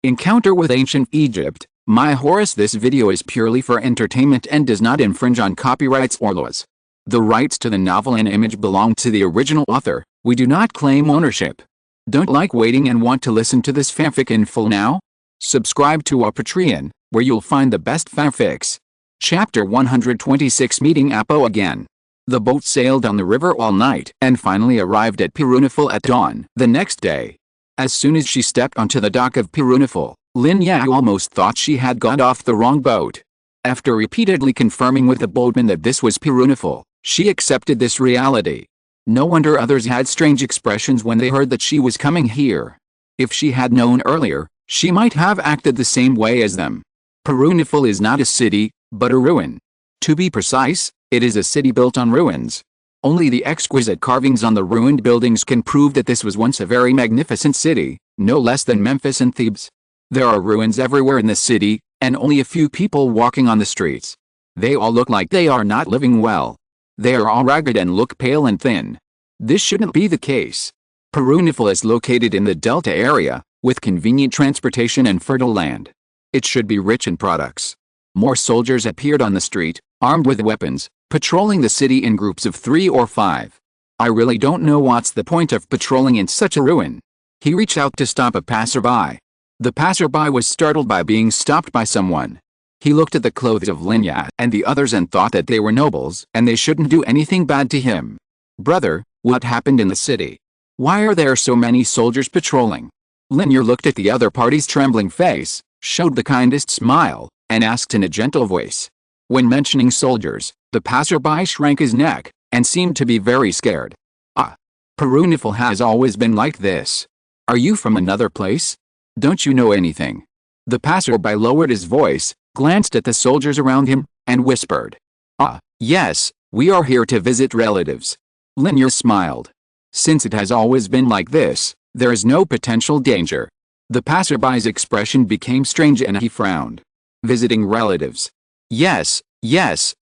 Encounter with Ancient Egypt. My Horus. This video is purely for entertainment and does not infringe on copyrights or laws. The rights to the novel and image belong to the original author. We do not claim ownership. Don't like waiting and want to listen to this fanfic in full now? Subscribe to our Patreon, where you'll find the best fanfics. Chapter 126. Meeting Apo again. The boat sailed on the river all night and finally arrived at Pirunifal at dawn the next day. As soon as she stepped onto the dock of Pirunifal, Lin Ya almost thought she had got off the wrong boat. After repeatedly confirming with the boatman that this was Pirunifal, she accepted this reality. No wonder others had strange expressions when they heard that she was coming here. If she had known earlier, she might have acted the same way as them. Pirunifal is not a city, but a ruin. To be precise, it is a city built on ruins. Only the exquisite carvings on the ruined buildings can prove that this was once a very magnificent city, no less than Memphis and Thebes. There are ruins everywhere in the city, and only a few people walking on the streets. They all look like they are not living well. They are all ragged and look pale and thin. This shouldn't be the case. Pirunifal is located in the Delta area, with convenient transportation and fertile land. It should be rich in products. More soldiers appeared on the street, armed with weapons, patrolling the city in groups of 3 or 5. I really don't know what's the point of patrolling in such a ruin. He reached out to stop a passerby. The passerby was startled by being stopped by someone. He looked at the clothes of Lin Ya and the others and thought that they were nobles and they shouldn't do anything bad to him. Brother, what happened in the city? Why are there so many soldiers patrolling? Lin Ya looked at the other party's trembling face, showed the kindest smile, and asked in a gentle voice. When mentioning soldiers, the passerby shrank his neck, and seemed to be very scared. Ah. Pirunifal has always been like this. Are you from another place? Don't you know anything? The passerby lowered his voice, glanced at the soldiers around him, and whispered. Ah, yes, we are here to visit relatives. Lin Ya smiled. Since it has always been like this, there is no potential danger. The passerby's expression became strange and he frowned. Visiting relatives. Yes,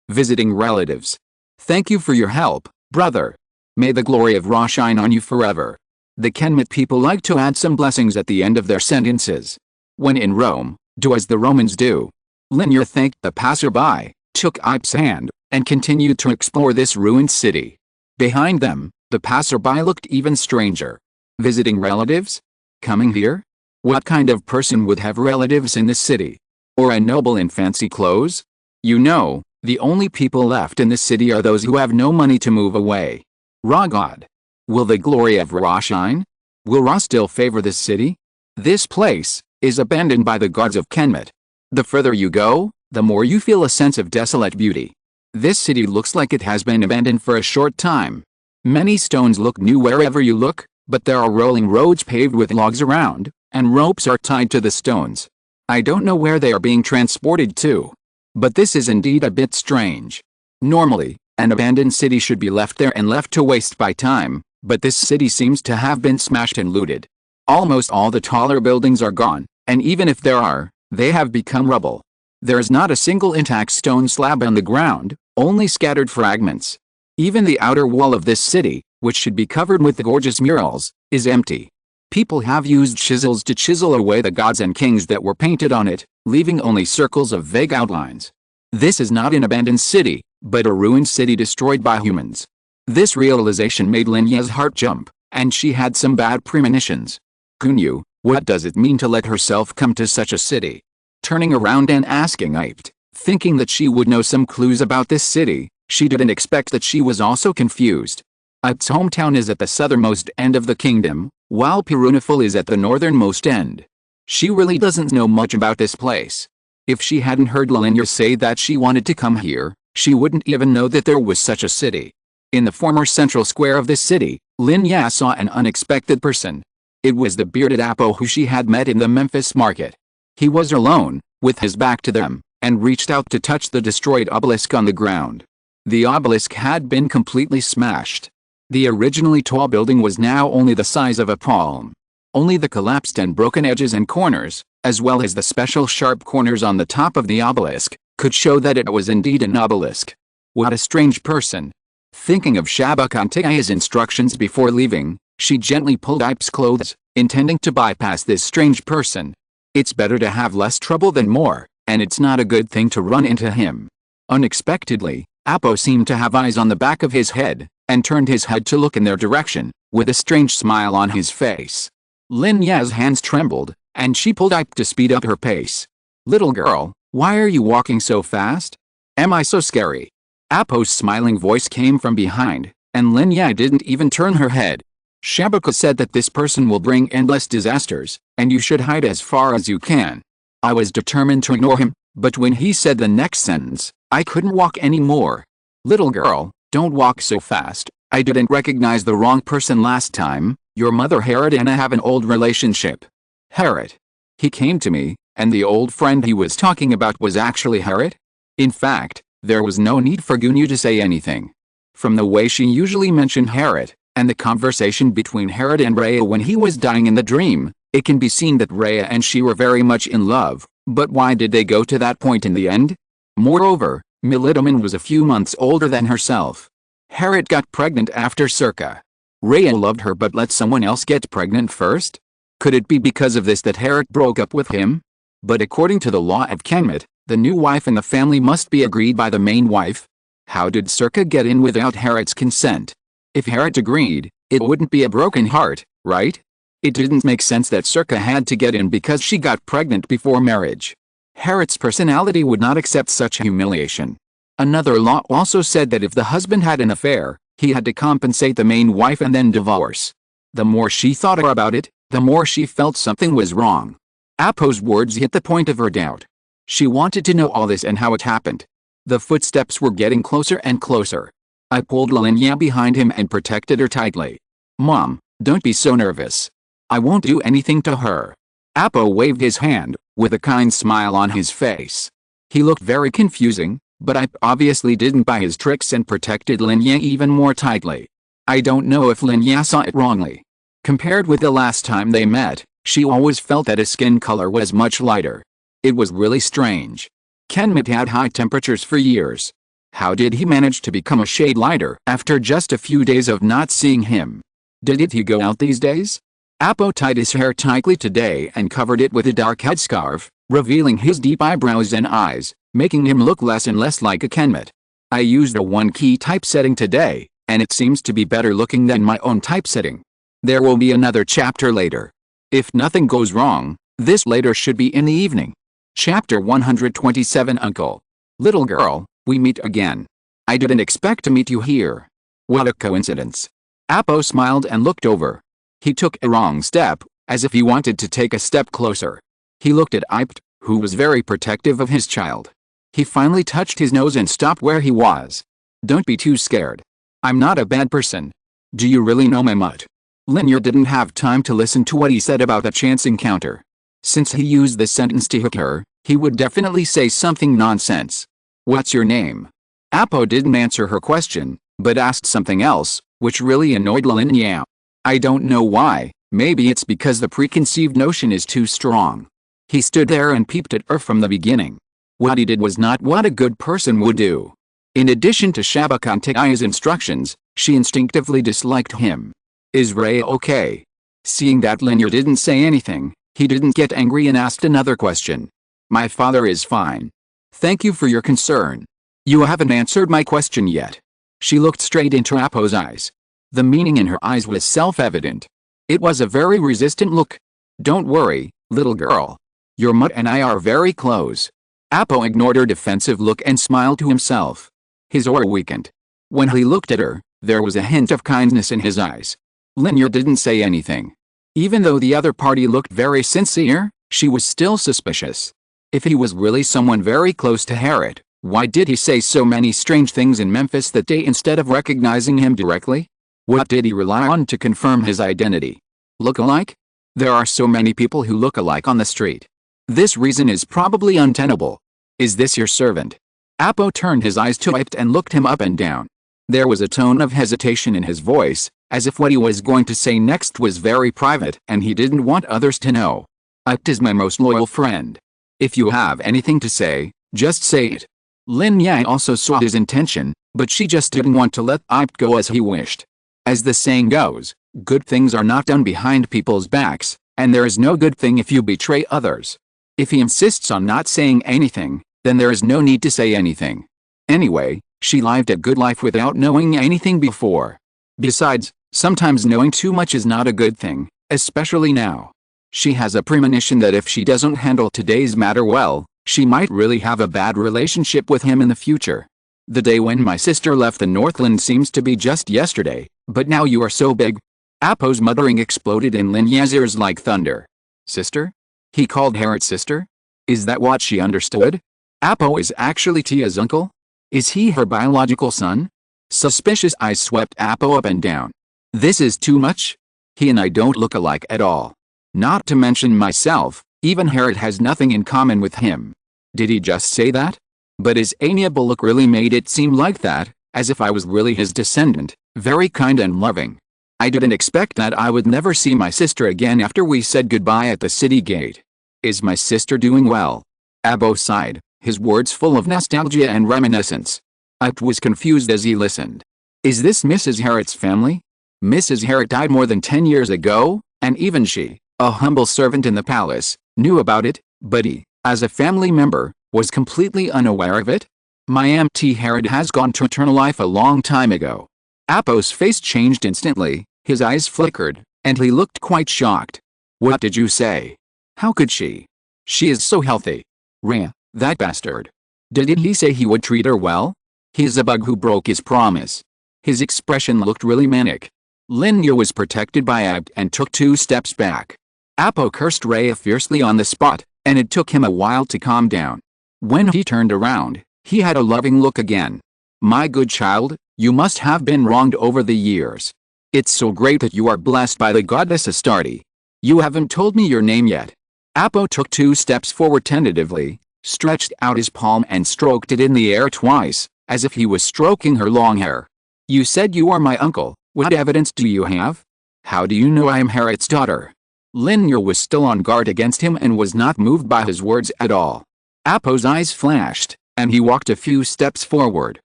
visiting relatives. Thank you for your help, brother. May the glory of Ra shine on you forever. The Kemet people like to add some blessings at the end of their sentences. When in Rome, do as the Romans do. Lin Ya thanked the passerby, took Ipe's hand, and continued to explore this ruined city. Behind them, the passerby looked even stranger. Visiting relatives? Coming here? What kind of person would have relatives in this city? Or a noble in fancy clothes? You know, the only people left in this city are those who have no money to move away. Ra God. Will the glory of Ra shine? Will Ra still favor this city? This place is abandoned by the gods of Kemet. The further you go, the more you feel a sense of desolate beauty. This city looks like it has been abandoned for a short time. Many stones look new wherever you look, but there are rolling roads paved with logs around, and ropes are tied to the stones. I don't know where they are being transported to. But this is indeed a bit strange. Normally, an abandoned city should be left there and left to waste by time, but this city seems to have been smashed and looted. Almost all the taller buildings are gone, and even if there are, they have become rubble. There is not a single intact stone slab on the ground, only scattered fragments. Even the outer wall of this city, which should be covered with gorgeous murals, is empty. People have used chisels to chisel away the gods and kings that were painted on it, leaving only circles of vague outlines. This is not an abandoned city, but a ruined city destroyed by humans. This realization made Lin Ya's heart jump, and she had some bad premonitions. Kunyu, what does it mean to let herself come to such a city? Turning around and asking Ipe, thinking that she would know some clues about this city, she didn't expect that she was also confused. Ipe's hometown is at the southernmost end of the kingdom, while Pirunifal is at the northernmost end. She really doesn't know much about this place. If she hadn't heard Lin Ya say that she wanted to come here, she wouldn't even know that there was such a city. In the former central square of this city, Lin Ya saw an unexpected person. It was the bearded Apo who she had met in the Memphis market. He was alone, with his back to them, and reached out to touch the destroyed obelisk on the ground. The obelisk had been completely smashed. The originally tall building was now only the size of a palm. Only the collapsed and broken edges and corners, as well as the special sharp corners on the top of the obelisk, could show that it was indeed an obelisk. What a strange person. Thinking of Shabakantea's instructions before leaving, she gently pulled Ipe's clothes, intending to bypass this strange person. It's better to have less trouble than more, and it's not a good thing to run into him. Unexpectedly, Apo seemed to have eyes on the back of his head, and turned his head to look in their direction, with a strange smile on his face. Lin Ya's hands trembled, and she pulled Ipe to speed up her pace. "Little girl, why are you walking so fast? Am I so scary?" Apo's smiling voice came from behind, and Lin Ya didn't even turn her head. "Shabaka said that this person will bring endless disasters, and you should hide as far as you can." I was determined to ignore him, but when he said the next sentence, I couldn't walk anymore. "Little girl, don't walk so fast. I didn't recognize the wrong person last time. Your mother Herod and I have an old relationship." Herod. He came to me, and the old friend he was talking about was actually Herod? In fact, there was no need for Gunyu to say anything. From the way she usually mentioned Herod, and the conversation between Herod and Rhea when he was dying in the dream, it can be seen that Rhea and she were very much in love, but why did they go to that point in the end? Moreover, Milidaman was a few months older than herself. Herod got pregnant after Circa. Rhea loved her but let someone else get pregnant first? Could it be because of this that Herod broke up with him? But according to the law of Kemet, the new wife in the family must be agreed by the main wife. How did Circa get in without Herod's consent? If Herod agreed, it wouldn't be a broken heart, right? It didn't make sense that Circa had to get in because she got pregnant before marriage. Herod's personality would not accept such humiliation. Another law also said that if the husband had an affair, he had to compensate the main wife and then divorce. The more she thought about it, the more she felt something was wrong. Apo's words hit the point of her doubt. She wanted to know all this and how it happened. The footsteps were getting closer and closer. I pulled Lin Ya behind him and protected her tightly. "Mom, don't be so nervous. I won't do anything to her." Apo waved his hand, with a kind smile on his face. He looked very confusing, but I obviously didn't buy his tricks and protected Lin Ya even more tightly. I don't know if Lin Ya saw it wrongly. Compared with the last time they met, she always felt that his skin color was much lighter. It was really strange. Kemet had high temperatures for years. How did he manage to become a shade lighter after just a few days of not seeing him? Did he go out these days? Apo tied his hair tightly today and covered it with a dark headscarf, revealing his deep eyebrows and eyes, making him look less and less like a Kemet. I used a one-key typesetting today, and it seems to be better looking than my own typesetting. There will be another chapter later. If nothing goes wrong, this later should be in the evening. Chapter 127 Uncle. Little girl, we meet again. I didn't expect to meet you here. What a coincidence. Apo smiled and looked over. He took a wrong step, as if he wanted to take a step closer. He looked at Ipe, who was very protective of his child. He finally touched his nose and stopped where he was. Don't be too scared. I'm not a bad person. Do you really know my mutt? Lin Ya didn't have time to listen to what he said about the chance encounter. Since he used this sentence to hook her, he would definitely say something nonsense. What's your name? Apo didn't answer her question, but asked something else, which really annoyed Lin Ya. I don't know why, maybe it's because the preconceived notion is too strong. He stood there and peeped at her from the beginning. What he did was not what a good person would do. In addition to Shabakantai's instructions, she instinctively disliked him. Is Rhea okay? Seeing that Lin Ya didn't say anything, he didn't get angry and asked another question. My father is fine. Thank you for your concern. You haven't answered my question yet. She looked straight into Apo's eyes. The meaning in her eyes was self-evident. It was a very resistant look. Don't worry, little girl. Your mutt and I are very close. Apo ignored her defensive look and smiled to himself. His aura weakened. When he looked at her, there was a hint of kindness in his eyes. Lin Ya didn't say anything. Even though the other party looked very sincere, she was still suspicious. If he was really someone very close to Herod, why did he say so many strange things in Memphis that day instead of recognizing him directly? What did he rely on to confirm his identity? Look-alike? There are so many people who look alike on the street. This reason is probably untenable. Is this your servant? Apo turned his eyes to Ipe and looked him up and down. There was a tone of hesitation in his voice, as if what he was going to say next was very private and he didn't want others to know. Ipe is my most loyal friend. If you have anything to say, just say it. Lin Ya also saw his intention, but she just didn't want to let Ipe go as he wished. As the saying goes, good things are not done behind people's backs, and there is no good thing if you betray others. If he insists on not saying anything, then there is no need to say anything. Anyway, she lived a good life without knowing anything before. Besides, sometimes knowing too much is not a good thing, especially now. She has a premonition that if she doesn't handle today's matter well, she might really have a bad relationship with him in the future. The day when my sister left the Northland seems to be just yesterday, but now you are so big. Apo's muttering exploded in Lin Ya's ears like thunder. Sister? He called Herod's sister? Is that what she understood? Apo is actually Tia's uncle? Is he her biological son? Suspicious eyes swept Apo up and down. This is too much. He and I don't look alike at all. Not to mention myself, even Herod has nothing in common with him. Did he just say that? But his amiable look really made it seem like that, as if I was really his descendant, very kind and loving. I didn't expect that I would never see my sister again after we said goodbye at the city gate. Is my sister doing well? Apo sighed, his words full of nostalgia and reminiscence. Apo was confused as he listened. Is this Mrs. Herod's family? Mrs. Herod died more than 10 years ago, and even she, a humble servant in the palace, knew about it, but he, as a family member, was completely unaware of it? My Aunt Herod has gone to eternal life a long time ago. Apo's face changed instantly, his eyes flickered, and he looked quite shocked. What did you say? How could she? She is so healthy. Rhea, that bastard. Didn't he say he would treat her well? He's a bug who broke his promise. His expression looked really manic. Lin Ya was protected by Abt and took 2 steps back. Apo cursed Rhea fiercely on the spot, and it took him a while to calm down. When he turned around, he had a loving look again. My good child, you must have been wronged over the years. It's so great that you are blessed by the goddess Astarte. You haven't told me your name yet. Apo took 2 steps forward tentatively, stretched out his palm and stroked it in the air twice, as if he was stroking her long hair. You said you are my uncle. What evidence do you have? How do you know I am Herod's daughter? Lin Ya was still on guard against him and was not moved by his words at all. Apo's eyes flashed, and he walked a few steps forward.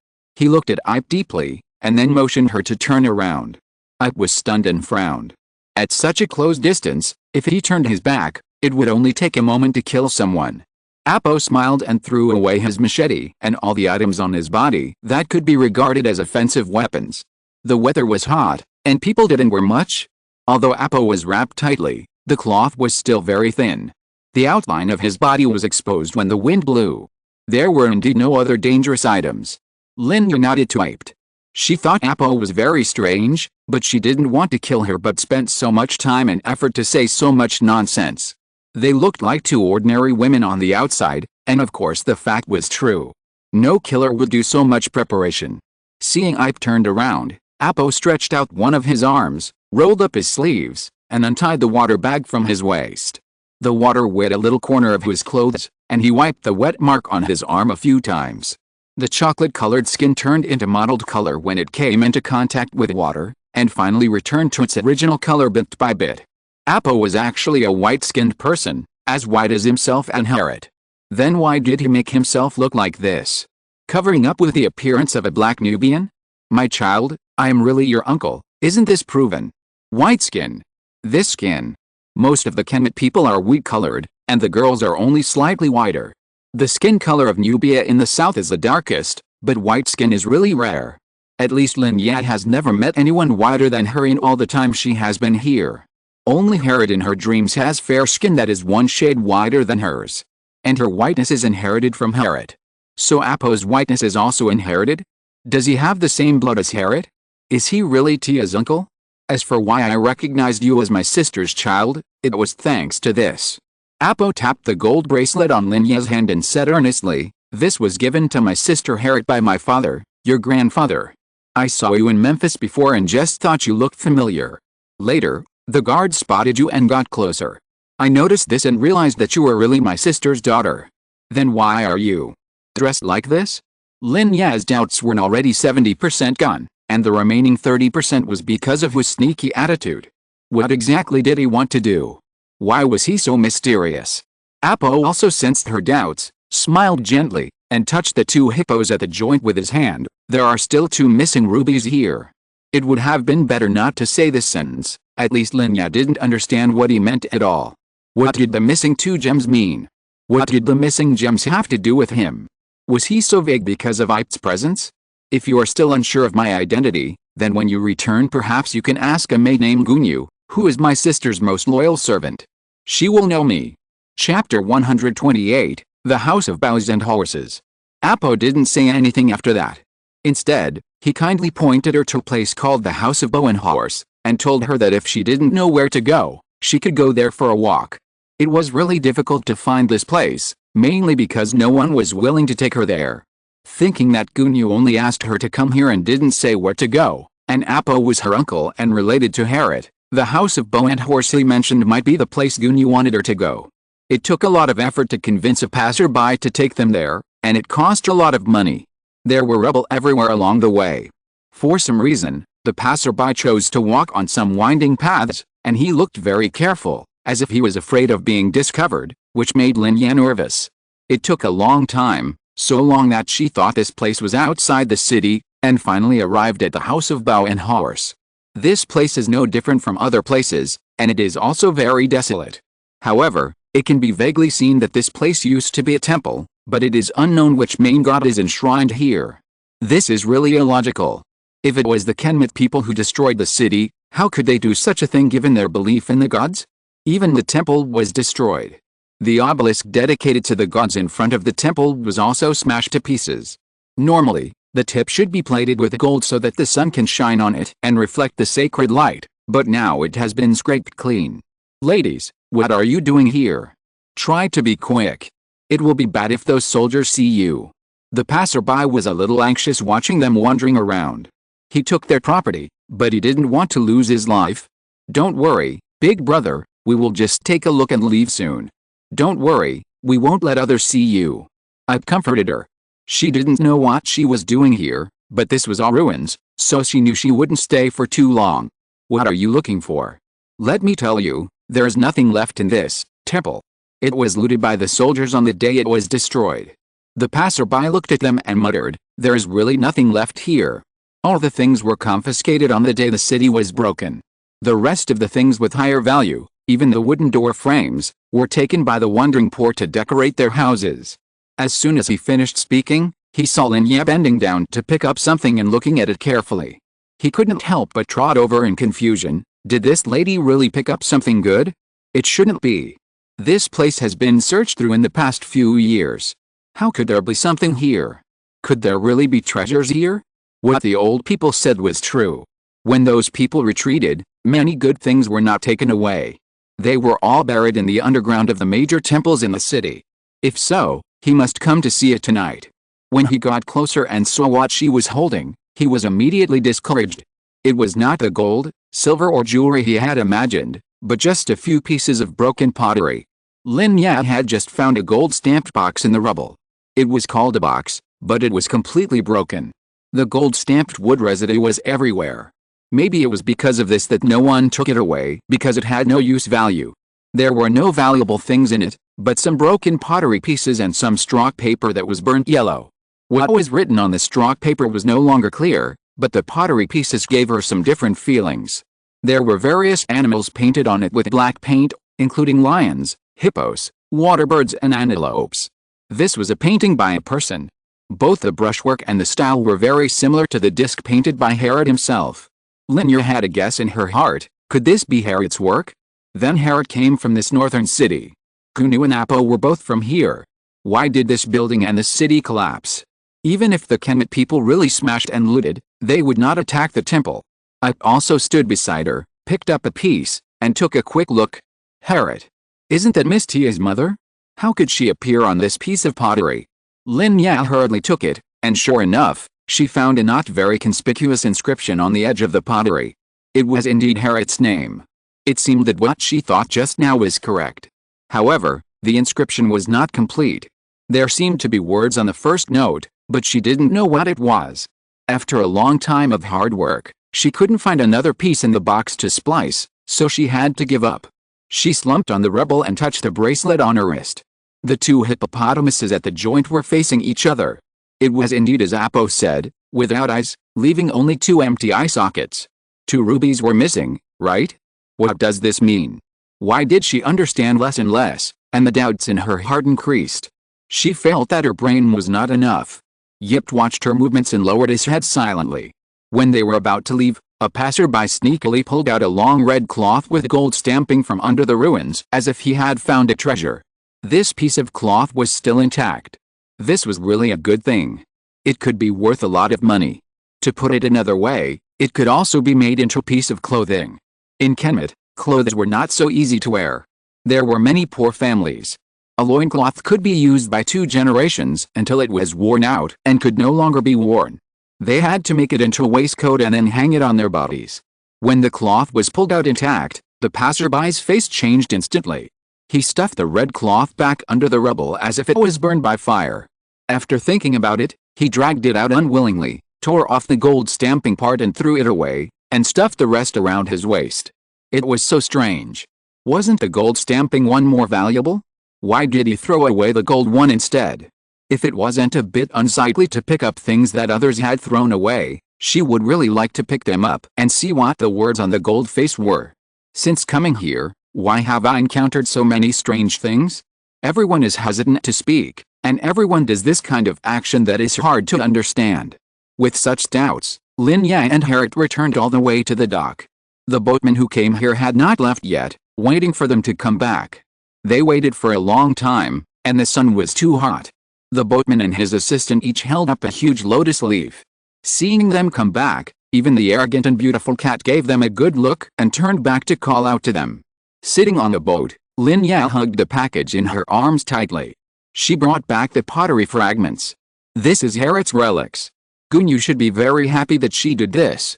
He looked at Ip deeply, and then motioned her to turn around. Ip was stunned and frowned. At such a close distance, if he turned his back, it would only take a moment to kill someone. Apo smiled and threw away his machete and all the items on his body that could be regarded as offensive weapons. The weather was hot, and people didn't wear much. Although Apo was wrapped tightly, the cloth was still very thin. The outline of his body was exposed when the wind blew. There were indeed no other dangerous items. Lin Ya nodded to Ip. She thought Apo was very strange, but she didn't want to kill her but spent so much time and effort to say so much nonsense. They looked like 2 ordinary women on the outside, and of course the fact was true. No killer would do so much preparation. Seeing Ip turned around, Apo stretched out one of his arms, rolled up his sleeves, and untied the water bag from his waist. The water wet a little corner of his clothes, and he wiped the wet mark on his arm a few times. The chocolate-colored skin turned into mottled color when it came into contact with water, and finally returned to its original color bit by bit. Apo was actually a white-skinned person, as white as himself and Herod. Then why did he make himself look like this? Covering up with the appearance of a black Nubian? My child, I am really your uncle, isn't this proven? White skin. This skin. Most of the Kemet people are wheat-colored, and the girls are only slightly whiter. The skin color of Nubia in the south is the darkest, but white skin is really rare. At least Lin Ya has never met anyone whiter than her in all the time she has been here. Only Herod in her dreams has fair skin that is 1 shade whiter than hers. And her whiteness is inherited from Herod. So Apo's whiteness is also inherited? Does he have the same blood as Herod? Is he really Tia's uncle? As for why I recognized you as my sister's child, it was thanks to this. Apo tapped the gold bracelet on Lin Ya's hand and said earnestly, this was given to my sister Herod by my father, your grandfather. I saw you in Memphis before and just thought you looked familiar. Later, the guard spotted you and got closer. I noticed this and realized that you were really my sister's daughter. Then why are you dressed like this? Lin Ya's doubts were already 70% gone, and the remaining 30% was because of his sneaky attitude. What exactly did he want to do? Why was he so mysterious? Apo also sensed her doubts, smiled gently, and touched the 2 hippos at the joint with his hand. There are still 2 missing rubies here. It would have been better not to say this sentence. At least Lin Ya didn't understand what he meant at all. What did the missing 2 gems mean? What did the missing gems have to do with him? Was he so vague because of Ip's presence? If you are still unsure of my identity, then when you return perhaps you can ask a maid named Gunyu, who is my sister's most loyal servant. She will know me. Chapter 128, The House of Bows and Horses. Apo didn't say anything after that. Instead, he kindly pointed her to a place called the House of Bow and Horse, and told her that if she didn't know where to go, she could go there for a walk. It was really difficult to find this place, mainly because no one was willing to take her there. Thinking that Gunyu only asked her to come here and didn't say where to go, and Apo was her uncle and related to Herod, the House of Bow and Horse he mentioned might be the place Gunyu wanted her to go. It took a lot of effort to convince a passerby to take them there, and it cost a lot of money. There were rubble everywhere along the way. For some reason, the passerby chose to walk on some winding paths, and he looked very careful, as if he was afraid of being discovered, which made Lin Ya nervous. It took a long time, so long that she thought this place was outside the city, and finally arrived at the House of Bow and Horse. This place is no different from other places, and it is also very desolate. However, it can be vaguely seen that this place used to be a temple, but it is unknown which main god is enshrined here. This is really illogical. If it was the Kemet people who destroyed the city, how could they do such a thing given their belief in the gods? Even the temple was destroyed. The obelisk dedicated to the gods in front of the temple was also smashed to pieces. Normally, the tip should be plated with gold so that the sun can shine on it and reflect the sacred light, but now it has been scraped clean. Ladies, what are you doing here? Try to be quick. It will be bad if those soldiers see you. The passerby was a little anxious watching them wandering around. He took their property, but he didn't want to lose his life. Don't worry, big brother, we will just take a look and leave soon. Don't worry, we won't let others see you. I comforted her. She didn't know what she was doing here, but this was all ruins, so she knew she wouldn't stay for too long. What are you looking for? Let me tell you, there is nothing left in this temple. It was looted by the soldiers on the day it was destroyed. The passerby looked at them and muttered, there is really nothing left here. All the things were confiscated on the day the city was broken. The rest of the things with higher value, even the wooden door frames, were taken by the wandering poor to decorate their houses. As soon as he finished speaking, he saw Lin Ya bending down to pick up something and looking at it carefully. He couldn't help but trot over in confusion. Did this lady really pick up something good? It shouldn't be. This place has been searched through in the past few years. How could there be something here? Could there really be treasures here? What the old people said was true. When those people retreated, many good things were not taken away. They were all buried in the underground of the major temples in the city. If so, he must come to see it tonight. When he got closer and saw what she was holding, he was immediately discouraged. It was not the gold, silver or jewelry he had imagined, but just a few pieces of broken pottery. Lin Ya had just found a gold-stamped box in the rubble. It was called a box, but it was completely broken. The gold-stamped wood residue was everywhere. Maybe it was because of this that no one took it away, because it had no use value. There were no valuable things in it, but some broken pottery pieces and some straw paper that was burnt yellow. What was written on the straw paper was no longer clear, but the pottery pieces gave her some different feelings. There were various animals painted on it with black paint, including lions, hippos, waterbirds and antelopes. This was a painting by a person. Both the brushwork and the style were very similar to the disc painted by Herod himself. Lin Ya had a guess in her heart, could this be Herod's work? Then Herod came from this northern city. Gunyu and Apo were both from here. Why did this building and the city collapse? Even if the Kemet people really smashed and looted, they would not attack the temple. I also stood beside her, picked up a piece, and took a quick look. Herod. Isn't that Miss Tia's mother? How could she appear on this piece of pottery? Lin Ya hurriedly took it, and sure enough, she found a not very conspicuous inscription on the edge of the pottery. It was indeed Herod's name. It seemed that what she thought just now was correct. However, the inscription was not complete. There seemed to be words on the first note, but she didn't know what it was. After a long time of hard work, she couldn't find another piece in the box to splice, so she had to give up. She slumped on the rubble and touched the bracelet on her wrist. The two hippopotamuses at the joint were facing each other. It was indeed as Apo said, without eyes, leaving only two empty eye sockets. 2 rubies were missing, right? What does this mean? Why did she understand less and less, and the doubts in her heart increased. She felt that her brain was not enough. Yip watched her movements and lowered his head silently. When they were about to leave, a passerby sneakily pulled out a long red cloth with gold stamping from under the ruins, as if he had found a treasure. This piece of cloth was still intact. This was really a good thing. It could be worth a lot of money. To put it another way, it could also be made into a piece of clothing. In Kemet, clothes were not so easy to wear. There were many poor families. A loincloth could be used by 2 generations until it was worn out and could no longer be worn. They had to make it into a waistcoat and then hang it on their bodies. When the cloth was pulled out intact, the passerby's face changed instantly. He stuffed the red cloth back under the rubble as if it was burned by fire. After thinking about it, he dragged it out unwillingly, tore off the gold stamping part and threw it away, and stuffed the rest around his waist. It was so strange. Wasn't the gold stamping one more valuable? Why did he throw away the gold one instead? If it wasn't a bit unsightly to pick up things that others had thrown away, she would really like to pick them up and see what the words on the gold face were. Since coming here, why have I encountered so many strange things? Everyone is hesitant to speak, and everyone does this kind of action that is hard to understand. With such doubts, Lin Ya and Harriet returned all the way to the dock. The boatman who came here had not left yet, waiting for them to come back. They waited for a long time, and the sun was too hot. The boatman and his assistant each held up a huge lotus leaf. Seeing them come back, even the arrogant and beautiful cat gave them a good look and turned back to call out to them. Sitting on the boat, Lin Ya hugged the package in her arms tightly. She brought back the pottery fragments. This is Harriet's relics. Goon, you should be very happy that she did this.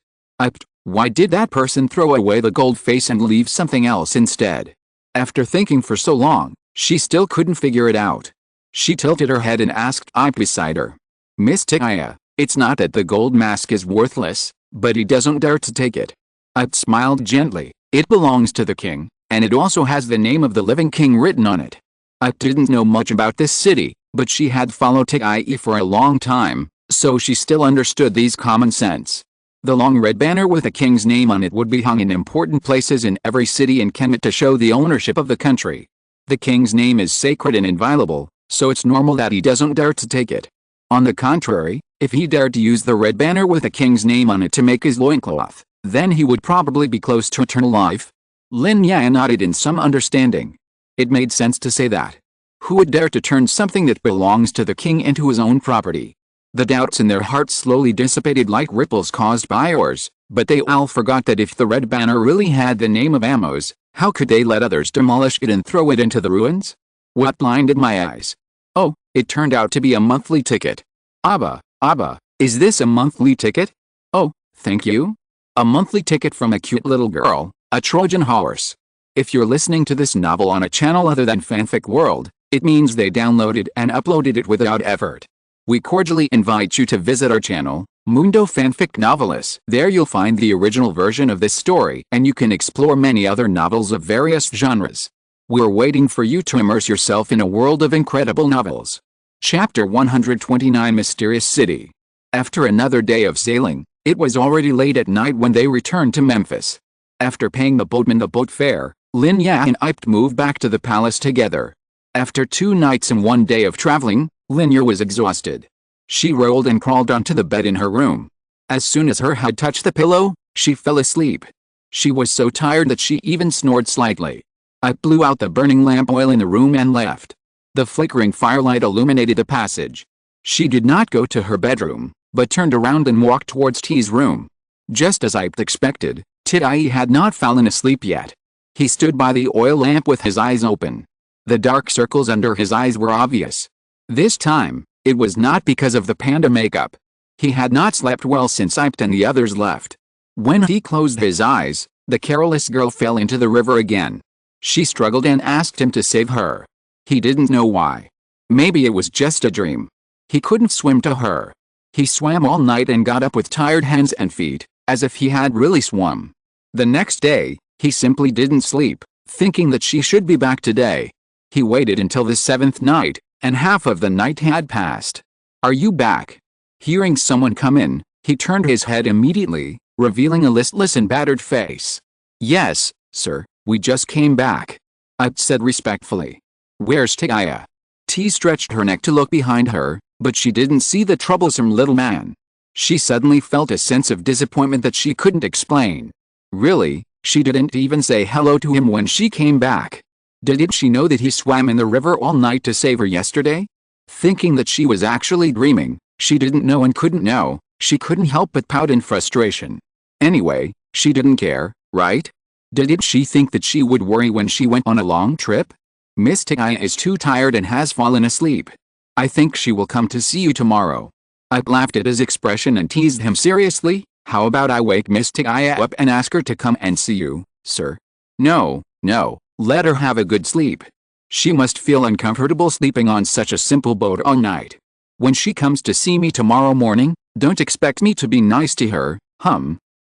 Why did that person throw away the gold face and leave something else instead? After thinking for so long, she still couldn't figure it out. She tilted her head and asked Ipe beside her. Miss Tia, it's not that the gold mask is worthless, but he doesn't dare to take it. Ipe smiled gently. It belongs to the king, and it also has the name of the living king written on it. Ipe didn't know much about this city, but she had followed Tia for a long time, so she still understood these common sense. The long red banner with the king's name on it would be hung in important places in every city in Kemet to show the ownership of the country. The king's name is sacred and inviolable, so it's normal that he doesn't dare to take it. On the contrary, if he dared to use the red banner with the king's name on it to make his loincloth, then he would probably be close to eternal life. Lin Ya nodded in some understanding. It made sense to say that. Who would dare to turn something that belongs to the king into his own property? The doubts in their hearts slowly dissipated like ripples caused by oars, but they all forgot that if the red banner really had the name of Amos, how could they let others demolish it and throw it into the ruins? What blinded my eyes? Oh, it turned out to be a monthly ticket. Abba, is this a monthly ticket? Oh, thank you. A monthly ticket from a cute little girl, a Trojan horse. If you're listening to this novel on a channel other than Fanfic World, it means they downloaded and uploaded it without effort. We cordially invite you to visit our channel, Mundo Fanfic Novelis. There you'll find the original version of this story and you can explore many other novels of various genres. We're waiting for you to immerse yourself in a world of incredible novels. Chapter 129 Mysterious City. After another day of sailing, it was already late at night when they returned to Memphis. After paying the boatman the boat fare, Lin Ya and Ipe moved back to the palace together. After 2 nights and 1 day of traveling, Lin Ya was exhausted. She rolled and crawled onto the bed in her room. As soon as her head touched the pillow, she fell asleep. She was so tired that she even snored slightly. I blew out the burning lamp oil in the room and left. The flickering firelight illuminated the passage. She did not go to her bedroom, but turned around and walked towards T's room. Just as I expected, Ti had not fallen asleep yet. He stood by the oil lamp with his eyes open. The dark circles under his eyes were obvious. This time, it was not because of the panda makeup. He had not slept well since Ipe and the others left. When he closed his eyes, the careless girl fell into the river again. She struggled and asked him to save her. He didn't know why. Maybe it was just a dream. He couldn't swim to her. He swam all night and got up with tired hands and feet, as if he had really swum. The next day, he simply didn't sleep, thinking that she should be back today. He waited until the 7th night, and half of the night had passed. "Are you back?" Hearing someone come in, he turned his head immediately, revealing a listless and battered face. "Yes, sir, we just came back," Ipe said respectfully. Where's Tia? T stretched her neck to look behind her, but she didn't see the troublesome little man. She suddenly felt a sense of disappointment that she couldn't explain. Really, she didn't even say hello to him when she came back. Didn't she know that he swam in the river all night to save her yesterday? Thinking that she was actually dreaming, she didn't know and couldn't know, she couldn't help but pout in frustration. Anyway, she didn't care, right? Didn't she think that she would worry when she went on a long trip? Miss Tia is too tired and has fallen asleep. I think she will come to see you tomorrow. I laughed at his expression and teased him seriously. How about I wake Miss Tia up and ask her to come and see you, sir? No, let her have a good sleep. She must feel uncomfortable sleeping on such a simple boat all night. When she comes to see me tomorrow morning, don't expect me to be nice to her,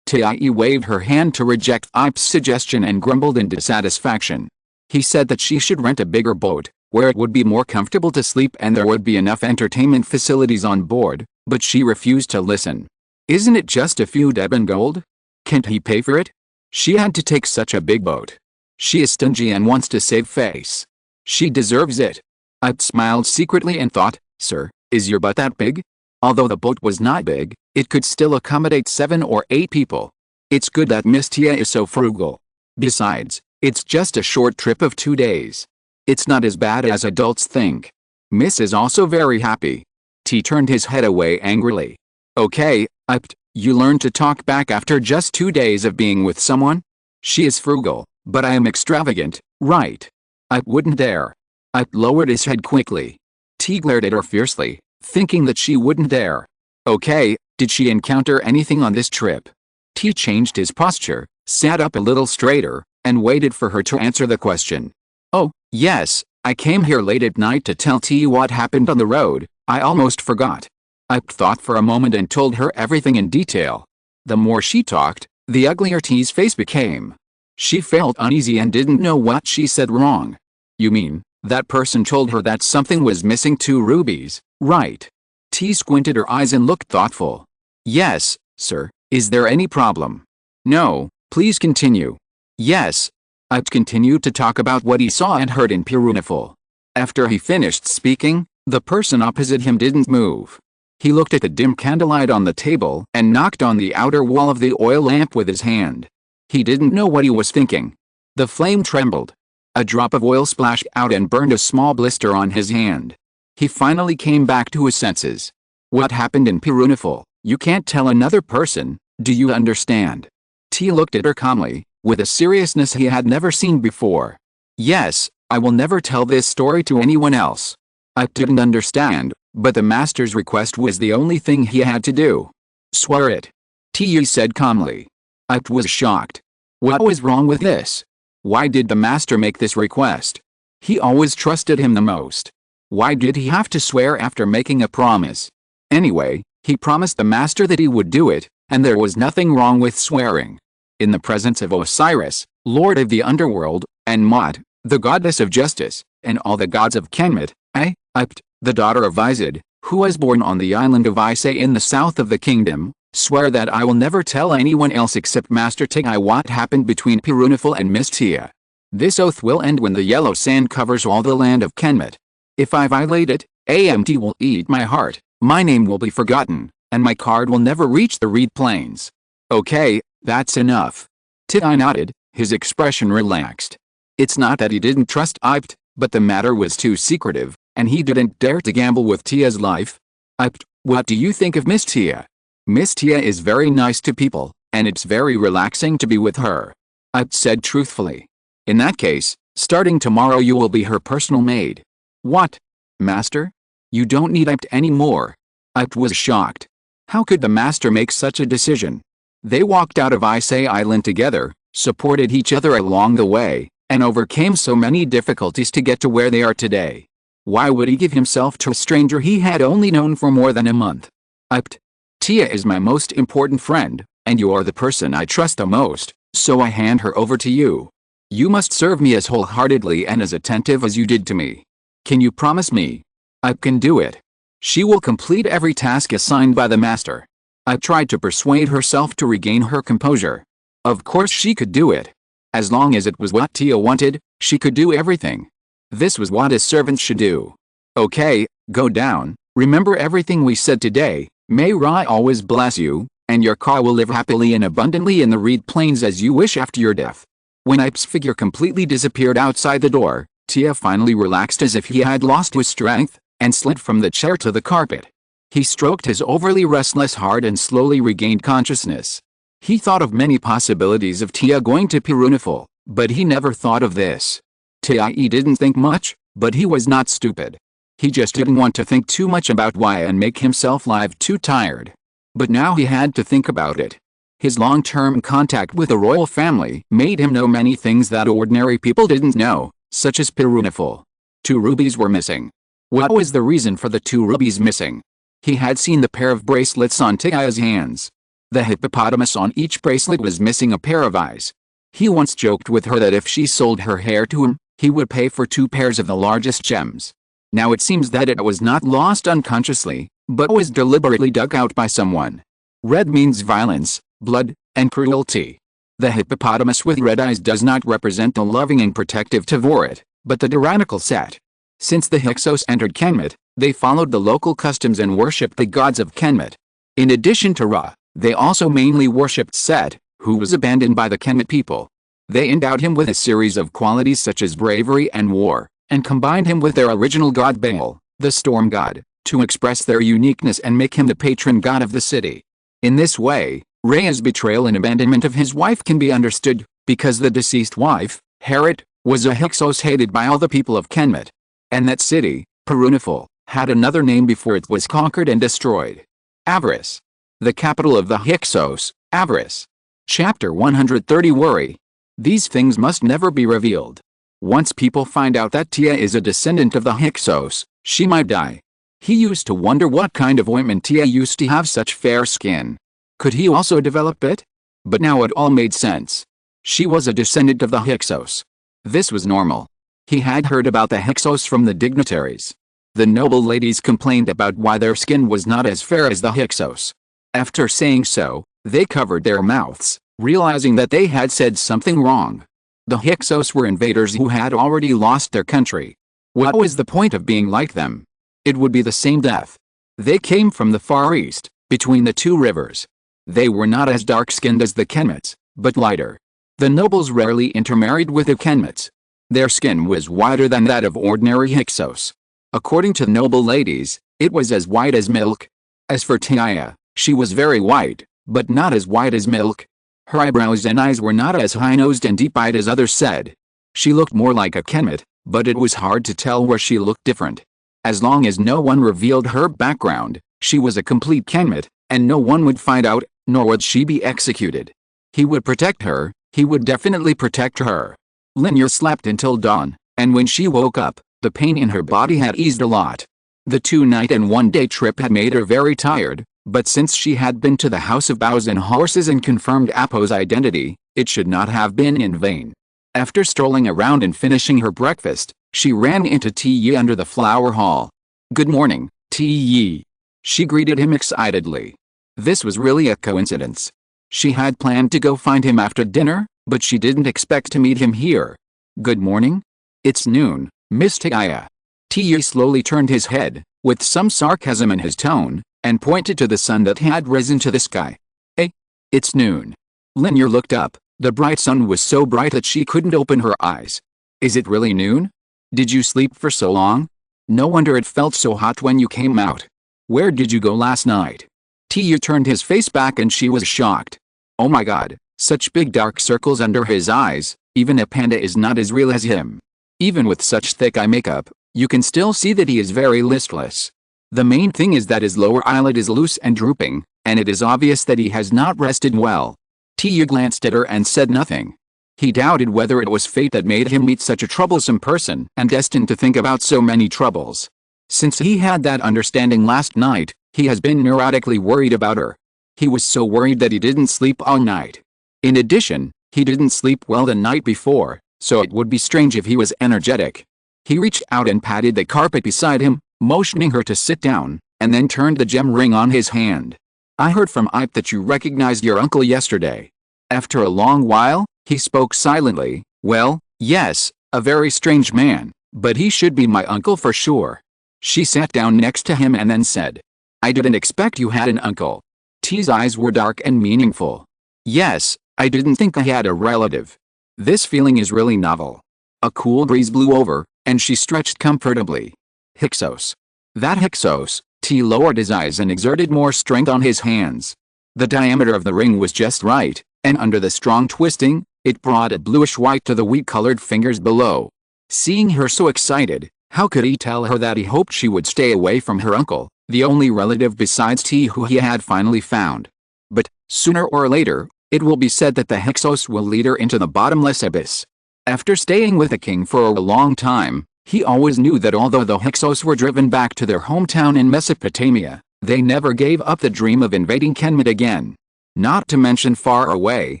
Tia waved her hand to reject Ip's suggestion and grumbled in dissatisfaction. He said that she should rent a bigger boat, where it would be more comfortable to sleep and there would be enough entertainment facilities on board, but she refused to listen. Isn't it just a few deb and gold? Can't he pay for it? She had to take such a big boat. She is stingy and wants to save face. She deserves it. Ip smiled secretly and thought, sir, is your butt that big? Although the boat was not big, it could still accommodate 7 or 8 people. It's good that Miss Tia is so frugal. Besides, it's just a short trip of 2 days. It's not as bad as adults think. Miss is also very happy. T turned his head away angrily. Okay, Ip, you learned to talk back after just 2 days of being with someone? She is frugal, but I am extravagant, right? Ip wouldn't dare. Ip lowered his head quickly. T glared at her fiercely, thinking that she wouldn't dare. Okay, did she encounter anything on this trip? T changed his posture, sat up a little straighter, and waited for her to answer the question. Oh, yes, I came here late at night to tell T what happened on the road. I almost forgot. Ip thought for a moment and told her everything in detail. The more she talked, the uglier T's face became. She felt uneasy and didn't know what she said wrong. You mean, that person told her that something was missing 2 rubies, right? T squinted her eyes and looked thoughtful. Yes, sir, is there any problem? No, please continue. Yes. Ip continued to talk about what he saw and heard in Pirunifal. After he finished speaking, the person opposite him didn't move. He looked at the dim candlelight on the table and knocked on the outer wall of the oil lamp with his hand. He didn't know what he was thinking. The flame trembled. A drop of oil splashed out and burned a small blister on his hand. He finally came back to his senses. What happened in Pirunifal, you can't tell another person, do you understand? T looked at her calmly, with a seriousness he had never seen before. Yes, I will never tell this story to anyone else. I didn't understand, but the master's request was the only thing he had to do. Swear it. T said calmly. I was shocked. What was wrong with this? Why did the master make this request? He always trusted him the most. Why did he have to swear after making a promise? Anyway, he promised the master that he would do it, and there was nothing wrong with swearing. In the presence of Osiris, lord of the underworld, and Mot, the goddess of justice, and all the gods of Kemet, Ipt, the daughter of Izid, who was born on the island of Isay in the south of the kingdom, swear that I will never tell anyone else except Master Tia what happened between Pirunifal and Miss Tia. This oath will end when the yellow sand covers all the land of Kemet. If I violate it, AMT will eat my heart, my name will be forgotten, and my card will never reach the reed plains. Okay, that's enough. Tia nodded, his expression relaxed. It's not that he didn't trust Ipt, but the matter was too secretive, and he didn't dare to gamble with Tia's life. Ipt, what do you think of Miss Tia? Miss Tia is very nice to people, and it's very relaxing to be with her. Ipt said truthfully. In that case, starting tomorrow you will be her personal maid. What? Master? You don't need Ipt anymore. Ipt was shocked. How could the master make such a decision? They walked out of Isay Island together, supported each other along the way, and overcame so many difficulties to get to where they are today. Why would he give himself to a stranger he had only known for more than a month? Ipt, Tia is my most important friend, and you are the person I trust the most, so I hand her over to you. You must serve me as wholeheartedly and as attentive as you did to me. Can you promise me? Ipt can do it. She will complete every task assigned by the master. Ipt tried to persuade herself to regain her composure. Of course she could do it. As long as it was what Tia wanted, she could do everything. This was what his servants should do. Okay, go down, remember everything we said today, may Ra always bless you, and your car will live happily and abundantly in the reed plains as you wish after your death. When Ip's figure completely disappeared outside the door, Tia finally relaxed as if he had lost his strength, and slid from the chair to the carpet. He stroked his overly restless heart and slowly regained consciousness. He thought of many possibilities of Tia going to Pirunifal, but he never thought of this. Tia didn't think much, but he was not stupid. He just didn't want to think too much about why and make himself live too tired. But now he had to think about it. His long-term contact with the royal family made him know many things that ordinary people didn't know, such as Pirunifal. 2 rubies were missing. What was the reason for the 2 rubies missing? He had seen the pair of bracelets on Tia's hands. The hippopotamus on each bracelet was missing a pair of eyes. He once joked with her that if she sold her hair to him, he would pay for 2 pairs of the largest gems. Now it seems that it was not lost unconsciously, but was deliberately dug out by someone. Red means violence, blood, and cruelty. The hippopotamus with red eyes does not represent the loving and protective Tavorit, but the tyrannical Set. Since the Hyksos entered Kemet, they followed the local customs and worshipped the gods of Kemet. In addition to Ra, they also mainly worshipped Set, who was abandoned by the Kemet people. They endowed him with a series of qualities such as bravery and war, and combined him with their original god Baal, the storm god, to express their uniqueness and make him the patron god of the city. In this way, Rhea's betrayal and abandonment of his wife can be understood, because the deceased wife, Herit, was a Hyksos hated by all the people of Kemet. And that city, Pirunifal, had another name before it was conquered and destroyed. Avarice. The capital of the Hyksos, Avarice. Chapter 130 Worry. These things must never be revealed. Once people find out that Tia is a descendant of the Hyksos, she might die. He used to wonder what kind of ointment Tia used to have such fair skin. Could he also develop it? But now it all made sense. She was a descendant of the Hyksos. This was normal. He had heard about the Hyksos from the dignitaries. The noble ladies complained about why their skin was not as fair as the Hyksos. After saying so, they covered their mouths, realizing that they had said something wrong. The Hyksos were invaders who had already lost their country. What was the point of being like them? It would be the same death. They came from the Far East, between the 2 rivers. They were not as dark-skinned as the Kemets, but lighter. The nobles rarely intermarried with the Kemets. Their skin was whiter than that of ordinary Hyksos. According to noble ladies, it was as white as milk. As for Tia, she was very white, but not as white as milk. Her eyebrows and eyes were not as high-nosed and deep-eyed as others said. She looked more like a Kemet, but it was hard to tell where she looked different. As long as no one revealed her background, she was a complete Kemet, and no one would find out, nor would she be executed. He would protect her, he would definitely protect her. Lin Ya slept until dawn, and when she woke up, the pain in her body had eased a lot. The 2-night and 1-day trip had made her very tired, but since she had been to the House of Bows and Horses and confirmed Apo's identity, it should not have been in vain. After strolling around and finishing her breakfast, she ran into Ti under the flower hall. "Good morning, Ti." She greeted him excitedly. This was really a coincidence. She had planned to go find him after dinner, but she didn't expect to meet him here. "Good morning? It's noon, Miss Tia." Ti slowly turned his head, with some sarcasm in his tone, and pointed to the sun that had risen to the sky. "Eh? It's noon." Lin Ya looked up. The bright sun was so bright that she couldn't open her eyes. "Is it really noon? Did you sleep for so long? No wonder it felt so hot when you came out. Where did you go last night?" Ti turned his face back and she was shocked. Oh my god, such big dark circles under his eyes, even a panda is not as real as him. Even with such thick eye makeup, you can still see that he is very listless. The main thing is that his lower eyelid is loose and drooping, and it is obvious that he has not rested well. Ti glanced at her and said nothing. He doubted whether it was fate that made him meet such a troublesome person and destined to think about so many troubles. Since he had that understanding last night, he has been neurotically worried about her. He was so worried that he didn't sleep all night. In addition, he didn't sleep well the night before, so it would be strange if he was energetic. He reached out and patted the carpet beside him, motioning her to sit down, and then turned the gem ring on his hand. "I heard from Ip that you recognized your uncle yesterday." After a long while, he spoke silently. "Well, yes, a very strange man, But he should be my uncle for sure. She sat down next to him and then said, I didn't expect you had an uncle. T's eyes were dark and meaningful. Yes, I didn't think I had a relative. This feeling is really novel. A cool breeze blew over, and she stretched comfortably. Hyksos. That Hyksos. T lowered his eyes and exerted more strength on his hands. The diameter of the ring was just right, and under the strong twisting, it brought a bluish-white to the wheat-colored fingers below. Seeing her so excited, how could he tell her that he hoped she would stay away from her uncle, the only relative besides T who he had finally found? But, sooner or later, it will be said that the Hyksos will lead her into the bottomless abyss. After staying with the king for a long time, he always knew that although the Hyksos were driven back to their hometown in Mesopotamia, they never gave up the dream of invading Kemet again. Not to mention far away,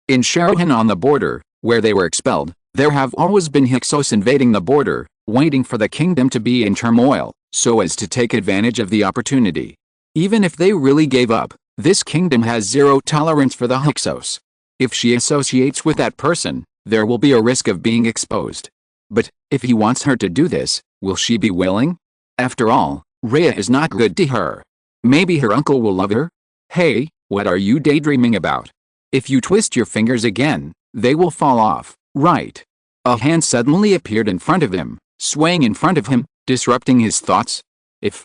in Sherahan on the border, where they were expelled, there have always been Hyksos invading the border, waiting for the kingdom to be in turmoil, so as to take advantage of the opportunity. Even if they really gave up, this kingdom has zero tolerance for the Hyksos. If she associates with that person, there will be a risk of being exposed. But, if he wants her to do this, will she be willing? After all, Rhea is not good to her. Maybe her uncle will love her? Hey, what are you daydreaming about? If you twist your fingers again, they will fall off, right? A hand suddenly appeared in front of him, swaying in front of him, disrupting his thoughts. If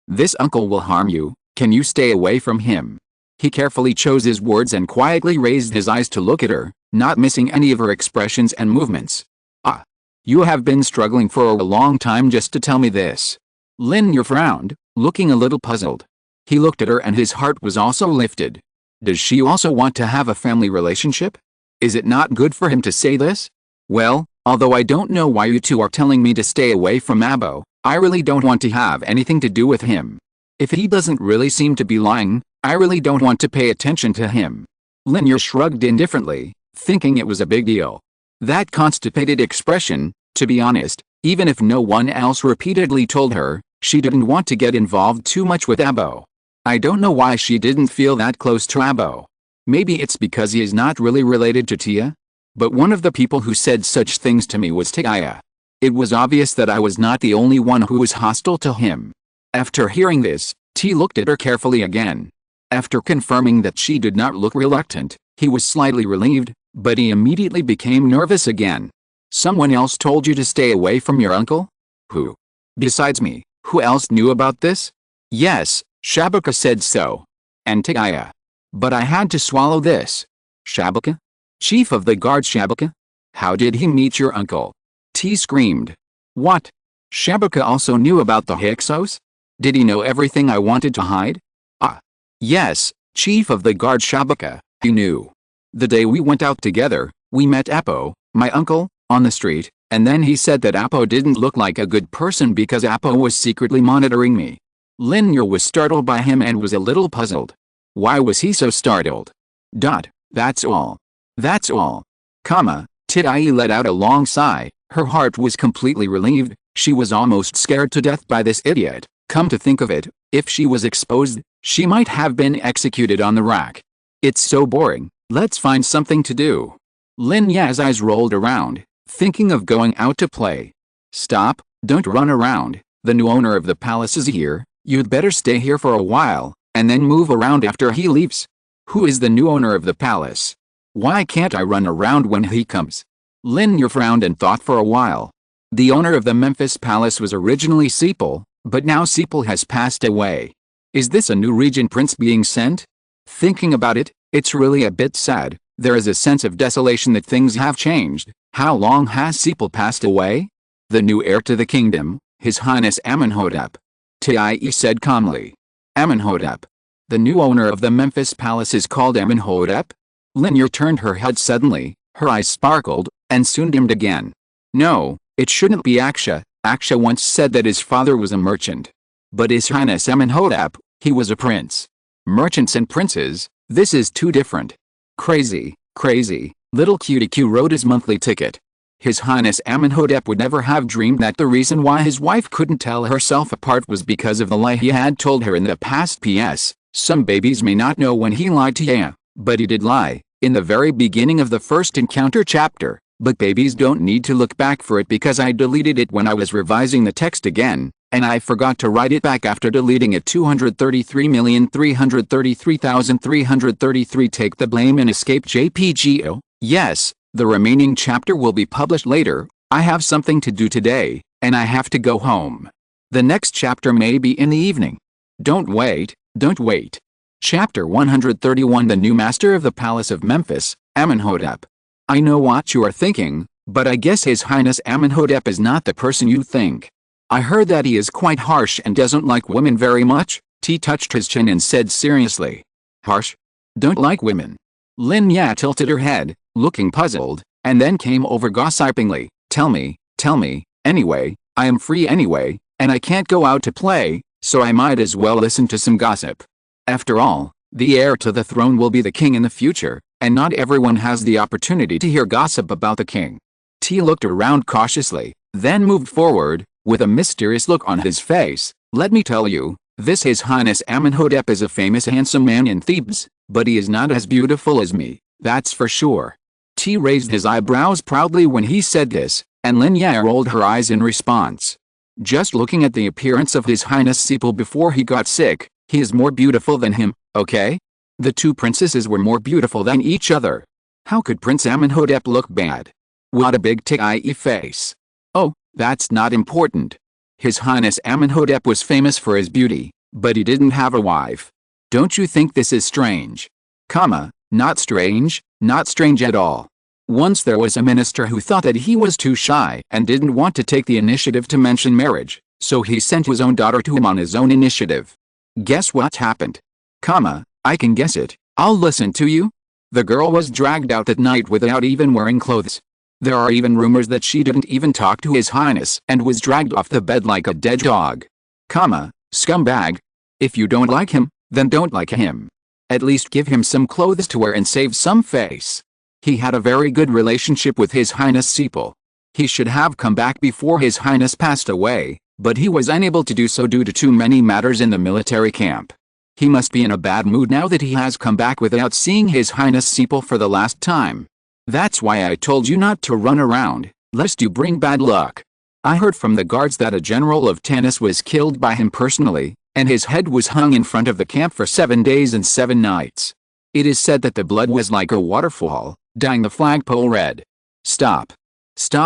this uncle will harm you, can you stay away from him? He carefully chose his words and quietly raised his eyes to look at her, not missing any of her expressions and movements. Ah. You have been struggling for a long time just to tell me this. Lin Ya frowned, looking a little puzzled. He looked at her and his heart was also lifted. Does she also want to have a family relationship? Is it not good for him to say this? Well, although I don't know why you two are telling me to stay away from Abo, I really don't want to have anything to do with him. If he doesn't really seem to be lying, I really don't want to pay attention to him. Lin Ya shrugged indifferently, thinking it was a big deal. That constipated expression, to be honest, even if no one else repeatedly told her, she didn't want to get involved too much with Abo. I don't know why she didn't feel that close to Abo. Maybe it's because he is not really related to Tia? But one of the people who said such things to me was Tia. It was obvious that I was not the only one who was hostile to him. After hearing this, T looked at her carefully again. After confirming that she did not look reluctant, he was slightly relieved, but he immediately became nervous again. Someone else told you to stay away from your uncle? Who? Besides me, who else knew about this? Yes, Shabaka said so. And Tia. But I had to swallow this. Shabaka? Chief of the guard Shabaka? How did he meet your uncle? T screamed. What? Shabaka also knew about the Hyksos? Did he know everything I wanted to hide? Ah. Yes, Chief of the guard Shabaka, he knew. The day we went out together, we met Apo, my uncle, on the street, and then he said that Apo didn't look like a good person because Apo was secretly monitoring me. Lin Ya was startled by him and was a little puzzled. Why was he so startled? That's all. That's all. Tidai let out a long sigh. Her heart was completely relieved. She was almost scared to death by this idiot. Come to think of it, if she was exposed, she might have been executed on the rack. It's so boring. Let's find something to do. Lin Ya's eyes rolled around, thinking of going out to play. Stop, don't run around. The new owner of the palace is here. You'd better stay here for a while, and then move around after he leaves. Who is the new owner of the palace? Why can't I run around when he comes? Lin Ya frowned and thought for a while. The owner of the Memphis palace was originally Sepal, but now Sepal has passed away. Is this a new regent prince being sent? Thinking about it, it's really a bit sad. There is a sense of desolation that things have changed. How long has Sepal passed away? The new heir to the kingdom, His Highness Amónhotep. Tie said calmly. Amónhotep. The new owner of the Memphis palace is called Amónhotep? Lin Ya turned her head suddenly, her eyes sparkled, and soon dimmed again. No, it shouldn't be Aksha. Aksha once said that his father was a merchant. But His Highness Amónhotep, he was a prince. Merchants and princes, this is too different. Crazy, little cutie Q wrote his monthly ticket. His Highness Amónhotep would never have dreamed that the reason why his wife couldn't tell herself apart was because of the lie he had told her in the past. P.S. Some babies may not know when he lied to Ya, but he did lie, in the very beginning of the first encounter chapter. But babies don't need to look back for it because I deleted it when I was revising the text again, and I forgot to write it back after deleting it. 233,333,333. Take the blame and escape. JPG. Oh, yes, the remaining chapter will be published later. I have something to do today, and I have to go home. The next chapter may be in the evening. Don't wait, don't wait. Chapter 131. The new master of the Palace of Memphis, Amónhotep. I know what you are thinking, but I guess His Highness Amónhotep is not the person you think. I heard that he is quite harsh and doesn't like women very much. T touched his chin and said seriously. Harsh? Don't like women? Lin Ya tilted her head, looking puzzled, and then came over gossipingly. Tell me, anyway, I am free anyway, and I can't go out to play, so I might as well listen to some gossip. After all, the heir to the throne will be the king in the future, and not everyone has the opportunity to hear gossip about the king. T looked around cautiously, then moved forward, with a mysterious look on his face. Let me tell you, this His Highness Amónhotep is a famous handsome man in Thebes, but he is not as beautiful as me, that's for sure. T raised his eyebrows proudly when he said this, and Lin Ya rolled her eyes in response. Just looking at the appearance of His Highness Sepal before he got sick, he is more beautiful than him, okay? The two princesses were more beautiful than each other. How could Prince Amónhotep look bad? What a big tie face. Oh, that's not important. His Highness Amónhotep was famous for his beauty, but he didn't have a wife. Don't you think this is strange? Not strange at all. Once there was a minister who thought that he was too shy and didn't want to take the initiative to mention marriage, so he sent his own daughter to him on his own initiative. Guess what happened? I can guess it. I'll listen to you. The girl was dragged out that night without even wearing clothes. There are even rumors that she didn't even talk to His Highness and was dragged off the bed like a dead dog. Scumbag. If you don't like him, then don't like him. At least give him some clothes to wear and save some face. He had a very good relationship with His Highness Sepal. He should have come back before His Highness passed away, but he was unable to do so due to too many matters in the military camp. He must be in a bad mood now that he has come back without seeing His Highness Sepal for the last time. That's why I told you not to run around, lest you bring bad luck. I heard from the guards that a general of Tanis was killed by him personally, and his head was hung in front of the camp for 7 days and 7 nights. It is said that the blood was like a waterfall, dyeing the flagpole red. Stop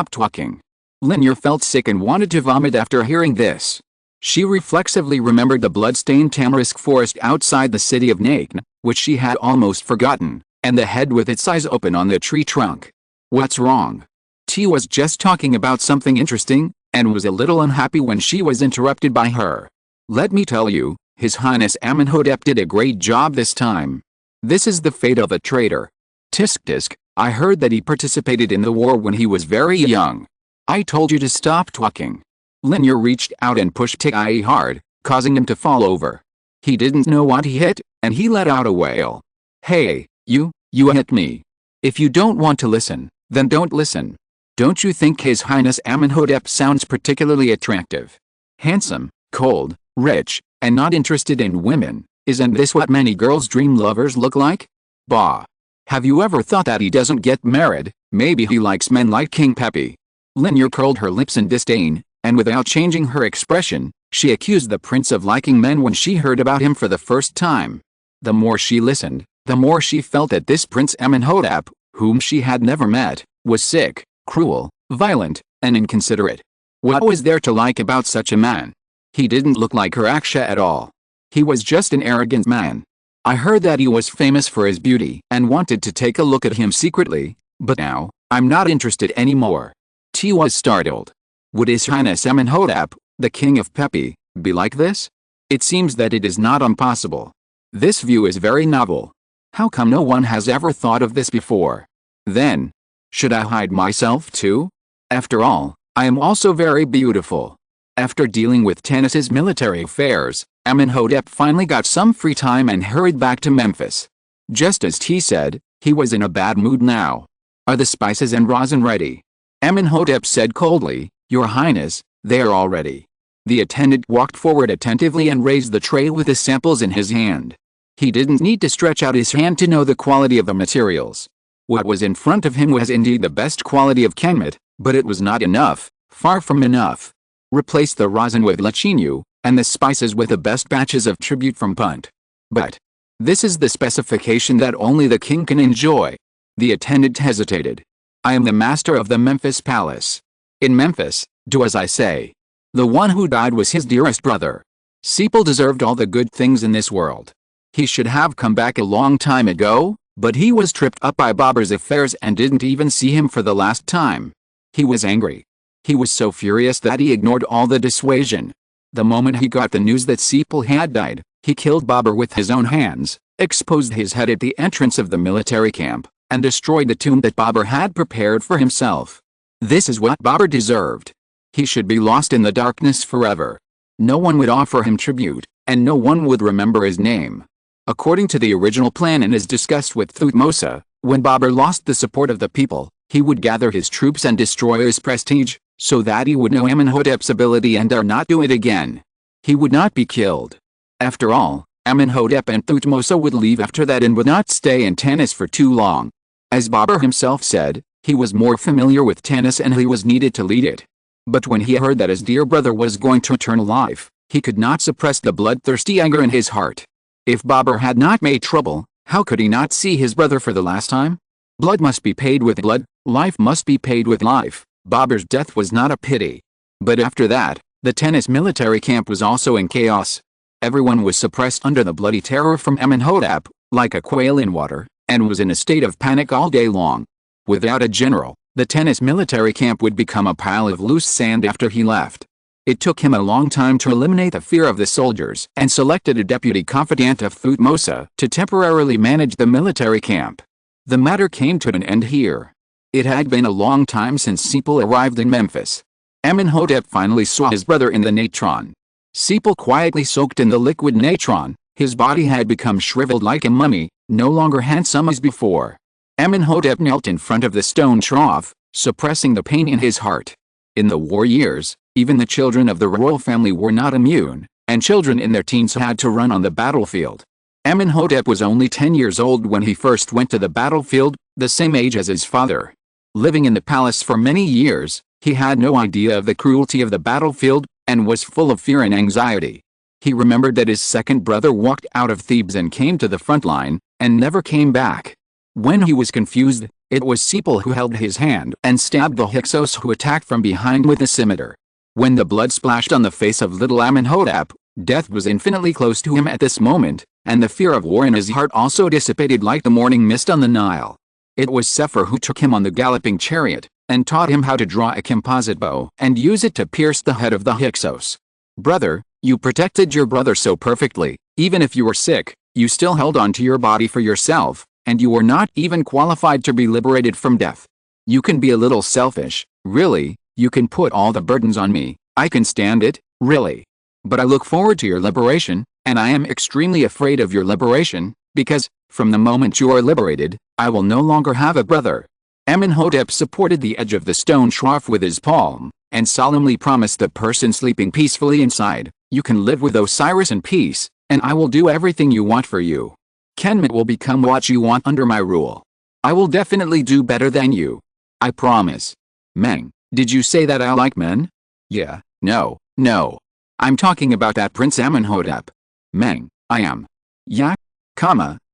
talking. Lin Ya felt sick and wanted to vomit after hearing this. She reflexively remembered the blood-stained tamarisk forest outside the city of Nakn, which she had almost forgotten, and the head with its eyes open on the tree trunk. What's wrong? T was just talking about something interesting, and was a little unhappy when she was interrupted by her. Let me tell you, His Highness Amónhotep did a great job this time. This is the fate of a traitor. Tisk, I heard that he participated in the war when he was very young. I told you to stop talking. Lin Ya reached out and pushed Ti hard, causing him to fall over. He didn't know what he hit, and he let out a wail. Hey, you hit me. If you don't want to listen, then don't listen. Don't you think His Highness Amónhotep sounds particularly attractive? Handsome, cold, rich, and not interested in women, isn't this what many girls' dream lovers look like? Bah. Have you ever thought that he doesn't get married? Maybe he likes men like King Pepe. Lin Ya curled her lips in disdain, and without changing her expression, she accused the prince of liking men when she heard about him for the first time. The more she listened, the more she felt that this Prince Amónhotep, whom she had never met, was sick, cruel, violent, and inconsiderate. What was there to like about such a man? He didn't look like Raksha at all. He was just an arrogant man. I heard that he was famous for his beauty and wanted to take a look at him secretly, but now, I'm not interested anymore. T was startled. Would His Highness Amónhotep, the king of Pepi, be like this? It seems that it is not impossible. This view is very novel. How come no one has ever thought of this before? Then, should I hide myself too? After all, I am also very beautiful. After dealing with Tanis's military affairs, Amónhotep finally got some free time and hurried back to Memphis. Just as T said, he was in a bad mood now. Are the spices and rosin ready? Amónhotep said coldly, Your Highness, they are all ready. The attendant walked forward attentively and raised the tray with the samples in his hand. He didn't need to stretch out his hand to know the quality of the materials. What was in front of him was indeed the best quality of Kemet, but it was not enough, far from enough. Replace the rosin with lechinu, and the spices with the best batches of tribute from Punt. But this is the specification that only the king can enjoy. The attendant hesitated. I am the master of the Memphis palace. In Memphis, do as I say. The one who died was his dearest brother. Sepal deserved all the good things in this world. He should have come back a long time ago, but he was tripped up by Babur's affairs and didn't even see him for the last time. He was angry. He was so furious that he ignored all the dissuasion. The moment he got the news that Sepal had died, he killed Babur with his own hands, exposed his head at the entrance of the military camp, and destroyed the tomb that Babur had prepared for himself. This is what Babur deserved. He should be lost in the darkness forever. No one would offer him tribute, and no one would remember his name. According to the original plan and as discussed with Thutmose, when Babur lost the support of the people, he would gather his troops and destroy his prestige, so that he would know Amónhotep's ability and dare not do it again. He would not be killed. After all, Amónhotep and Thutmose would leave after that and would not stay in Tanis for too long. As Babur himself said, he was more familiar with Tanis and he was needed to lead it. But when he heard that his dear brother was going to return alive, he could not suppress the bloodthirsty anger in his heart. If Babur had not made trouble, how could he not see his brother for the last time? Blood must be paid with blood, life must be paid with life. Babur's death was not a pity. But after that, the Tanis military camp was also in chaos. Everyone was suppressed under the bloody terror from Amónhotep, like a quail in water, and was in a state of panic all day long. Without a general, the Tanis military camp would become a pile of loose sand after he left. It took him a long time to eliminate the fear of the soldiers and selected a deputy confidant of Thutmose to temporarily manage the military camp. The matter came to an end here. It had been a long time since Sepal arrived in Memphis. Amónhotep finally saw his brother in the natron. Sepal quietly soaked in the liquid natron. His body had become shriveled like a mummy, no longer handsome as before. Amónhotep knelt in front of the stone trough, suppressing the pain in his heart. In the war years, even the children of the royal family were not immune, and children in their teens had to run on the battlefield. Amónhotep was only 10 years old when he first went to the battlefield, the same age as his father. Living in the palace for many years, he had no idea of the cruelty of the battlefield, and was full of fear and anxiety. He remembered that his second brother walked out of Thebes and came to the front line, and never came back. When he was confused, it was Sepal who held his hand and stabbed the Hyksos who attacked from behind with a scimitar. When the blood splashed on the face of little Amónhotep, death was infinitely close to him at this moment, and the fear of war in his heart also dissipated like the morning mist on the Nile. It was Sephir who took him on the galloping chariot, and taught him how to draw a composite bow and use it to pierce the head of the Hyksos. Brother, you protected your brother so perfectly, even if you were sick, you still held on to your body for yourself, and you were not even qualified to be liberated from death. You can be a little selfish, really, you can put all the burdens on me, I can stand it, really. But I look forward to your liberation, and I am extremely afraid of your liberation, because, from the moment you are liberated, I will no longer have a brother. Amónhotep supported the edge of the stone trough with his palm, and solemnly promised the person sleeping peacefully inside, you can live with Osiris in peace, and I will do everything you want for you. Kemet will become what you want under my rule. I will definitely do better than you. I promise. Meng, did you say that I like men? Yeah, no. I'm talking about that Prince Amónhotep. Meng, I am. Yeah?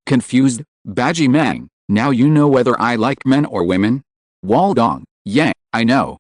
Confused, Baji Meng, now you know whether I like men or women? Waldong, yeah, I know.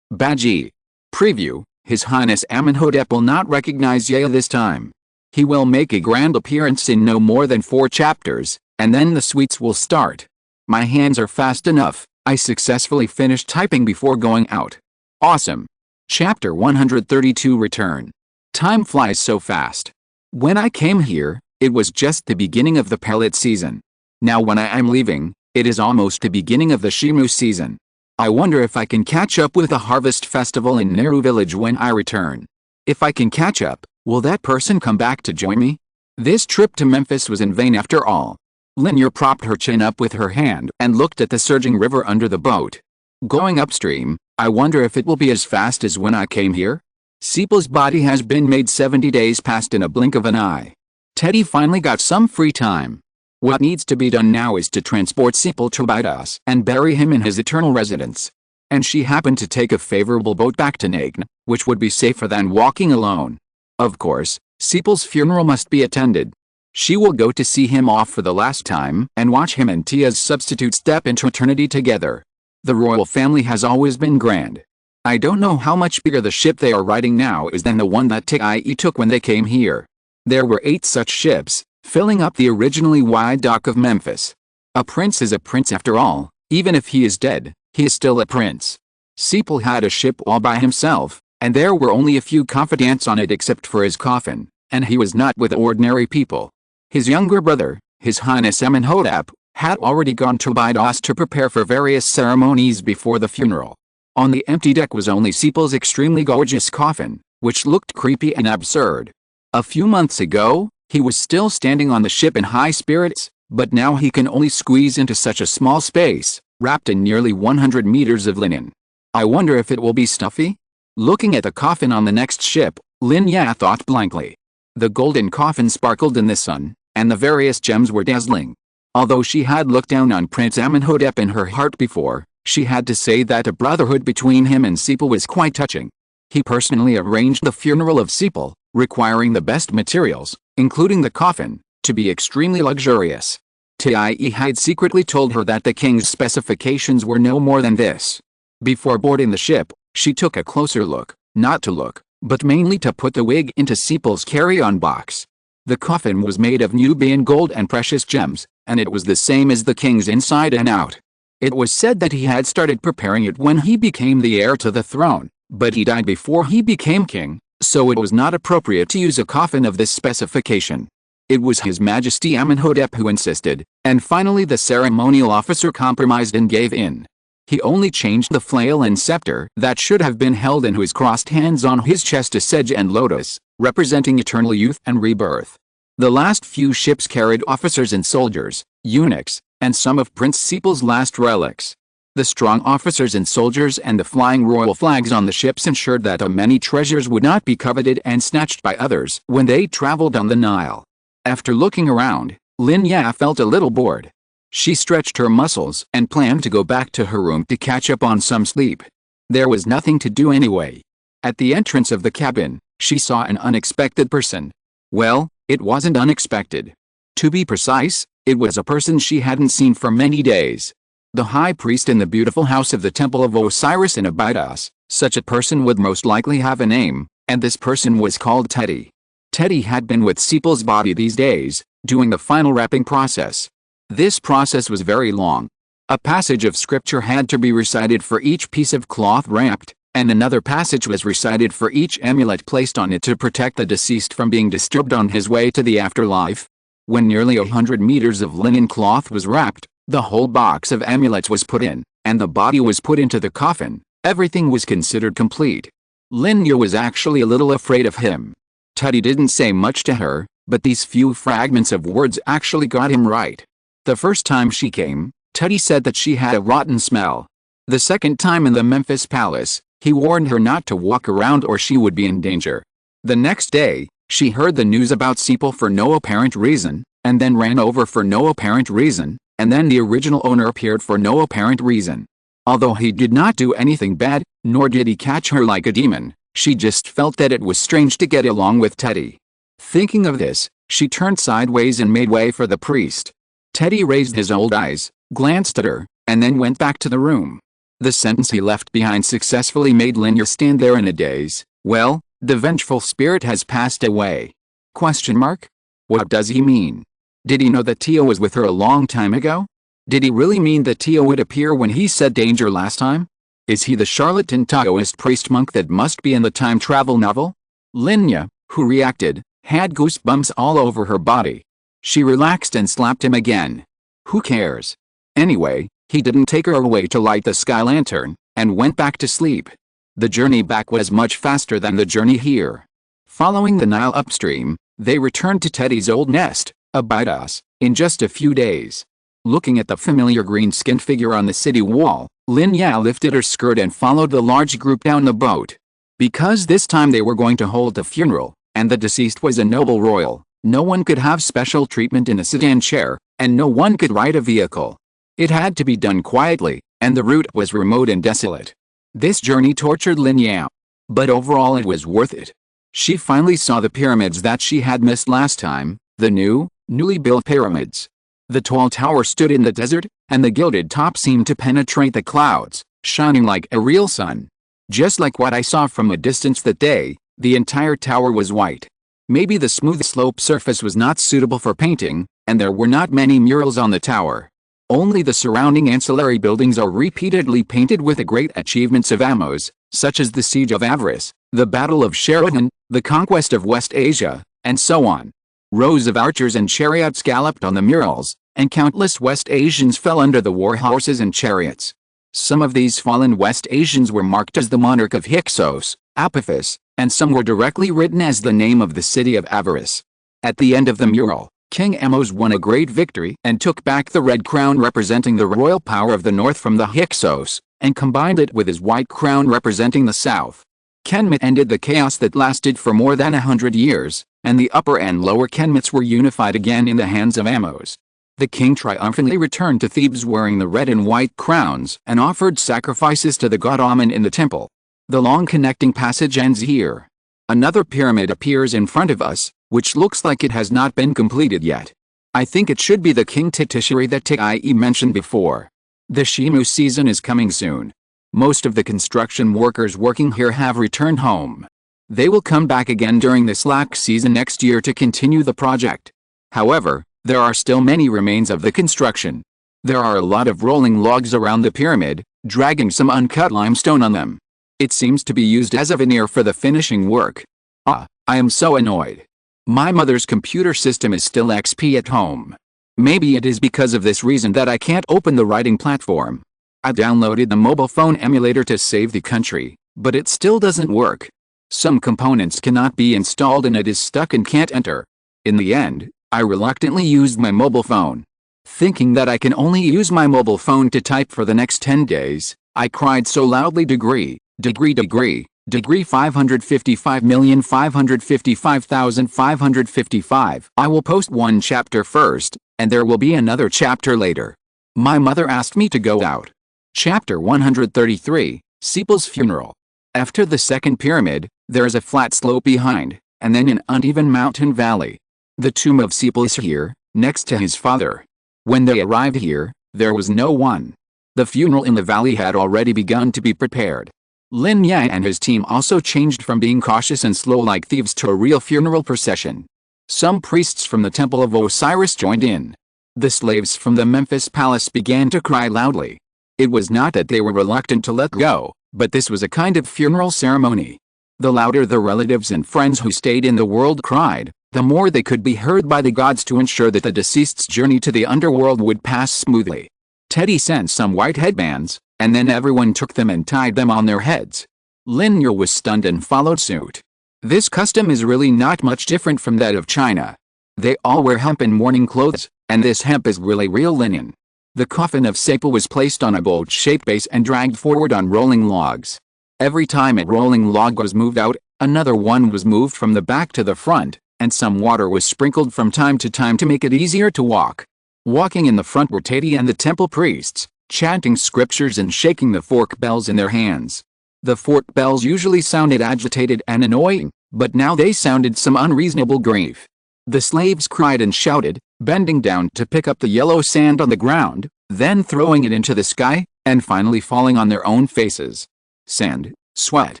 Baji. Preview, His Highness Amónhotep will not recognize Ya this time. He will make a grand appearance in no more than 4 chapters, and then the sweets will start. My hands are fast enough, I successfully finished typing before going out. Awesome. Chapter 132 Return. Time flies so fast. When I came here, it was just the beginning of the pellet season. Now when I am leaving, it is almost the beginning of the Shimu season. I wonder if I can catch up with the harvest festival in Neru village when I return. If I can catch up, will that person come back to join me? This trip to Memphis was in vain after all. Lin Ya propped her chin up with her hand and looked at the surging river under the boat. Going upstream, I wonder if it will be as fast as when I came here? Sepal's body has been made 70 days past in a blink of an eye. Teddy finally got some free time. What needs to be done now is to transport Sepal to Abydos and bury him in his eternal residence. And she happened to take a favorable boat back to Nagn, which would be safer than walking alone. Of course, Sepal's funeral must be attended. She will go to see him off for the last time and watch him and Tia's substitute step into eternity together. The royal family has always been grand. I don't know how much bigger the ship they are riding now is than the one that Tie took when they came here. There were 8 such ships, filling up the originally wide dock of Memphis. A prince is a prince after all. Even if he is dead, he is still a prince. Sepal had a ship all by himself, and there were only a few confidants on it except for his coffin, and he was not with ordinary people. His younger brother, His Highness Amónhotep, had already gone to Abydos to prepare for various ceremonies before the funeral. On the empty deck was only Sepal's extremely gorgeous coffin, which looked creepy and absurd. A few months ago, he was still standing on the ship in high spirits, but now he can only squeeze into such a small space, wrapped in nearly 100 meters of linen. I wonder if it will be stuffy? Looking at the coffin on the next ship, Lin Ya thought blankly. The golden coffin sparkled in the sun, and the various gems were dazzling. Although she had looked down on Prince Amónhotep in her heart before, she had to say that a brotherhood between him and Sepal was quite touching. He personally arranged the funeral of Sepal, requiring the best materials, including the coffin, to be extremely luxurious. Tie had secretly told her that the king's specifications were no more than this. Before boarding the ship, she took a closer look, not to look, but mainly to put the wig into Sepal's carry-on box. The coffin was made of Nubian gold and precious gems, and it was the same as the king's inside and out. It was said that he had started preparing it when he became the heir to the throne, but he died before he became king, so it was not appropriate to use a coffin of this specification. It was His Majesty Amónhotep who insisted, and finally the ceremonial officer compromised and gave in. He only changed the flail and scepter that should have been held in his crossed hands on his chest to sedge and lotus, representing eternal youth and rebirth. The last few ships carried officers and soldiers, eunuchs, and some of Prince Sepal's last relics. The strong officers and soldiers and the flying royal flags on the ships ensured that many treasures would not be coveted and snatched by others when they traveled on the Nile. After looking around, Lin Ya felt a little bored. She stretched her muscles and planned to go back to her room to catch up on some sleep. There was nothing to do anyway. At the entrance of the cabin, she saw an unexpected person. Well, it wasn't unexpected. To be precise, it was a person she hadn't seen for many days. The high priest in the beautiful house of the Temple of Osiris in Abydos. Such a person would most likely have a name, and this person was called Teddy. Teddy had been with Sepal's body these days, doing the final wrapping process. This process was very long. A passage of scripture had to be recited for each piece of cloth wrapped, and another passage was recited for each amulet placed on it to protect the deceased from being disturbed on his way to the afterlife. When nearly 100 meters of linen cloth was wrapped, the whole box of amulets was put in, and the body was put into the coffin. Everything was considered complete. Lin Ya was actually a little afraid of him. Teddy didn't say much to her, but these few fragments of words actually got him right. The first time she came, Teddy said that she had a rotten smell. The second time in the Memphis palace, he warned her not to walk around or she would be in danger. The next day, she heard the news about Sepal for no apparent reason, and then ran over for no apparent reason, and then the original owner appeared for no apparent reason. Although he did not do anything bad, nor did he catch her like a demon, she just felt that it was strange to get along with Teddy. Thinking of this, she turned sideways and made way for the priest. Teddy raised his old eyes, glanced at her, and then went back to the room. The sentence he left behind successfully made Lin Ya stand there in a daze. Well, the vengeful spirit has passed away. ? What does he mean? Did he know that Tia was with her a long time ago? Did he really mean that Tia would appear when he said danger last time? Is he the charlatan Taoist priest monk that must be in the time travel novel? Lin Ya, who reacted, had goosebumps all over her body. She relaxed and slapped him again. Who cares? Anyway, he didn't take her away to light the sky lantern, and went back to sleep. The journey back was much faster than the journey here. Following the Nile upstream, they returned to Teddy's old nest, Abydos, in just a few days. Looking at the familiar green-skinned figure on the city wall, Lin Ya lifted her skirt and followed the large group down the boat. Because this time they were going to hold a funeral, and the deceased was a noble royal, No one could have special treatment in a sedan chair, and no one could ride a vehicle. It had to be done quietly, and the route was remote and desolate. This journey tortured Lin Ya. But overall it was worth it. She finally saw the pyramids that she had missed last time, the newly built pyramids. The tall tower stood in the desert, and the gilded top seemed to penetrate the clouds, shining like a real sun. Just like what I saw from a distance that day, the entire tower was white. Maybe the smooth slope surface was not suitable for painting, and there were not many murals on the tower. Only the surrounding ancillary buildings are repeatedly painted with the great achievements of Amos, such as the Siege of Avaris, the Battle of Sheridan, the conquest of West Asia, and so on. Rows of archers and chariots galloped on the murals, and countless West Asians fell under the war horses and chariots. Some of these fallen West Asians were marked as the monarch of Hyksos, Apophis, and some were directly written as the name of the city of Avaris. At the end of the mural, King Amos won a great victory and took back the red crown representing the royal power of the north from the Hyksos, and combined it with his white crown representing the south. Kemet ended the chaos that lasted for more than 100 years, and the upper and lower Kemets were unified again in the hands of Amos. The king triumphantly returned to Thebes wearing the red and white crowns and offered sacrifices to the god Amon in the temple. The long connecting passage ends here. Another pyramid appears in front of us, which looks like it has not been completed yet. I think it should be the King Titishri that I mentioned before. The Shimu season is coming soon. Most of the construction workers working here have returned home. They will come back again during the slack season next year to continue the project. However, there are still many remains of the construction. There are a lot of rolling logs around the pyramid, dragging some uncut limestone on them. It seems to be used as a veneer for the finishing work. I am so annoyed. My mother's computer system is still XP at home. Maybe it is because of this reason that I can't open the writing platform. I downloaded the mobile phone emulator to save the country, but it still doesn't work. Some components cannot be installed and it is stuck and can't enter. In the end, I reluctantly used my mobile phone. Thinking that I can only use my mobile phone to type for the next 10 days, I cried so loudly degree 555,555,555. I will post one chapter first, and there will be another chapter later. My mother asked me to go out. Chapter 133, Sepal's funeral. After the second pyramid, there is a flat slope behind, and then an uneven mountain valley. The tomb of Sepal is here, next to his father. When they arrived here, there was no one. The funeral in the valley had already begun to be prepared. Lin Ya and his team also changed from being cautious and slow like thieves to a real funeral procession. Some priests from the temple of Osiris joined in. The slaves from the Memphis palace began to cry loudly. It was not that they were reluctant to let go, but this was a kind of funeral ceremony. The louder the relatives and friends who stayed in the world cried, the more they could be heard by the gods to ensure that the deceased's journey to the underworld would pass smoothly. Teddy sent some white headbands, and then everyone took them and tied them on their heads. Lin Ya was stunned and followed suit. This custom is really not much different from that of China. They all wear hemp in mourning clothes, and this hemp is really real linen. The coffin of Sepal was placed on a bolt-shaped base and dragged forward on rolling logs. Every time a rolling log was moved out, another one was moved from the back to the front, and some water was sprinkled from time to time to make it easier to walk. Walking in the front were Teddy and the temple priests, chanting scriptures and shaking the fork bells in their hands. The fork bells usually sounded agitated and annoying, but now they sounded some unreasonable grief. The slaves cried and shouted, bending down to pick up the yellow sand on the ground, then throwing it into the sky, and finally falling on their own faces. Sand, sweat,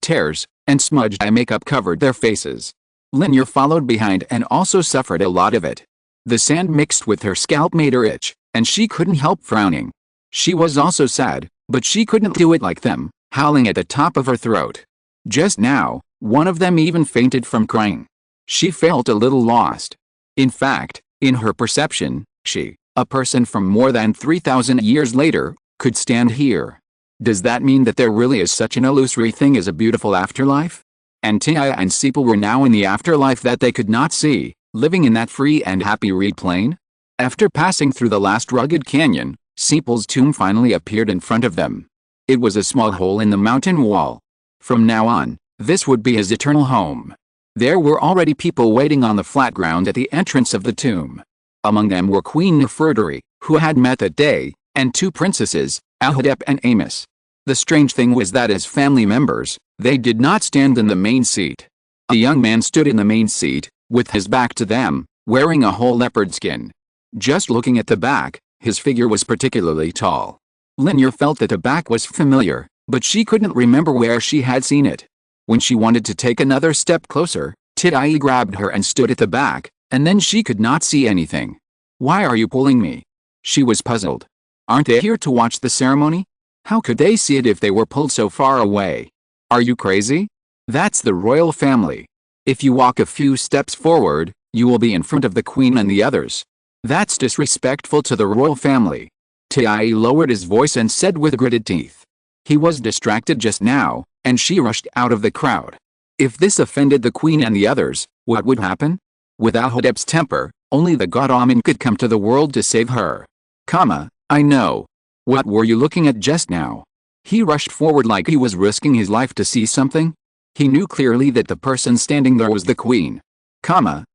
tears, and smudged eye makeup covered their faces. Lin Ya followed behind and also suffered a lot of it. The sand mixed with her scalp made her itch, and she couldn't help frowning. She was also sad, but she couldn't do it like them, howling at the top of her throat. Just now, one of them even fainted from crying. She felt a little lost. In fact, in her perception, she, a person from more than 3,000 years later, could stand here. Does that mean that there really is such an illusory thing as a beautiful afterlife? And Tia and Sepal were now in the afterlife that they could not see, living in that free and happy reed plain? After passing through the last rugged canyon, Sepal's tomb finally appeared in front of them. It was a small hole in the mountain wall. From now on, this would be his eternal home. There were already people waiting on the flat ground at the entrance of the tomb. Among them were Queen Nefertari, who had met that day, and two princesses, Amónhotep and Amos. The strange thing was that as family members, they did not stand in the main seat. A young man stood in the main seat, with his back to them, wearing a whole leopard skin. Just looking at the back, his figure was particularly tall. Lin Ya felt that the back was familiar, but she couldn't remember where she had seen it. When she wanted to take another step closer, Tidai grabbed her and stood at the back, and then she could not see anything. "Why are you pulling me?" She was puzzled. "Aren't they here to watch the ceremony? How could they see it if they were pulled so far away? Are you crazy? That's the royal family. If you walk a few steps forward, you will be in front of the queen and the others. That's disrespectful to the royal family." Tidai lowered his voice and said with gritted teeth. He was distracted just now, and she rushed out of the crowd. If this offended the queen and the others, what would happen? With Amónhotep's temper, only the god Amon could come to the world to save her. I know. What were you looking at just now?" He rushed forward like he was risking his life to see something. He knew clearly that the person standing there was the queen.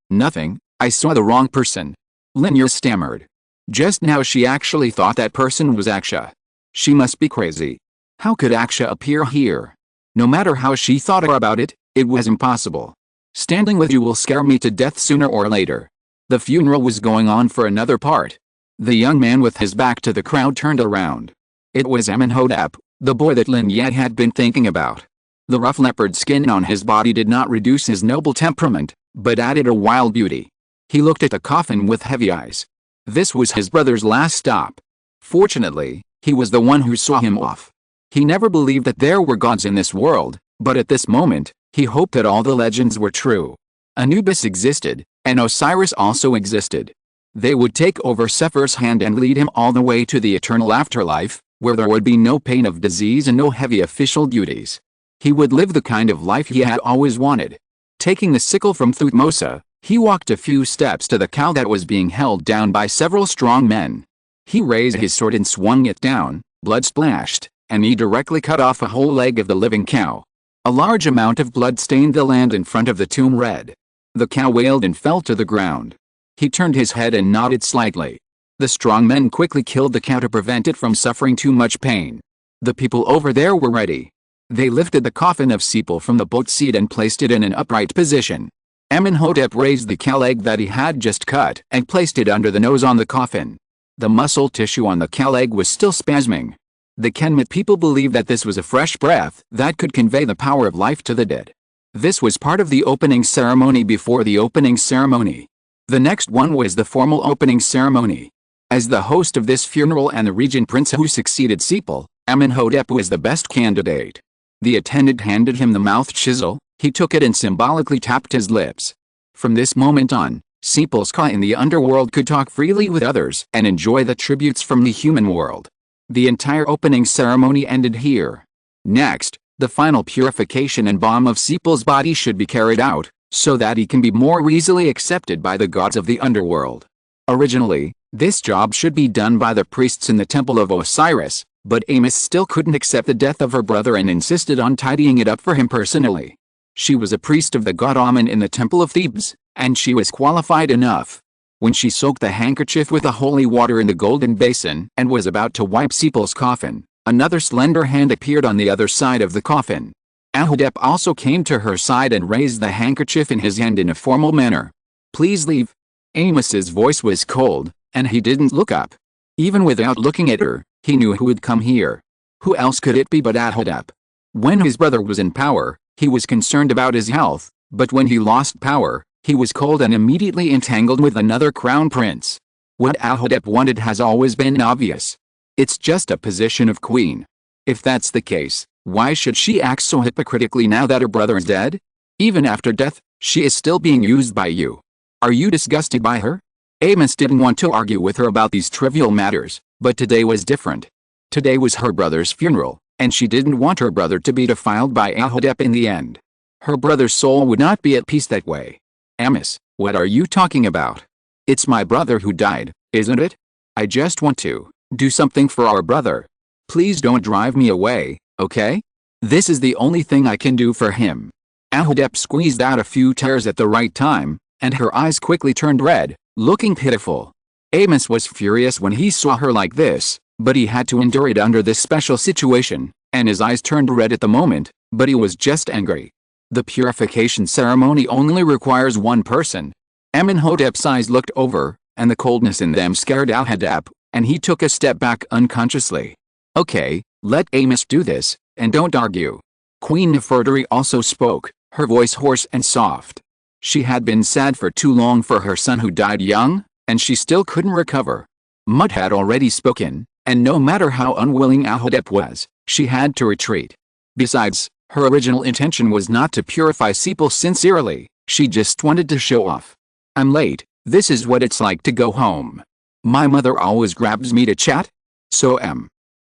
Nothing, I saw the wrong person." Lin Ya stammered. Just now she actually thought that person was Aksha. She must be crazy. How could Aksha appear here? No matter how she thought about it, it was impossible. "Standing with you will scare me to death sooner or later." The funeral was going on for another part. The young man with his back to the crowd turned around. It was Amónhotep, the boy that Lin Ya had been thinking about. The rough leopard skin on his body did not reduce his noble temperament, but added a wild beauty. He looked at the coffin with heavy eyes. This was his brother's last stop. Fortunately, he was the one who saw him off. He never believed that there were gods in this world, but at this moment, he hoped that all the legends were true. Anubis existed, and Osiris also existed. They would take over Sephir's hand and lead him all the way to the eternal afterlife, where there would be no pain of disease and no heavy official duties. He would live the kind of life he had always wanted. Taking the sickle from Thutmose, he walked a few steps to the cow that was being held down by several strong men. He raised his sword and swung it down, blood splashed, and he directly cut off a whole leg of the living cow. A large amount of blood stained the land in front of the tomb red. The cow wailed and fell to the ground. He turned his head and nodded slightly. The strong men quickly killed the cow to prevent it from suffering too much pain. The people over there were ready. They lifted the coffin of Sepal from the boat seat and placed it in an upright position. Amónhotep raised the cow leg that he had just cut and placed it under the nose on the coffin. The muscle tissue on the cow leg was still spasming. The Kemet people believed that this was a fresh breath that could convey the power of life to the dead. This was part of the opening ceremony before the opening ceremony. The next one was the formal opening ceremony. As the host of this funeral and the regent prince who succeeded Sepal, Amónhotep was the best candidate. The attendant handed him the mouth chisel. He took it and symbolically tapped his lips. From this moment on, Sepal's ka in the underworld could talk freely with others and enjoy the tributes from the human world. The entire opening ceremony ended here. Next, the final purification and balm of Sepal's body should be carried out, so that he can be more easily accepted by the gods of the underworld. Originally, this job should be done by the priests in the temple of Osiris, but Amos still couldn't accept the death of her brother and insisted on tidying it up for him personally. She was a priest of the god Amon in the temple of Thebes, and she was qualified enough. When she soaked the handkerchief with the holy water in the golden basin and was about to wipe Sepal's coffin, another slender hand appeared on the other side of the coffin. Amónhotep also came to her side and raised the handkerchief in his hand in a formal manner. "Please leave." Amos's voice was cold, and he didn't look up. Even without looking at her, he knew who would come here. Who else could it be but Amónhotep? When his brother was in power, he was concerned about his health, but when he lost power, he was cold and immediately entangled with another crown prince. What Amónhotep wanted has always been obvious. It's just a position of queen. If that's the case, why should she act so hypocritically now that her brother is dead? Even after death, she is still being used by you. Are you disgusted by her? Amos didn't want to argue with her about these trivial matters, but today was different. Today was her brother's funeral, and she didn't want her brother to be defiled by Amónhotep in the end. Her brother's soul would not be at peace that way. "Amos, what are you talking about? It's my brother who died, isn't it? I just want to do something for our brother. Please don't drive me away, okay? This is the only thing I can do for him." Amónhotep squeezed out a few tears at the right time, and her eyes quickly turned red, looking pitiful. Amos was furious when he saw her like this, but he had to endure it under this special situation, and his eyes turned red at the moment, but he was just angry. The purification ceremony only requires one person. Amónhotep's eyes looked over, and the coldness in them scared Amónhotep, and he took a step back unconsciously. Okay, let Amos do this, and don't argue. Queen Nefertari also spoke, her voice hoarse and soft. She had been sad for too long for her son who died young, and she still couldn't recover. Mut had already spoken, and no matter how unwilling Amónhotep was, she had to retreat. Besides, her original intention was not to purify people sincerely, she just wanted to show off. I'm late, this is what it's like to go home. My mother always grabs me to chat. So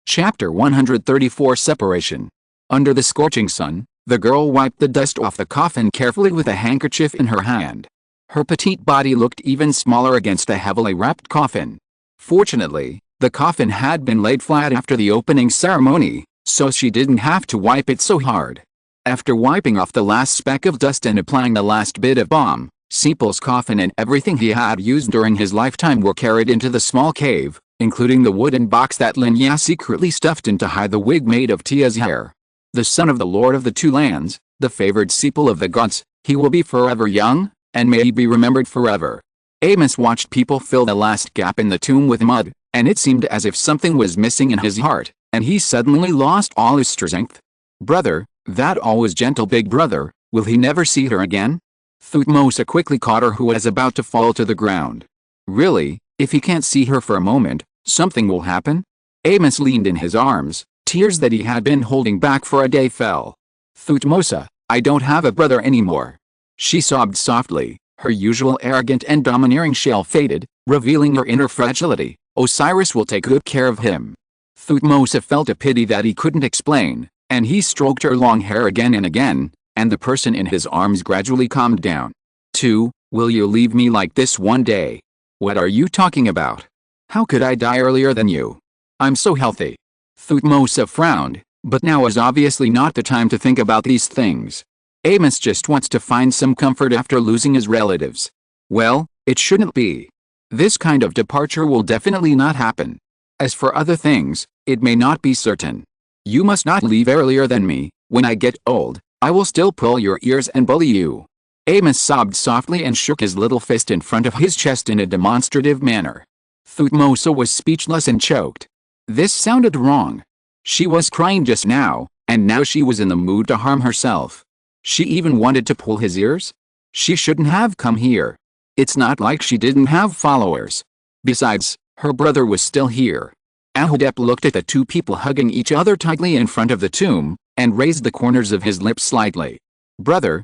Chapter 134 Separation. Under the scorching sun, the girl wiped the dust off the coffin carefully with a handkerchief in her hand. Her petite body looked even smaller against the heavily wrapped coffin. Fortunately, the coffin had been laid flat after the opening ceremony, so she didn't have to wipe it so hard. After wiping off the last speck of dust and applying the last bit of balm, Sepul's coffin and everything he had used during his lifetime were carried into the small cave, including the wooden box that Lin Ya secretly stuffed in to hide the wig made of Tia's hair. The son of the Lord of the Two Lands, the favored Sepul of the gods, he will be forever young, and may he be remembered forever. Amos watched people fill the last gap in the tomb with mud, and it seemed as if something was missing in his heart, and he suddenly lost all his strength. Brother, that always gentle big brother, will he never see her again? Thutmose quickly caught her who was about to fall to the ground. Really, if he can't see her for a moment, something will happen? Amos leaned in his arms, tears that he had been holding back for a day fell. Thutmose, I don't have a brother anymore. She sobbed softly, her usual arrogant and domineering shell faded, revealing her inner fragility. Osiris will take good care of him. Thutmose felt a pity that he couldn't explain, and he stroked her long hair again and again, and the person in his arms gradually calmed down. 2. Will you leave me like this one day? What are you talking about? How could I die earlier than you? I'm so healthy. Thutmose frowned, but now is obviously not the time to think about these things. Amos just wants to find some comfort after losing his relatives. Well, it shouldn't be. This kind of departure will definitely not happen. As for other things, it may not be certain. You must not leave earlier than me. When I get old, I will still pull your ears and bully you. Amos sobbed softly and shook his little fist in front of his chest in a demonstrative manner. Thutmose was speechless and choked. This sounded wrong. She was crying just now, and now she was in the mood to harm herself. She even wanted to pull his ears? She shouldn't have come here. It's not like she didn't have followers. Besides, her brother was still here. Amónhotep looked at the two people hugging each other tightly in front of the tomb, and raised the corners of his lips slightly. Brother,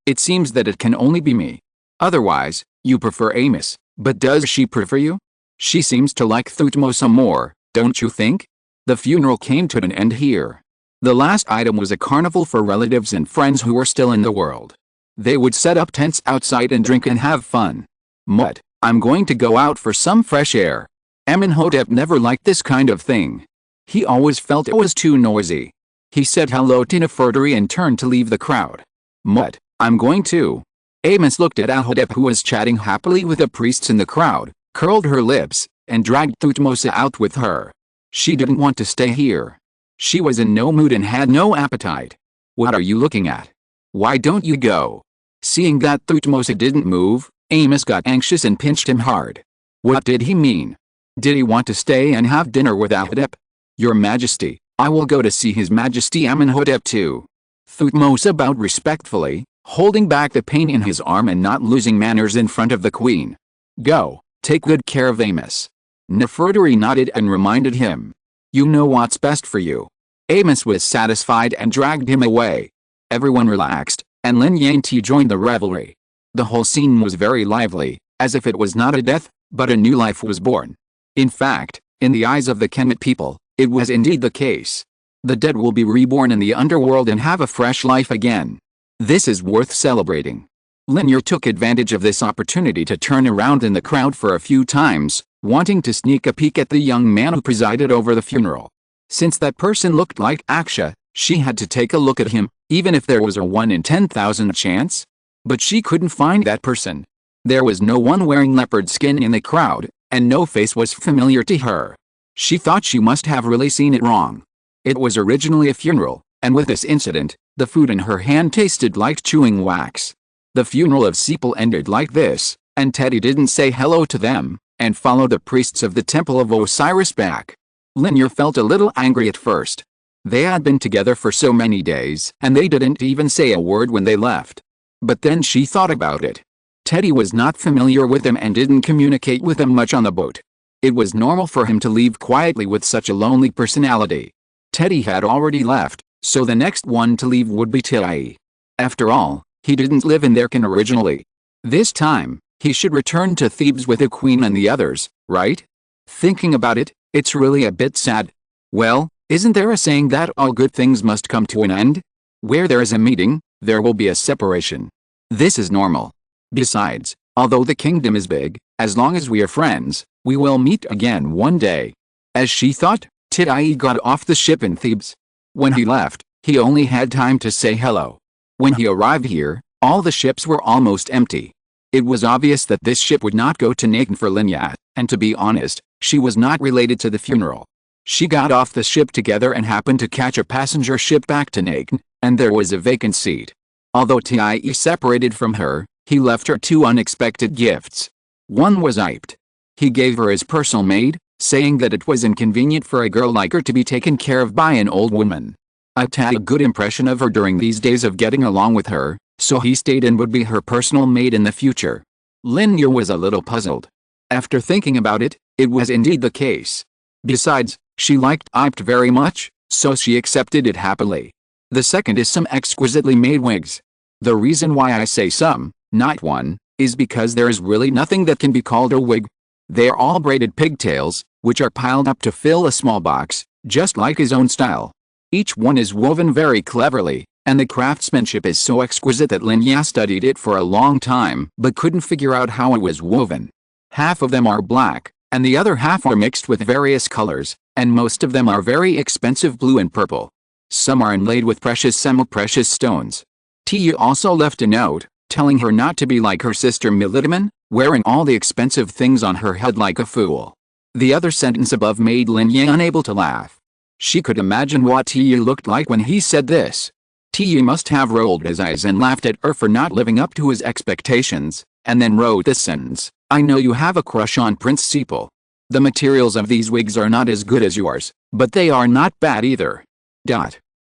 it seems that it can only be me. Otherwise, you prefer Amos, but does she prefer you? She seems to like Thutmose more, don't you think? The funeral came to an end here. The last item was a carnival for relatives and friends who were still in the world. They would set up tents outside and drink and have fun. Mut, I'm going to go out for some fresh air. Amónhotep never liked this kind of thing. He always felt it was too noisy. He said hello to Nefertari and turned to leave the crowd. Mut, I'm going too. Amos looked at Amónhotep who was chatting happily with the priests in the crowd, curled her lips, and dragged Thutmose out with her. She didn't want to stay here. She was in no mood and had no appetite. What are you looking at? Why don't you go? Seeing that Thutmose didn't move, Amos got anxious and pinched him hard. What did he mean? Did he want to stay and have dinner with Amónhotep? Your Majesty, I will go to see His Majesty Amónhotep too. Thutmose bowed respectfully, holding back the pain in his arm and not losing manners in front of the queen. Go, take good care of Amos. Nefertari nodded and reminded him. You know what's best for you. Amos was satisfied and dragged him away. Everyone relaxed, and Lin Ya joined the revelry. The whole scene was very lively, as if it was not a death, but a new life was born. In fact, in the eyes of the Kemet people, it was indeed the case. The dead will be reborn in the underworld and have a fresh life again. This is worth celebrating. Lin Ya took advantage of this opportunity to turn around in the crowd for a few times, wanting to sneak a peek at the young man who presided over the funeral. Since that person looked like Aksha, she had to take a look at him, even if there was a 1 in 10,000 chance? But she couldn't find that person. There was no one wearing leopard skin in the crowd, and no face was familiar to her. She thought she must have really seen it wrong. It was originally a funeral, and with this incident, the food in her hand tasted like chewing wax. The funeral of Sepal ended like this, and Teddy didn't say hello to them, and follow the priests of the Temple of Osiris back. Lin Ya felt a little angry at first. They had been together for so many days, and they didn't even say a word when they left. But then she thought about it. Teddy was not familiar with him and didn't communicate with him much on the boat. It was normal for him to leave quietly with such a lonely personality. Teddy had already left, so the next one to leave would be Teddy. After all, he didn't live in their kin originally. This time, he should return to Thebes with the queen and the others, right? Thinking about it, it's really a bit sad. Well, isn't there a saying that all good things must come to an end? Where there is a meeting, there will be a separation. This is normal. Besides, although the kingdom is big, as long as we are friends, we will meet again one day. As she thought, Teddy got off the ship in Thebes. When he left, he only had time to say hello. When he arrived here, all the ships were almost empty. It was obvious that this ship would not go to Nacon for Lin Ya, and to be honest, she was not related to the funeral. She got off the ship together and happened to catch a passenger ship back to Nacon, and there was a vacant seat. Although Teddy separated from her, he left her 2 unexpected gifts. One was Ipt. He gave her his personal maid, saying that it was inconvenient for a girl like her to be taken care of by an old woman. Ipt had a good impression of her during these days of getting along with her, so he stayed and would be her personal maid in the future. Lin Ya was a little puzzled. After thinking about it, it was indeed the case. Besides, she liked Ipt very much, so she accepted it happily. The second is some exquisitely made wigs. The reason why I say some, not one, is because there is really nothing that can be called a wig. They are all braided pigtails, which are piled up to fill a small box, just like his own style. Each one is woven very cleverly, and the craftsmanship is so exquisite that Lin Ya studied it for a long time but couldn't figure out how it was woven. Half of them are black, and the other half are mixed with various colors, and most of them are very expensive blue and purple. Some are inlaid with precious semi-precious stones. Tia also left a note, telling her not to be like her sister Militiman, wearing all the expensive things on her head like a fool. The other sentence above made Lin Ya unable to laugh. She could imagine what Tia looked like when he said this. Tia must have rolled his eyes and laughed at her for not living up to his expectations, and then wrote this sentence: I know you have a crush on Prince Sepal. The materials of these wigs are not as good as yours, but they are not bad either.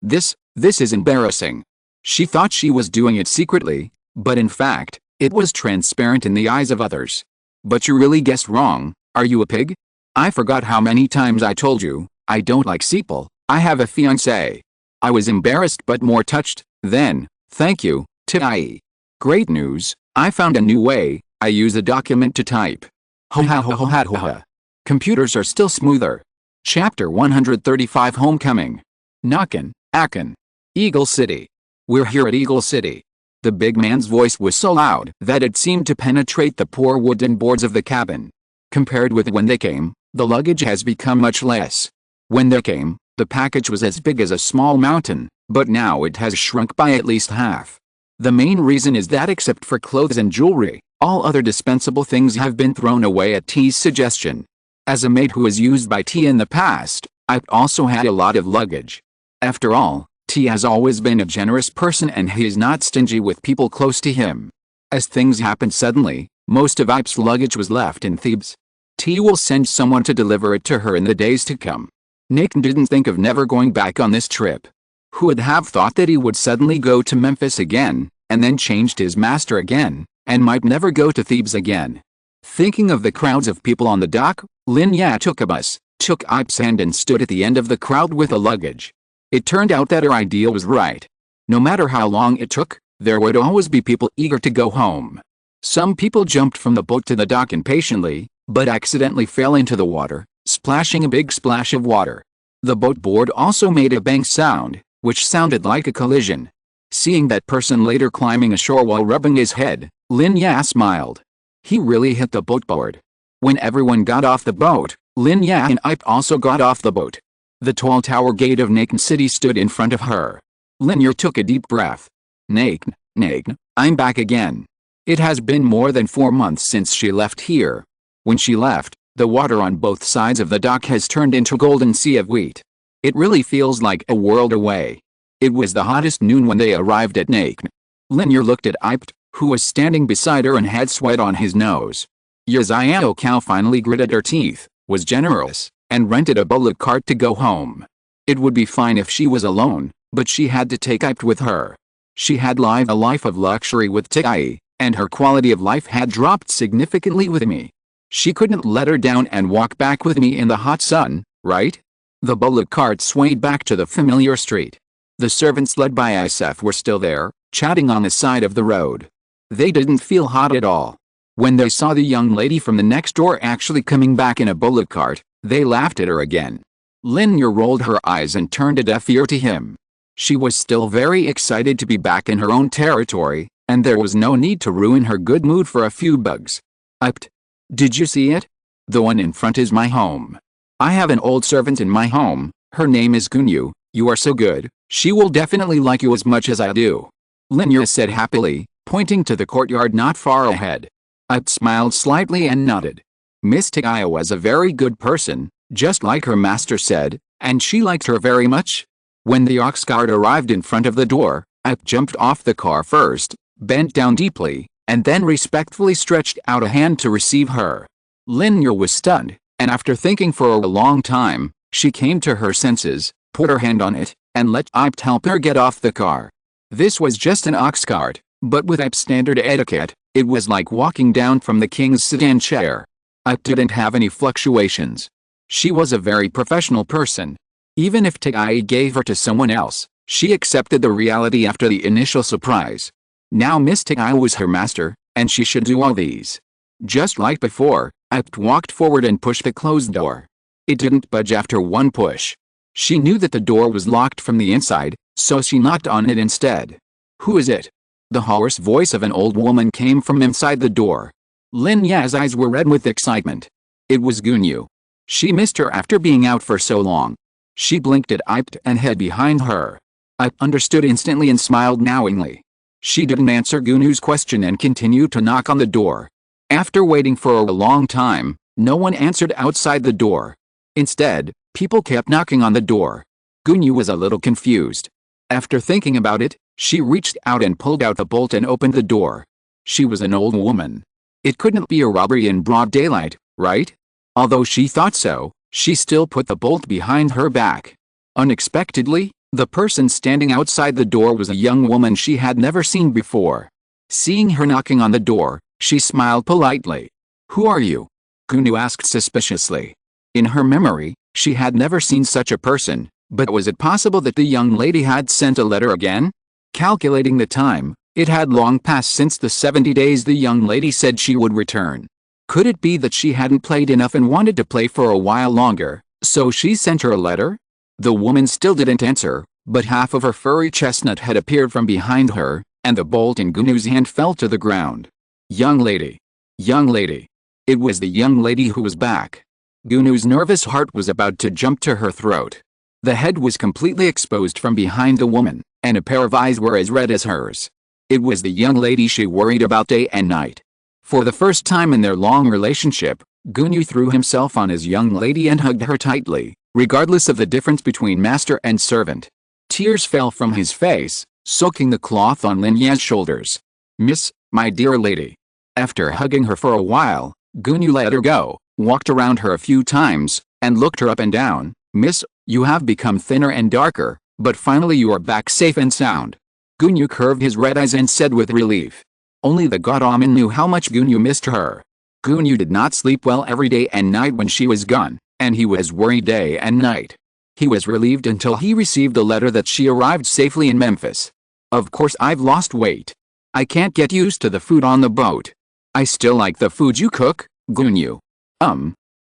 This is embarrassing. She thought she was doing it secretly, but in fact, it was transparent in the eyes of others. But you really guessed wrong. Are you a pig? I forgot how many times I told you, I don't like Sepal. I have a fiancé. I was embarrassed but more touched, then. Thank you, Teddy. Great news, I found a new way. I use a document to type. Ho ha ho ho ha ho ha. Computers are still smoother. Chapter 135 Homecoming. Nakan, Akon. Eagle City. We're here at Eagle City. The big man's voice was so loud that it seemed to penetrate the poor wooden boards of the cabin. Compared with when they came, the luggage has become much less. When they came, the package was as big as a small mountain, but now it has shrunk by at least half. The main reason is that except for clothes and jewelry, all other dispensable things have been thrown away at T's suggestion. As a maid who was used by T in the past, I've also had a lot of luggage. After all, T has always been a generous person and he is not stingy with people close to him. As things happened suddenly, most of Ip's luggage was left in Thebes. T will send someone to deliver it to her in the days to come. Nick didn't think of never going back on this trip. Who would have thought that he would suddenly go to Memphis again, and then changed his master again, and might never go to Thebes again? Thinking of the crowds of people on the dock, Lin Ya took a bus, took Ip's hand and stood at the end of the crowd with the luggage. It turned out that her idea was right. No matter how long it took, there would always be people eager to go home. Some people jumped from the boat to the dock impatiently, but accidentally fell into the water, splashing a big splash of water. The boat board also made a bang sound, which sounded like a collision. Seeing that person later climbing ashore while rubbing his head, Lin Ya smiled. He really hit the boat board. When everyone got off the boat, Lin Ya and Ip also got off the boat. The tall tower gate of Nacon City stood in front of her. Lin Ya took a deep breath. Nagne, I'm back again. It has been more than 4 months since she left here. When she left, the water on both sides of the dock has turned into a golden sea of wheat. It really feels like a world away. It was the hottest noon when they arrived at Nagne. Lin Ya looked at Ipt, who was standing beside her and had sweat on his nose. Yaziao Cow finally gritted her teeth, was generous, and rented a bullock cart to go home. It would be fine if she was alone, but she had to take Ipt with her. She had lived a life of luxury with Tai, and her quality of life had dropped significantly with me. She couldn't let her down and walk back with me in the hot sun, right? The bullock cart swayed back to the familiar street. The servants led by Isef were still there, chatting on the side of the road. They didn't feel hot at all. When they saw the young lady from the next door actually coming back in a bullock cart, they laughed at her again. Lin Ya rolled her eyes and turned a deaf ear to him. She was still very excited to be back in her own territory, and there was no need to ruin her good mood for a few bugs. Ipt. Did you see it? The one in front is my home. I have an old servant in my home, her name is Gunyu. You are so good, she will definitely like you as much as I do. Lin Ya said happily, pointing to the courtyard not far ahead. Ipt smiled slightly and nodded. Miss Tai was a very good person, just like her master said, and she liked her very much. When the ox cart arrived in front of the door, Ipt jumped off the car first, bent down deeply, and then respectfully stretched out a hand to receive her. Lin Ya was stunned, and after thinking for a long time, she came to her senses, put her hand on it, and let Ipt help her get off the car. This was just an ox cart, but with Ipt's standard etiquette, it was like walking down from the king's sedan chair. Ipt didn't have any fluctuations. She was a very professional person. Even if Tai gave her to someone else, she accepted the reality after the initial surprise. Now Miss Tai was her master, and she should do all these. Just like before, Ipt walked forward and pushed the closed door. It didn't budge after one push. She knew that the door was locked from the inside, so she knocked on it instead. Who is it? The hoarse voice of an old woman came from inside the door. Lin Ya's eyes were red with excitement. It was Gunyu. She missed her after being out for so long. She blinked at Ipt and hid behind her. Ipt understood instantly and smiled knowingly. She didn't answer Gunyu's question and continued to knock on the door. After waiting for a long time, no one answered outside the door. Instead, people kept knocking on the door. Gunyu was a little confused. After thinking about it, she reached out and pulled out the bolt and opened the door. She was an old woman. It couldn't be a robbery in broad daylight, right? Although she thought so, she still put the bolt behind her back. Unexpectedly, the person standing outside the door was a young woman she had never seen before. Seeing her knocking on the door, she smiled politely. Who are you? Gunyu asked suspiciously. In her memory, she had never seen such a person, but was it possible that the young lady had sent a letter again? Calculating the time, it had long passed since the 70 days the young lady said she would return. Could it be that she hadn't played enough and wanted to play for a while longer, so she sent her a letter? The woman still didn't answer, but half of her furry chestnut had appeared from behind her, and the bolt in Gunyu's hand fell to the ground. Young lady. Young lady. It was the young lady who was back. Gunyu's nervous heart was about to jump to her throat. The head was completely exposed from behind the woman, and a pair of eyes were as red as hers. It was the young lady she worried about day and night. For the first time in their long relationship, Gunyu threw himself on his young lady and hugged her tightly, regardless of the difference between master and servant. Tears fell from his face, soaking the cloth on Lin Ya's shoulders. Miss, my dear lady. After hugging her for a while, Gunyu let her go, walked around her a few times, and looked her up and down. Miss, you have become thinner and darker, but finally you are back safe and sound. Gunyu curved his red eyes and said with relief. Only the god Amon knew how much Gunyu missed her. Gunyu did not sleep well every day and night when she was gone, and he was worried day and night. He was relieved until he received a letter that she arrived safely in Memphis. Of course I've lost weight. I can't get used to the food on the boat. I still like the food you cook, Gunyu.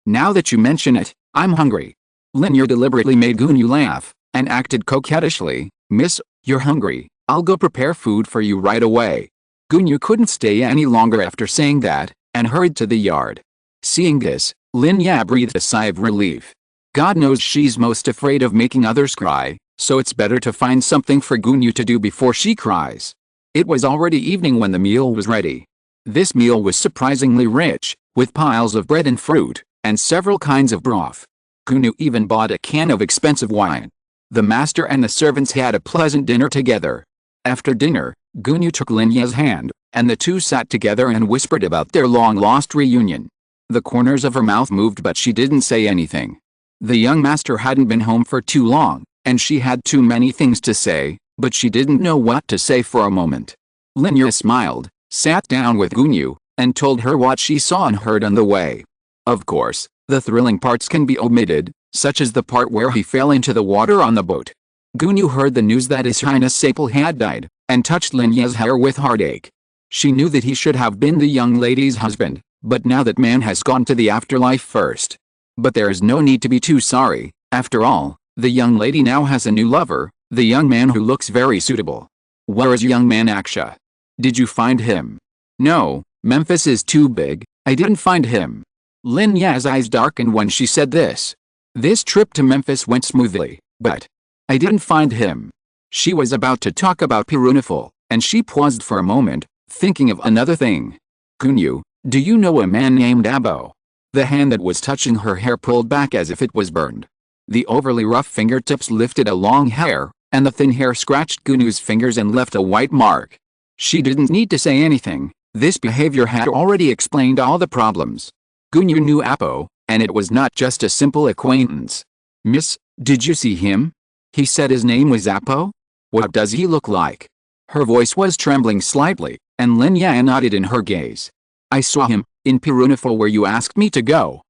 Now that you mention it, I'm hungry. Lin Ya deliberately made Gunyu laugh, and acted coquettishly. Miss, you're hungry, I'll go prepare food for you right away. Gunyu couldn't stay any longer after saying that, and hurried to the yard. Seeing this, Lin Ya breathed a sigh of relief. God knows she's most afraid of making others cry, so it's better to find something for Gunyu to do before she cries. It was already evening when the meal was ready. This meal was surprisingly rich, with piles of bread and fruit, and several kinds of broth. Gunyu even bought a can of expensive wine. The master and the servants had a pleasant dinner together. After dinner, Gunyu took Lin Ya's hand, and the two sat together and whispered about their long-lost reunion. The corners of her mouth moved, but she didn't say anything. The young master hadn't been home for too long, and she had too many things to say, but she didn't know what to say for a moment. Lin Ya smiled, sat down with Gunyu, and told her what she saw and heard on the way. Of course, the thrilling parts can be omitted, such as the part where he fell into the water on the boat. Gunyu heard the news that His Highness Sapal had died, and touched Lin Ya's hair with heartache. She knew that he should have been the young lady's husband, but now that man has gone to the afterlife first. But there is no need to be too sorry. After all, the young lady now has a new lover, the young man who looks very suitable. Where is young man Aksha? Did you find him? No, Memphis is too big, I didn't find him. Lin Ya's eyes darkened when she said this. This trip to Memphis went smoothly, but I didn't find him. She was about to talk about Pirunifal, and she paused for a moment, thinking of another thing. Gunyu, do you know a man named Abo? The hand that was touching her hair pulled back as if it was burned. The overly rough fingertips lifted a long hair, and the thin hair scratched Gunyu's fingers and left a white mark. She didn't need to say anything, this behavior had already explained all the problems. Gunyu knew Apo, and it was not just a simple acquaintance. Miss, did you see him? He said his name was Apo? What does he look like? Her voice was trembling slightly, and Lin Ya nodded in her gaze. I saw him, in Pirunifal where you asked me to go,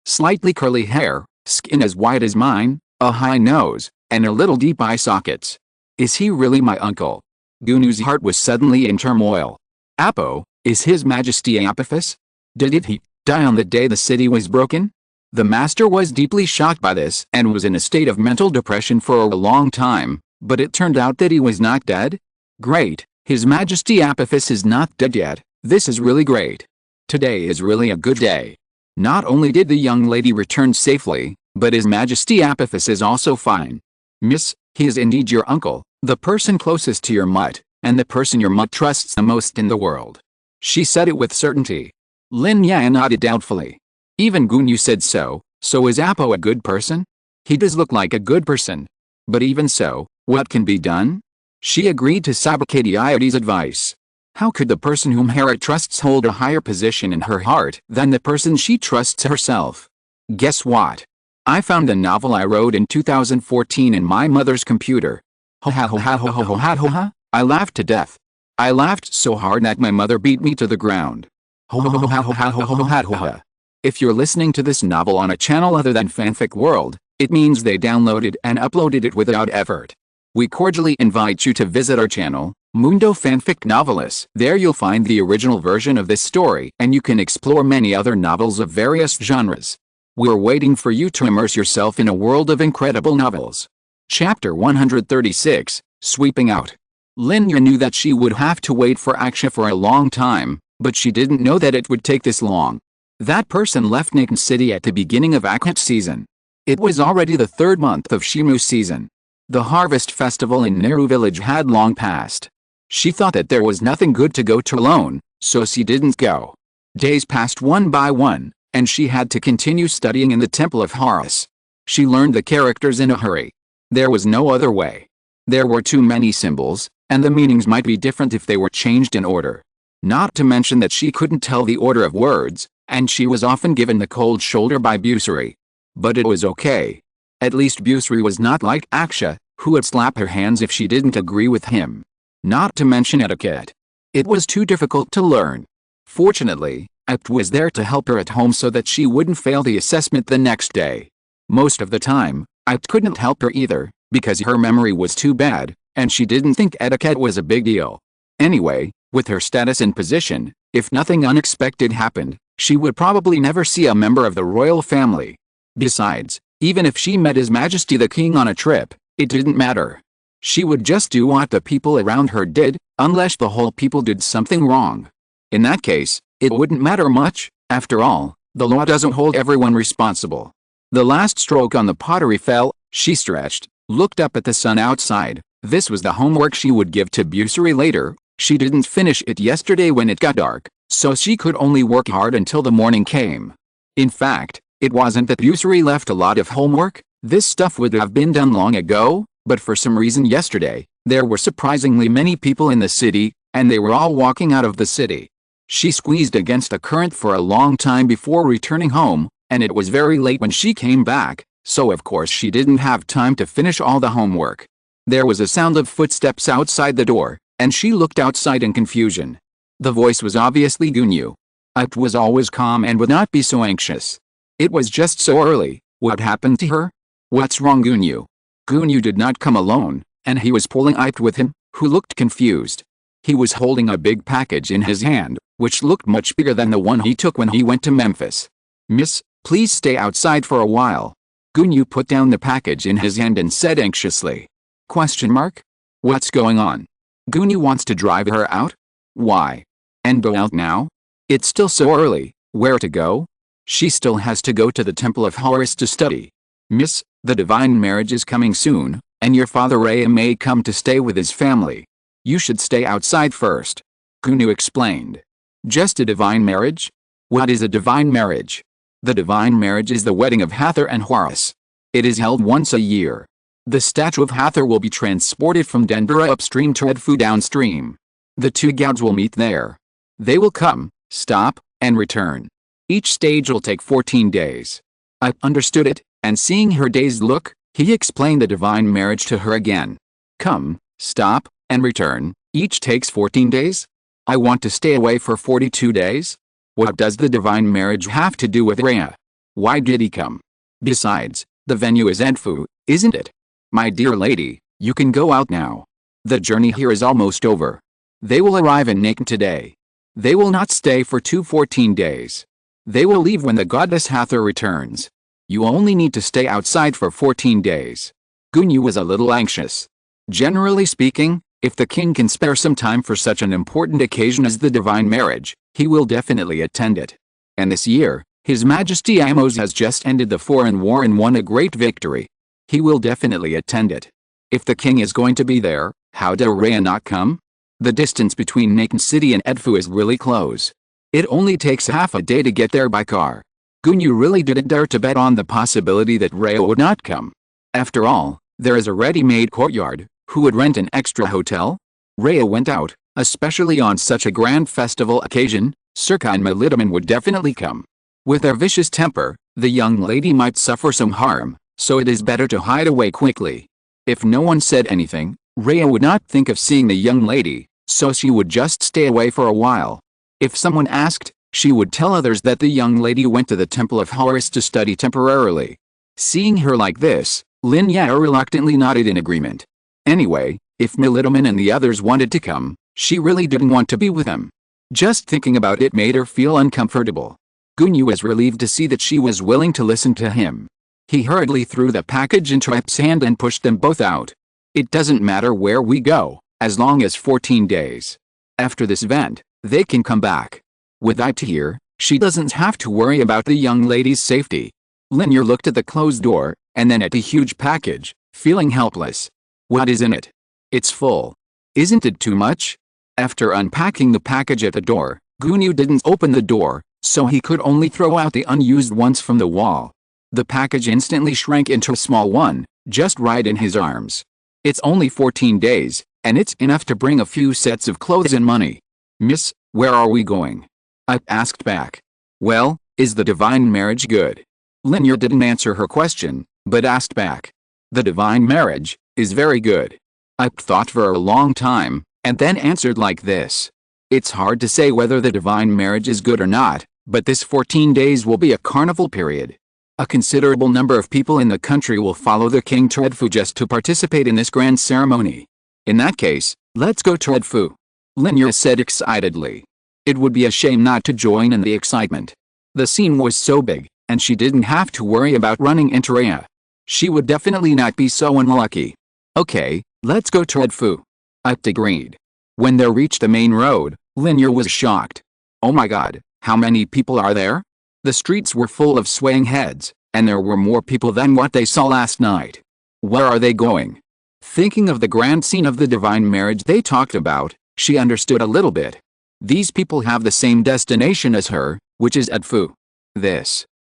slightly curly hair, skin as white as mine, a high nose, and a little deep eye sockets. Is he really my uncle? Gunyu's heart was suddenly in turmoil. Apo, is His Majesty Apophis? Did he die on the day the city was broken? The master was deeply shocked by this and was in a state of mental depression for a long time, but it turned out that he was not dead? Great, His Majesty Apophis is not dead yet, this is really great. Today is really a good day. Not only did the young lady return safely, but His Majesty Apophis is also fine. Miss, he is indeed your uncle, the person closest to your mutt, and the person your mutt trusts the most in the world. She said it with certainty. Lin Ya nodded doubtfully. Even Gunyu said so is Apo a good person? He does look like a good person. But even so, what can be done? She agreed to Sabakatiotes' advice. How could the person whom Hera trusts hold a higher position in her heart than the person she trusts herself? Guess what? I found a novel I wrote in 2014 in my mother's computer. Ha ha ha ha ha ha ha ha ha. I laughed to death. I laughed so hard that my mother beat me to the ground. Ho ho ho ha ho ha ho ho ha ho ha. If you're listening to this novel on a channel other than Fanfic World, it means they downloaded and uploaded it without effort. We cordially invite you to visit our channel, Mundo Fanfic Novelis. There you'll find the original version of this story and you can explore many other novels of various genres. We're waiting for you to immerse yourself in a world of incredible novels. Chapter 136, Sweeping Out. Lin Ya knew that she would have to wait for Aksha for a long time, but she didn't know that it would take this long. That person left Nikan City at the beginning of Akhet season. It was already the third month of Shimu season. The harvest festival in Nehru village had long passed. She thought that there was nothing good to go to alone, so she didn't go. Days passed one by one, and she had to continue studying in the temple of Horus. She learned the characters in a hurry. There was no other way. There were too many symbols, and the meanings might be different if they were changed in order. Not to mention that she couldn't tell the order of words, and she was often given the cold shoulder by Busiri. But it was okay. At least Busiri was not like Aksha, who would slap her hands if she didn't agree with him. Not to mention etiquette. It was too difficult to learn. Fortunately, Apt was there to help her at home so that she wouldn't fail the assessment the next day. Most of the time, Apt couldn't help her either, because her memory was too bad, and she didn't think etiquette was a big deal. Anyway, with her status and position, if nothing unexpected happened, she would probably never see a member of the royal family. Besides, even if she met His Majesty the King on a trip, it didn't matter. She would just do what the people around her did, unless the whole people did something wrong. In that case, it wouldn't matter much. After all, the law doesn't hold everyone responsible. The last stroke on the pottery fell, she stretched, looked up at the sun outside. This was the homework she would give to Busiri later. She didn't finish it yesterday when it got dark, so she could only work hard until the morning came. In fact, it wasn't that Busiri left a lot of homework. This stuff would have been done long ago, but for some reason yesterday, there were surprisingly many people in the city, and they were all walking out of the city. She squeezed against the current for a long time before returning home, and it was very late when she came back, so of course she didn't have time to finish all the homework. There was a sound of footsteps outside the door, and she looked outside in confusion. The voice was obviously Gunyu. It was always calm and would not be so anxious. It was just so early. What happened to her? What's wrong, Gunyu? Gunyu did not come alone, and he was pulling Ipt with him, who looked confused. He was holding a big package in his hand, which looked much bigger than the one he took when he went to Memphis. Miss, please stay outside for a while. Gunyu put down the package in his hand and said anxiously. Question mark? What's going on? Gunyu wants to drive her out? Why? And go out now? It's still so early. Where to go? She still has to go to the Temple of Horus to study. Miss, the divine marriage is coming soon, and your father Rhea may come to stay with his family. You should stay outside first. Gunyu explained. Just a divine marriage? What is a divine marriage? The divine marriage is the wedding of Hathor and Horus. It is held once a year. The statue of Hathor will be transported from Denbora upstream to Edfu downstream. The two gods will meet there. They will come, stop, and return. Each stage will take 14 days. I understood it, and seeing her dazed look, he explained the divine marriage to her again. Come, stop, and return. Each takes 14 days? I want to stay away for 42 days? What does the divine marriage have to do with Rhea? Why did he come? Besides, the venue is Edfu, isn't it? My dear lady, you can go out now. The journey here is almost over. They will arrive in Nakan today. They will not stay for 14 days. They will leave when the goddess Hathor returns. You only need to stay outside for 14 days. Gunyu was a little anxious. Generally speaking, if the king can spare some time for such an important occasion as the divine marriage, he will definitely attend it. And this year, His Majesty Amos has just ended the foreign war and won a great victory. He will definitely attend it. If the king is going to be there, how did Rhea not come? The distance between Nakan City and Edfu is really close. It only takes half a day to get there by car. Gunyu really didn't dare to bet on the possibility that Rhea would not come. After all, there is a ready-made courtyard. Who would rent an extra hotel? Rhea went out, especially on such a grand festival occasion. Sirka and Melitaman would definitely come. With their vicious temper, the young lady might suffer some harm, so it is better to hide away quickly. If no one said anything, Rhea would not think of seeing the young lady, so she would just stay away for a while. If someone asked, she would tell others that the young lady went to the Temple of Horus to study temporarily. Seeing her like this, Lin Ya reluctantly nodded in agreement. Anyway, if Melitaman and the others wanted to come, she really didn't want to be with them. Just thinking about it made her feel uncomfortable. Gunyu was relieved to see that she was willing to listen to him. He hurriedly threw the package into Ip's hand and pushed them both out. It doesn't matter where we go, as long as 14 days. After this event, they can come back. With Ip here, she doesn't have to worry about the young lady's safety. Lin Ya looked at the closed door, and then at the huge package, feeling helpless. What is in it? It's full. Isn't it too much? After unpacking the package at the door, Gunyu didn't open the door, so he could only throw out the unused ones from the wall. The package instantly shrank into a small one, just right in his arms. It's only 14 days, and it's enough to bring a few sets of clothes and money. Miss, where are we going? I asked back. Well, is the divine marriage good? Lin Ya didn't answer her question, but asked back. The divine marriage is very good. I thought for a long time, and then answered like this. It's hard to say whether the divine marriage is good or not, but this 14 days will be a carnival period. A considerable number of people in the country will follow the king to Edfu just to participate in this grand ceremony. In that case, let's go to Edfu. Lin Ya said excitedly. It would be a shame not to join in the excitement. The scene was so big, and she didn't have to worry about running into Rhea. She would definitely not be so unlucky. Okay, let's go to Edfu. Ip agreed. When they reached the main road, Lin Ya was shocked. Oh my god, how many people are there? The streets were full of swaying heads, and there were more people than what they saw last night. Where are they going? Thinking of the grand scene of the divine marriage they talked about, she understood a little bit. These people have the same destination as her, which is Edfu.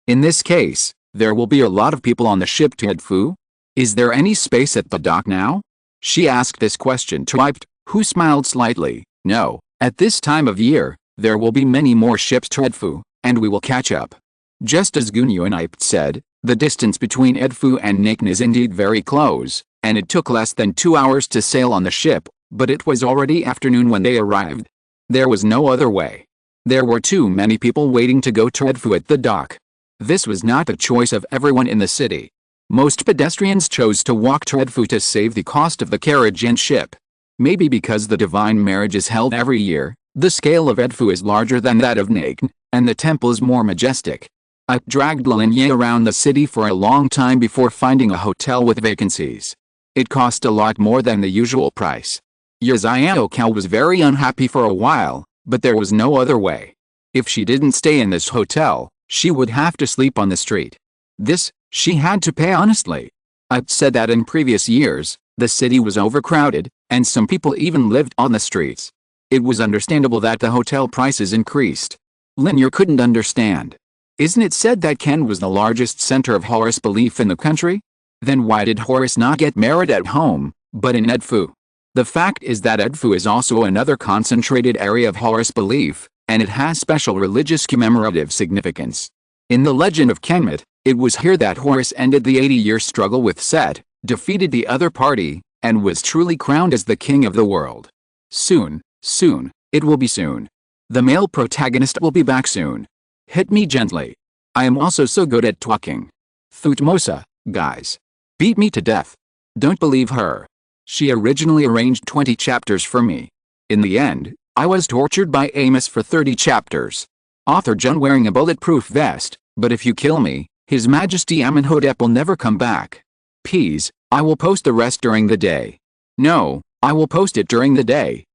In this case, there will be a lot of people on the ship to Edfu? Is there any space at the dock now? She asked this question to Ipt, who smiled slightly. No, at this time of year, there will be many more ships to Edfu, and we will catch up. Just as Gunyu and Ipt said, the distance between Edfu and Nakan is indeed very close, and it took less than 2 hours to sail on the ship, but it was already afternoon when they arrived. There was no other way. There were too many people waiting to go to Edfu at the dock. This was not the choice of everyone in the city. Most pedestrians chose to walk to Edfu to save the cost of the carriage and ship. Maybe because the divine marriage is held every year, the scale of Edfu is larger than that of Nakan, and the temple is more majestic. I dragged Lin Ya around the city for a long time before finding a hotel with vacancies. It cost a lot more than the usual price. Jehsekhara was very unhappy for a while, but there was no other way. If she didn't stay in this hotel, she would have to sleep on the street. This, she had to pay honestly. I've said that in previous years, the city was overcrowded, and some people even lived on the streets. It was understandable that the hotel prices increased. Lin Ya couldn't understand. Isn't it said that Ken was the largest center of Horus belief in the country? Then why did Horus not get married at home, but in Edfu? The fact is that Edfu is also another concentrated area of Horus belief, and it has special religious commemorative significance. In the legend of Kemet, it was here that Horus ended the 80-year struggle with Set, defeated the other party, and was truly crowned as the king of the world. Soon, it will be soon. The male protagonist will be back soon. Hit me gently. I am also so good at talking. Thutmosa, guys. Beat me to death. Don't believe her. She originally arranged 20 chapters for me. In the end, I was tortured by Amos for 30 chapters. Author Jun wearing a bulletproof vest, but if you kill me, His Majesty Amónhotep will never come back. Peas, I will post the rest during the day. No, I will post it during the day,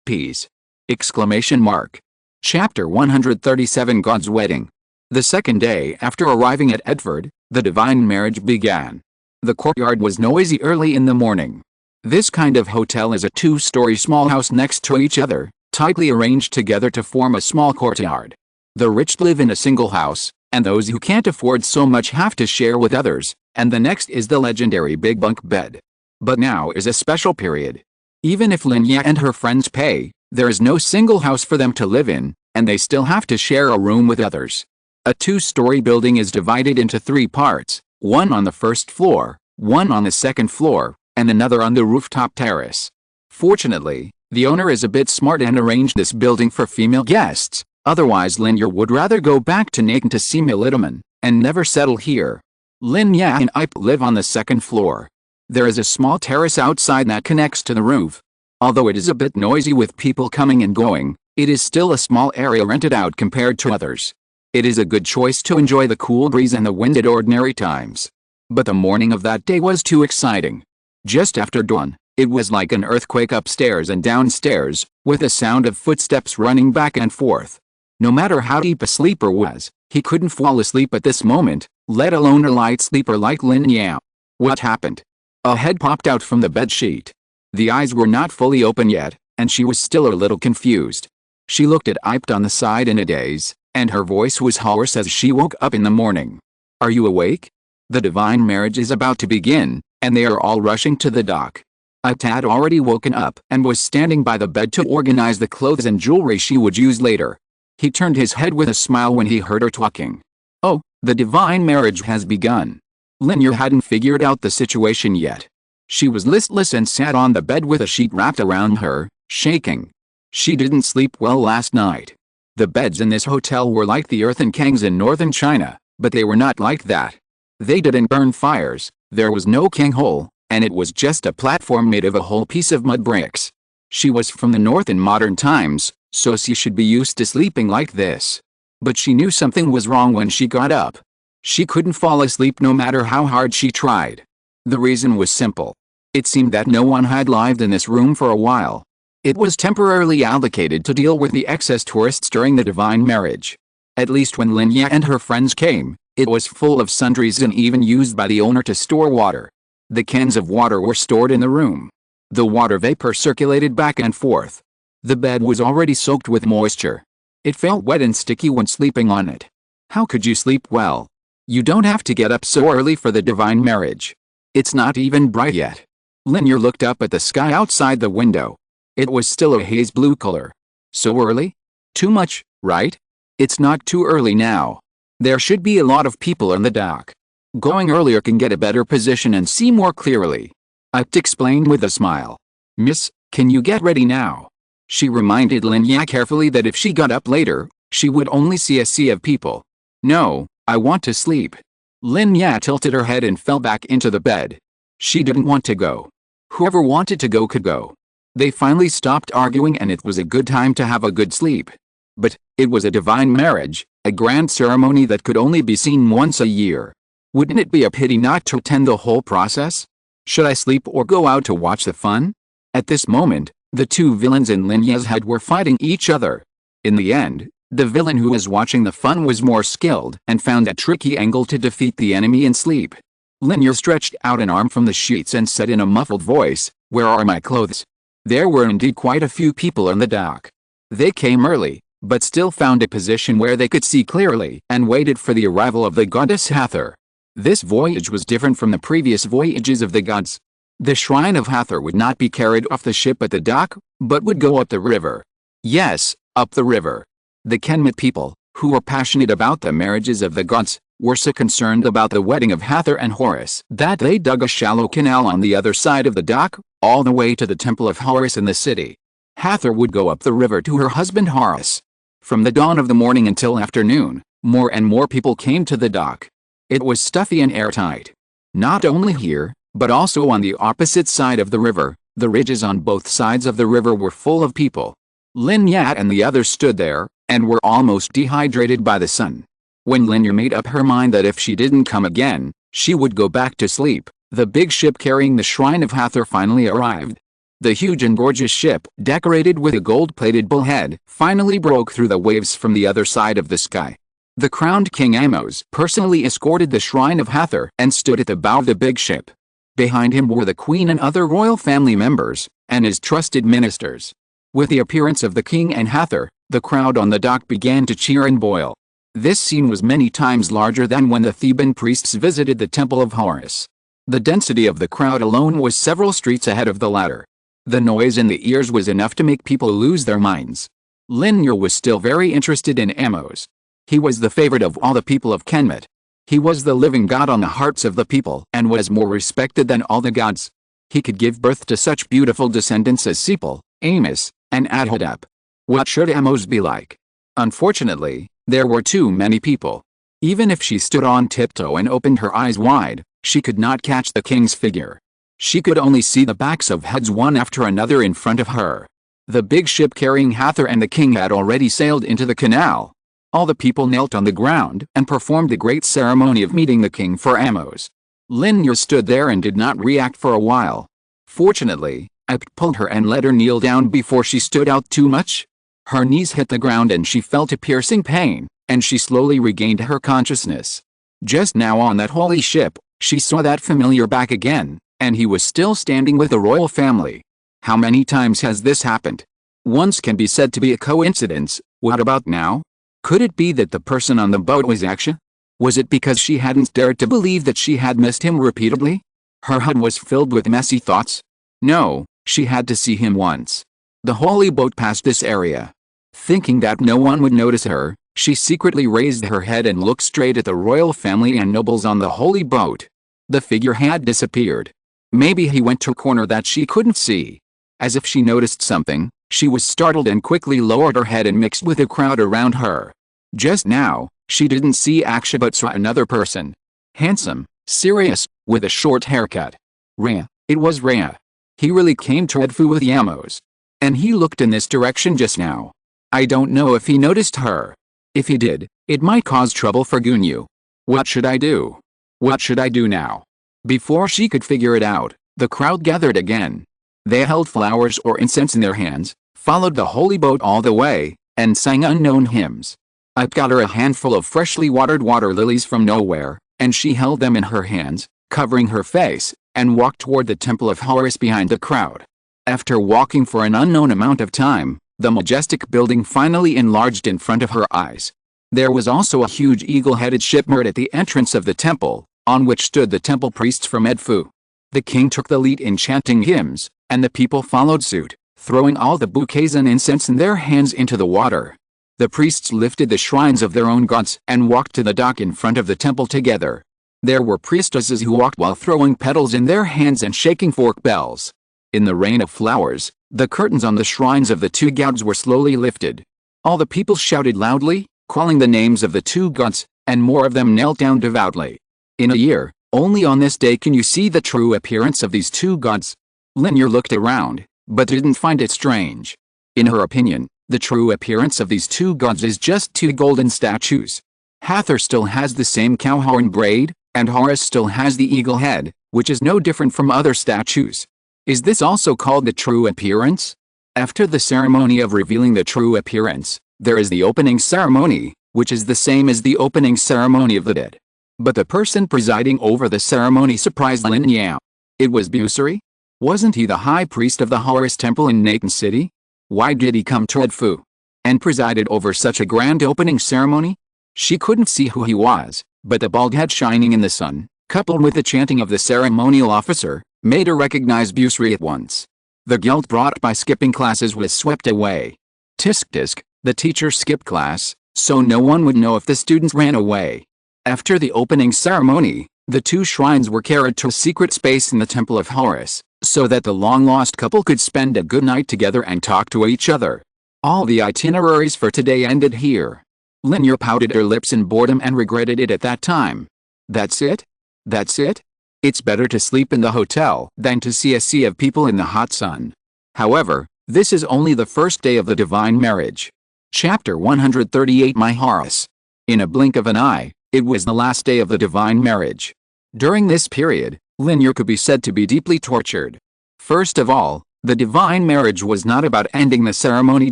Peas. Exclamation mark. Chapter 137 God's Wedding. The second day after arriving at Edford, the divine marriage began. The courtyard was noisy early in the morning. This kind of hotel is a 2-story small house next to each other, tightly arranged together to form a small courtyard. The rich live in a single house, and those who can't afford so much have to share with others, and the next is the legendary big bunk bed. But now is a special period. Even if Lin Ya and her friends pay, there is no single house for them to live in, and they still have to share a room with others. A 2-story building is divided into 3 parts, one on the first floor, one on the second floor, and another on the rooftop terrace. Fortunately, the owner is a bit smart and arranged this building for female guests, otherwise Lin Ya would rather go back to Nakan to see Militaman, and never settle here. Lin Ya and Ipe live on the second floor. There is a small terrace outside that connects to the roof. Although it is a bit noisy with people coming and going, it is still a small area rented out compared to others. It is a good choice to enjoy the cool breeze and the wind at ordinary times. But the morning of that day was too exciting. Just after dawn, it was like an earthquake upstairs and downstairs, with a sound of footsteps running back and forth. No matter how deep a sleeper was, he couldn't fall asleep at this moment, let alone a light sleeper like Lin Ya. What happened? A head popped out from the bedsheet. The eyes were not fully open yet, and she was still a little confused. She looked at Ipe on the side in a daze, and her voice was hoarse as she woke up in the morning. Are you awake? The divine marriage is about to begin, and they are all rushing to the dock. Ipe had already woken up and was standing by the bed to organize the clothes and jewelry she would use later. He turned his head with a smile when he heard her talking. Oh, the divine marriage has begun. Lin Ya hadn't figured out the situation yet. She was listless and sat on the bed with a sheet wrapped around her, shaking. She didn't sleep well last night. The beds in this hotel were like the earthen kangs in northern China, but they were not like that. They didn't burn fires, there was no kang hole, and it was just a platform made of a whole piece of mud bricks. She was from the north in modern times, so she should be used to sleeping like this. But she knew something was wrong when she got up. She couldn't fall asleep no matter how hard she tried. The reason was simple. It seemed that no one had lived in this room for a while. It was temporarily allocated to deal with the excess tourists during the divine marriage. At least when Lin Ya and her friends came, It was full of sundries and even used by the owner to store water. The cans of water were stored in the room. The water vapor circulated back and forth. The bed was already soaked with moisture. It felt wet and sticky when sleeping on it. How could you sleep well? You don't have to get up so early for the divine marriage. It's not even bright yet. Lin Ya looked up at the sky outside the window. It was still a haze blue color. So early? Too much, right? It's not too early now. There should be a lot of people on the dock. Going earlier can get a better position and see more clearly. Apt explained with a smile. Miss, can you get ready now? She reminded Lin Ya carefully that if she got up later, she would only see a sea of people. No, I want to sleep. Lin Ya tilted her head and fell back into the bed. She didn't want to go. Whoever wanted to go could go. They finally stopped arguing and it was a good time to have a good sleep. But, it was a divine marriage, a grand ceremony that could only be seen once a year. Wouldn't it be a pity not to attend the whole process? Should I sleep or go out to watch the fun? At this moment, the two villains in Lin Ya's head were fighting each other. In the end, the villain who was watching the fun was more skilled and found a tricky angle to defeat the enemy in sleep. Lin Ya stretched out an arm from the sheets and said in a muffled voice, "Where are my clothes?" There were indeed quite a few people on the dock. They came early, but still found a position where they could see clearly and waited for the arrival of the goddess Hathor. This voyage was different from the previous voyages of the gods. The shrine of Hathor would not be carried off the ship at the dock, but would go up the river. Yes, up the river. The Kemet people, who were passionate about the marriages of the gods, were so concerned about the wedding of Hathor and Horus that they dug a shallow canal on the other side of the dock, all the way to the temple of Horus in the city. Hathor would go up the river to her husband Horus. From the dawn of the morning until afternoon, more and more people came to the dock. It was stuffy and airtight. Not only here, but also on the opposite side of the river, the ridges on both sides of the river were full of people. Lin Ya and the others stood there, and were almost dehydrated by the sun. When Lin Ya made up her mind that if she didn't come again, she would go back to sleep, the big ship carrying the shrine of Hathor finally arrived. The huge and gorgeous ship, decorated with a gold-plated bullhead, finally broke through the waves from the other side of the sky. The crowned King Amos personally escorted the shrine of Hathor and stood at the bow of the big ship. Behind him were the queen and other royal family members, and his trusted ministers. With the appearance of the king and Hathor, the crowd on the dock began to cheer and boil. This scene was many times larger than when the Theban priests visited the temple of Horus. The density of the crowd alone was several streets ahead of the latter. The noise in the ears was enough to make people lose their minds. Lin Ya was still very interested in Amos. He was the favorite of all the people of Kemet. He was the living god on the hearts of the people and was more respected than all the gods. He could give birth to such beautiful descendants as Sepal, Amos, and Amónhotep. What should Amos be like? Unfortunately, there were too many people. Even if she stood on tiptoe and opened her eyes wide, she could not catch the king's figure. She could only see the backs of heads one after another in front of her. The big ship carrying Hathor and the king had already sailed into the canal. All the people knelt on the ground and performed the great ceremony of meeting the king for Amos. Lin Ya stood there and did not react for a while. Fortunately, Apt pulled her and let her kneel down before she stood out too much. Her knees hit the ground and she felt a piercing pain, and she slowly regained her consciousness. Just now on that holy ship, she saw that familiar back again, and he was still standing with the royal family. How many times has this happened? Once can be said to be a coincidence, what about now? Could it be that the person on the boat was Aksha? Was it because she hadn't dared to believe that she had missed him repeatedly? Her head was filled with messy thoughts. No, she had to see him once. The holy boat passed this area. Thinking that no one would notice her, she secretly raised her head and looked straight at the royal family and nobles on the holy boat. The figure had disappeared. Maybe he went to a corner that she couldn't see. As if she noticed something, she was startled and quickly lowered her head and mixed with the crowd around her. Just now, she didn't see Aksha but saw another person. Handsome, serious, with a short haircut. Rhea, it was Rhea. He really came to Edfu with Amos. And he looked in this direction just now. I don't know if he noticed her. If he did, it might cause trouble for Gunyu. What should I do? What should I do now? Before she could figure it out, the crowd gathered again. They held flowers or incense in their hands, followed the holy boat all the way, and sang unknown hymns. I got her a handful of freshly watered water lilies from nowhere, and she held them in her hands, covering her face, and walked toward the temple of Horus behind the crowd. After walking for an unknown amount of time, the majestic building finally enlarged in front of her eyes. There was also a huge eagle-headed ship moored at the entrance of the temple, on which stood the temple priests from Edfu. The king took the lead in chanting hymns, and the people followed suit, throwing all the bouquets and incense in their hands into the water. The priests lifted the shrines of their own gods and walked to the dock in front of the temple together. There were priestesses who walked while throwing petals in their hands and shaking fork bells. In the rain of flowers, the curtains on the shrines of the two gods were slowly lifted. All the people shouted loudly, calling the names of the two gods, and more of them knelt down devoutly. In a year, only on this day can you see the true appearance of these two gods. Lin Ya looked around, but didn't find it strange. In her opinion, the true appearance of these two gods is just two golden statues. Hathor still has the same cow horn braid, and Horus still has the eagle head, which is no different from other statues. Is this also called the true appearance? After the ceremony of revealing the true appearance, there is the opening ceremony, which is the same as the opening ceremony of the dead. But the person presiding over the ceremony surprised Lin Ya. It was Busiri? Wasn't he the high priest of the Horus temple in Natan City? Why did he come to Edfu and presided over such a grand opening ceremony? She couldn't see who he was, but the bald head shining in the sun, coupled with the chanting of the ceremonial officer, made her recognize Busiri at once. The guilt brought by skipping classes was swept away. Tisk tisk, the teacher skipped class, so no one would know if the students ran away. After the opening ceremony, the two shrines were carried to a secret space in the temple of Horus, so that the long-lost couple could spend a good night together and talk to each other. All the itineraries for today ended here. Lin Ya pouted her lips in boredom and regretted it at that time. That's it? That's it? It's better to sleep in the hotel than to see a sea of people in the hot sun. However, this is only the first day of the divine marriage. Chapter 138 My Horus. In a blink of an eye, it was the last day of the divine marriage. During this period, Lin Ya could be said to be deeply tortured. First of all, the divine marriage was not about ending the ceremony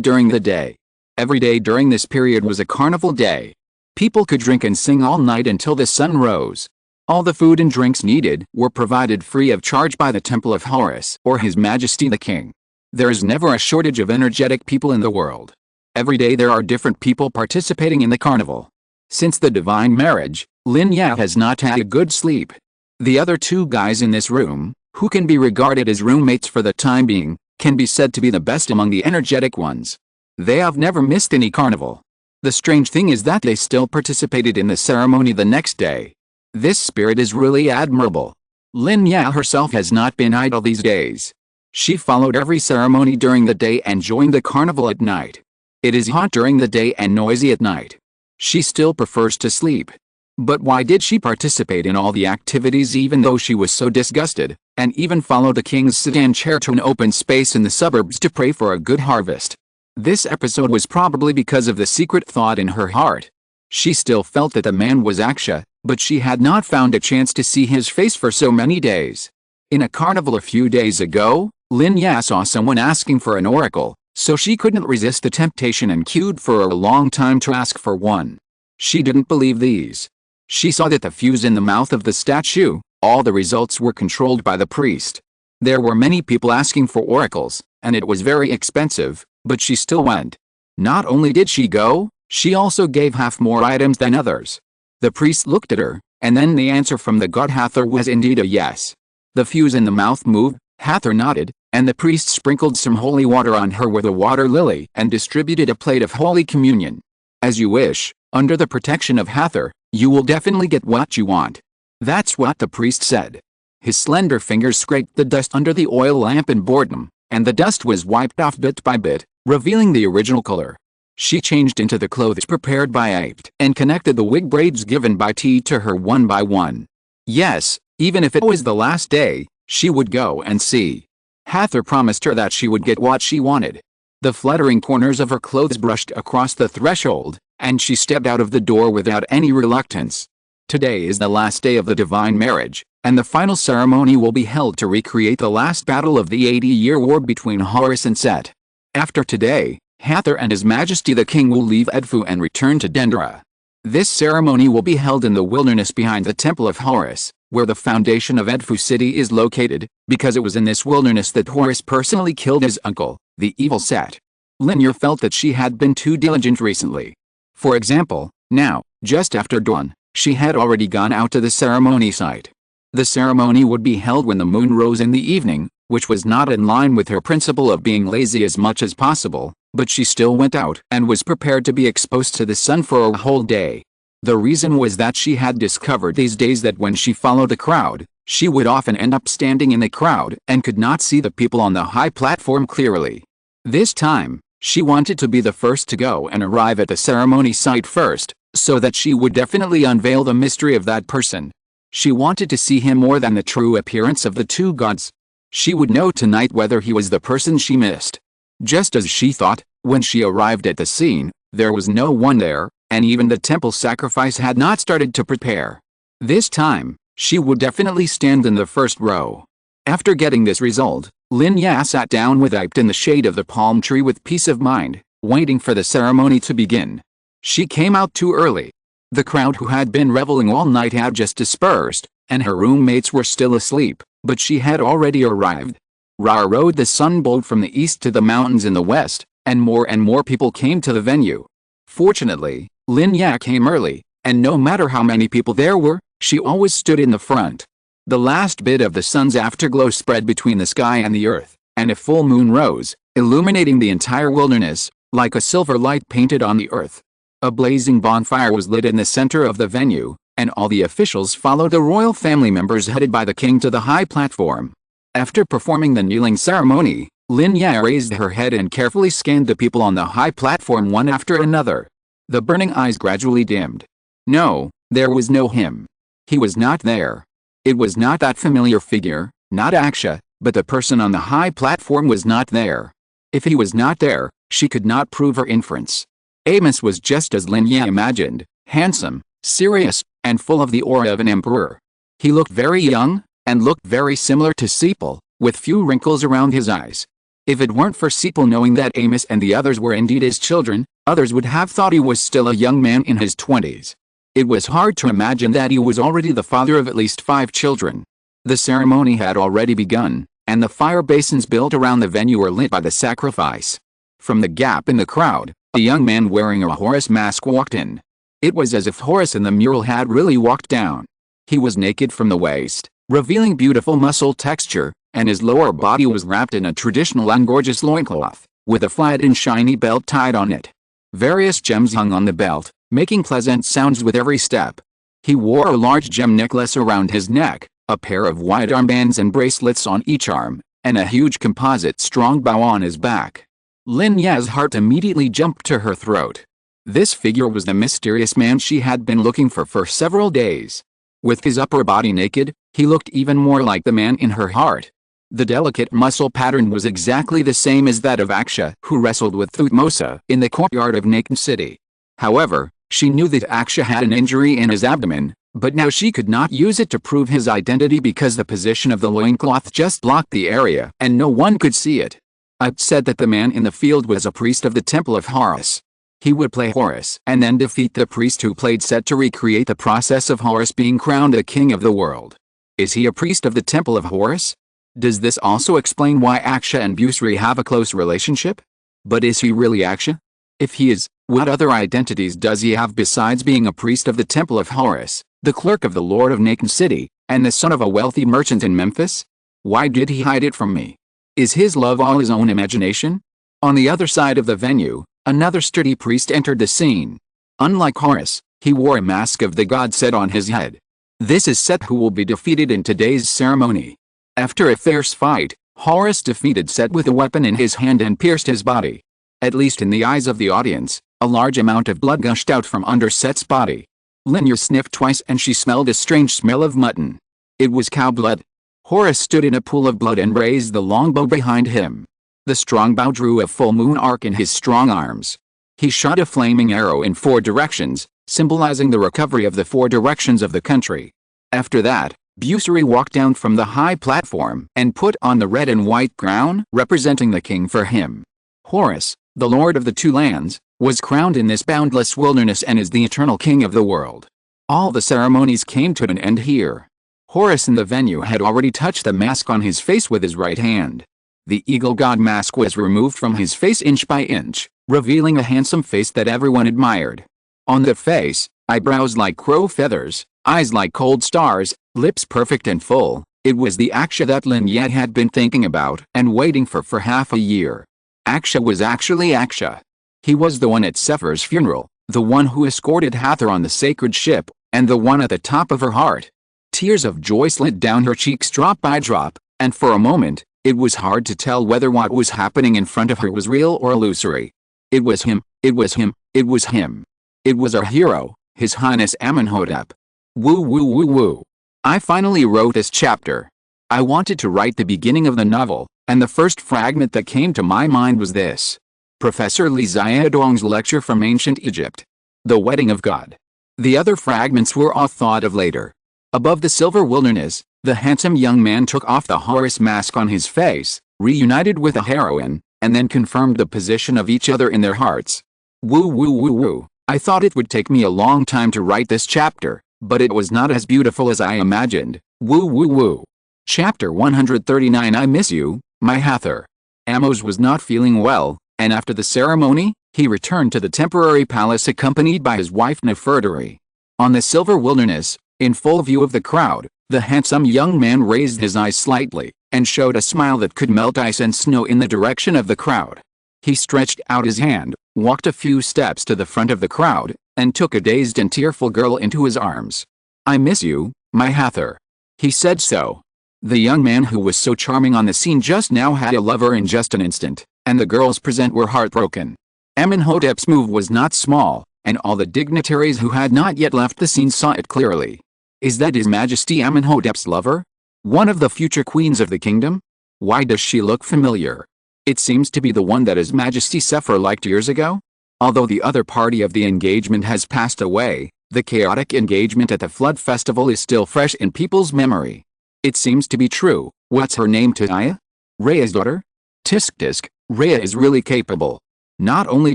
during the day. Every day during this period was a carnival day. People could drink and sing all night until the sun rose. All the food and drinks needed were provided free of charge by the temple of Horus or His Majesty the King. There is never a shortage of energetic people in the world. Every day there are different people participating in the carnival. Since the divine marriage, Lin Ya has not had a good sleep. The other two guys in this room, who can be regarded as roommates for the time being, can be said to be the best among the energetic ones. They have never missed any carnival. The strange thing is that they still participated in the ceremony the next day. This spirit is really admirable. Lin Ya herself has not been idle these days. She followed every ceremony during the day and joined the carnival at night. It is hot during the day and noisy at night. She still prefers to sleep. But why did she participate in all the activities even though she was so disgusted, and even follow the king's sedan chair to an open space in the suburbs to pray for a good harvest? This episode was probably because of the secret thought in her heart. She still felt that the man was Aksha, but she had not found a chance to see his face for so many days. In a carnival a few days ago, Lin Ya saw someone asking for an oracle, so she couldn't resist the temptation and queued for a long time to ask for one. She didn't believe these. She saw that the fuse in the mouth of the statue, all the results were controlled by the priest. There were many people asking for oracles, and it was very expensive, but she still went. Not only did she go, she also gave half more items than others. The priest looked at her, and then the answer from the god Hathor was indeed a yes. The fuse in the mouth moved, Hathor nodded, and the priest sprinkled some holy water on her with a water lily and distributed a plate of Holy Communion. As you wish, under the protection of Hathor, you will definitely get what you want. That's what the priest said. His slender fingers scraped the dust under the oil lamp in boredom, and the dust was wiped off bit by bit, revealing the original color. She changed into the clothes prepared by Apt and connected the wig braids given by T to her one by one. Yes, even if it was the last day, she would go and see. Hathor promised her that she would get what she wanted. The fluttering corners of her clothes brushed across the threshold, and she stepped out of the door without any reluctance. Today is the last day of the divine marriage, and the final ceremony will be held to recreate the last battle of the 80-year war between Horus and Set. After today, Hathor and His Majesty the King will leave Edfu and return to Dendera. This ceremony will be held in the wilderness behind the Temple of Horus, where the foundation of Edfu city is located, because it was in this wilderness that Horus personally killed his uncle, the evil Set. Lin Ya felt that she had been too diligent recently. For example, now, just after dawn, she had already gone out to the ceremony site. The ceremony would be held when the moon rose in the evening, which was not in line with her principle of being lazy as much as possible, but she still went out and was prepared to be exposed to the sun for a whole day. The reason was that she had discovered these days that when she followed the crowd, she would often end up standing in the crowd and could not see the people on the high platform clearly. This time, she wanted to be the first to go and arrive at the ceremony site first, so that she would definitely unveil the mystery of that person. She wanted to see him more than the true appearance of the two gods. She would know tonight whether he was the person she missed. Just as she thought, when she arrived at the scene, there was no one there, and even the temple sacrifice had not started to prepare. This time, she would definitely stand in the first row. After getting this result, Lin Ya sat down with Iped in the shade of the palm tree with peace of mind, waiting for the ceremony to begin. She came out too early. The crowd who had been reveling all night had just dispersed, and her roommates were still asleep, but she had already arrived. Ra rode the sun bolt from the east to the mountains in the west, and more people came to the venue. Fortunately, Lin Ya came early, and no matter how many people there were, she always stood in the front. The last bit of the sun's afterglow spread between the sky and the earth, and a full moon rose, illuminating the entire wilderness, like a silver light painted on the earth. A blazing bonfire was lit in the center of the venue, and all the officials followed the royal family members headed by the king to the high platform. After performing the kneeling ceremony, Lin Ya raised her head and carefully scanned the people on the high platform one after another. The burning eyes gradually dimmed. No, there was no him. He was not there. It was not that familiar figure, not Aksha, but the person on the high platform was not there. If he was not there, she could not prove her inference. Amos was just as Lin Ya imagined, handsome, serious, and full of the aura of an emperor. He looked very young, and looked very similar to Sepal, with few wrinkles around his eyes. If it weren't for Sepal knowing that Amos and the others were indeed his children, others would have thought he was still a young man in his 20s. It was hard to imagine that he was already the father of at least 5 children. The ceremony had already begun, and the fire basins built around the venue were lit by the sacrifice. From the gap in the crowd, a young man wearing a Horus mask walked in. It was as if Horus in the mural had really walked down. He was naked from the waist, revealing beautiful muscle texture, and his lower body was wrapped in a traditional and gorgeous loincloth, with a flat and shiny belt tied on it. Various gems hung on the belt, making pleasant sounds with every step. He wore a large gem necklace around his neck, a pair of wide armbands and bracelets on each arm, and a huge composite strong bow on his back. Lin Ya's heart immediately jumped to her throat. This figure was the mysterious man she had been looking for several days. With his upper body naked, he looked even more like the man in her heart. The delicate muscle pattern was exactly the same as that of Aksha, who wrestled with Thutmose in the courtyard of Nakan City. However, she knew that Aksha had an injury in his abdomen, but now she could not use it to prove his identity because the position of the loincloth just blocked the area and no one could see it. I'd said that the man in the field was a priest of the Temple of Horus. He would play Horus and then defeat the priest who played Set to recreate the process of Horus being crowned a king of the world. Is he a priest of the Temple of Horus? Does this also explain why Aksha and Busri have a close relationship? But is he really Aksha? If he is, what other identities does he have besides being a priest of the Temple of Horus, the clerk of the Lord of Nakan City, and the son of a wealthy merchant in Memphis? Why did he hide it from me? Is his love all his own imagination? On the other side of the venue, another sturdy priest entered the scene. Unlike Horus, he wore a mask of the god Set on his head. This is Set, who will be defeated in today's ceremony. After a fierce fight, Horus defeated Set with a weapon in his hand and pierced his body. At least in the eyes of the audience, a large amount of blood gushed out from under Set's body. Lin Ya sniffed twice and she smelled a strange smell of mutton. It was cow blood. Horus stood in a pool of blood and raised the longbow behind him. The strong bow drew a full moon arc in his strong arms. He shot a flaming arrow in 4 directions, symbolizing the recovery of the 4 directions of the country. After that, Busri walked down from the high platform and put on the red and white crown representing the king for him. Horus, the Lord of the two lands, was crowned in this boundless wilderness and is the eternal king of the world. All the ceremonies came to an end here. Horus in the venue had already touched the mask on his face with his right hand. The eagle god mask was removed from his face inch by inch, revealing a handsome face that everyone admired. On the face, eyebrows like crow feathers, eyes like cold stars, lips perfect and full, it was the Aksha that Lin Ya had been thinking about and waiting for half a year. Aksha was actually Aksha. He was the one at Sephar's funeral, the one who escorted Hathor on the sacred ship, and the one at the top of her heart. Tears of joy slid down her cheeks drop by drop, and for a moment, it was hard to tell whether what was happening in front of her was real or illusory. It was him, it was him, it was him. It was our hero, His Highness Amónhotep. Woo woo woo woo. I finally wrote this chapter. I wanted to write the beginning of the novel, and the first fragment that came to my mind was this. Professor Li Xiaodong's lecture from ancient Egypt. The Wedding of God. The other fragments were all thought of later. Above the silver wilderness, the handsome young man took off the Horus mask on his face, reunited with the heroine, and then confirmed the position of each other in their hearts. Woo woo woo woo. I thought it would take me a long time to write this chapter, but it was not as beautiful as I imagined. Woo woo woo. Chapter 139. I miss you, my Hathor. Amos was not feeling well, and after the ceremony, he returned to the temporary palace accompanied by his wife Nefertari. On the silver wilderness, in full view of the crowd, the handsome young man raised his eyes slightly, and showed a smile that could melt ice and snow in the direction of the crowd. He stretched out his hand, walked a few steps to the front of the crowd, and took a dazed and tearful girl into his arms. I miss you, my Hathor. He said so. The young man who was so charming on the scene just now had a lover in just an instant, and the girls present were heartbroken. Amónhotep's move was not small, and all the dignitaries who had not yet left the scene saw it clearly. Is that His Majesty Amónhotep's lover? One of the future queens of the kingdom? Why does she look familiar? It seems to be the one that His Majesty Sephir liked years ago? Although the other party of the engagement has passed away, the chaotic engagement at the Flood Festival is still fresh in people's memory. It seems to be true. What's her name? Tiaya? Rhea's daughter? Tisk tisk, Rhea is really capable. Not only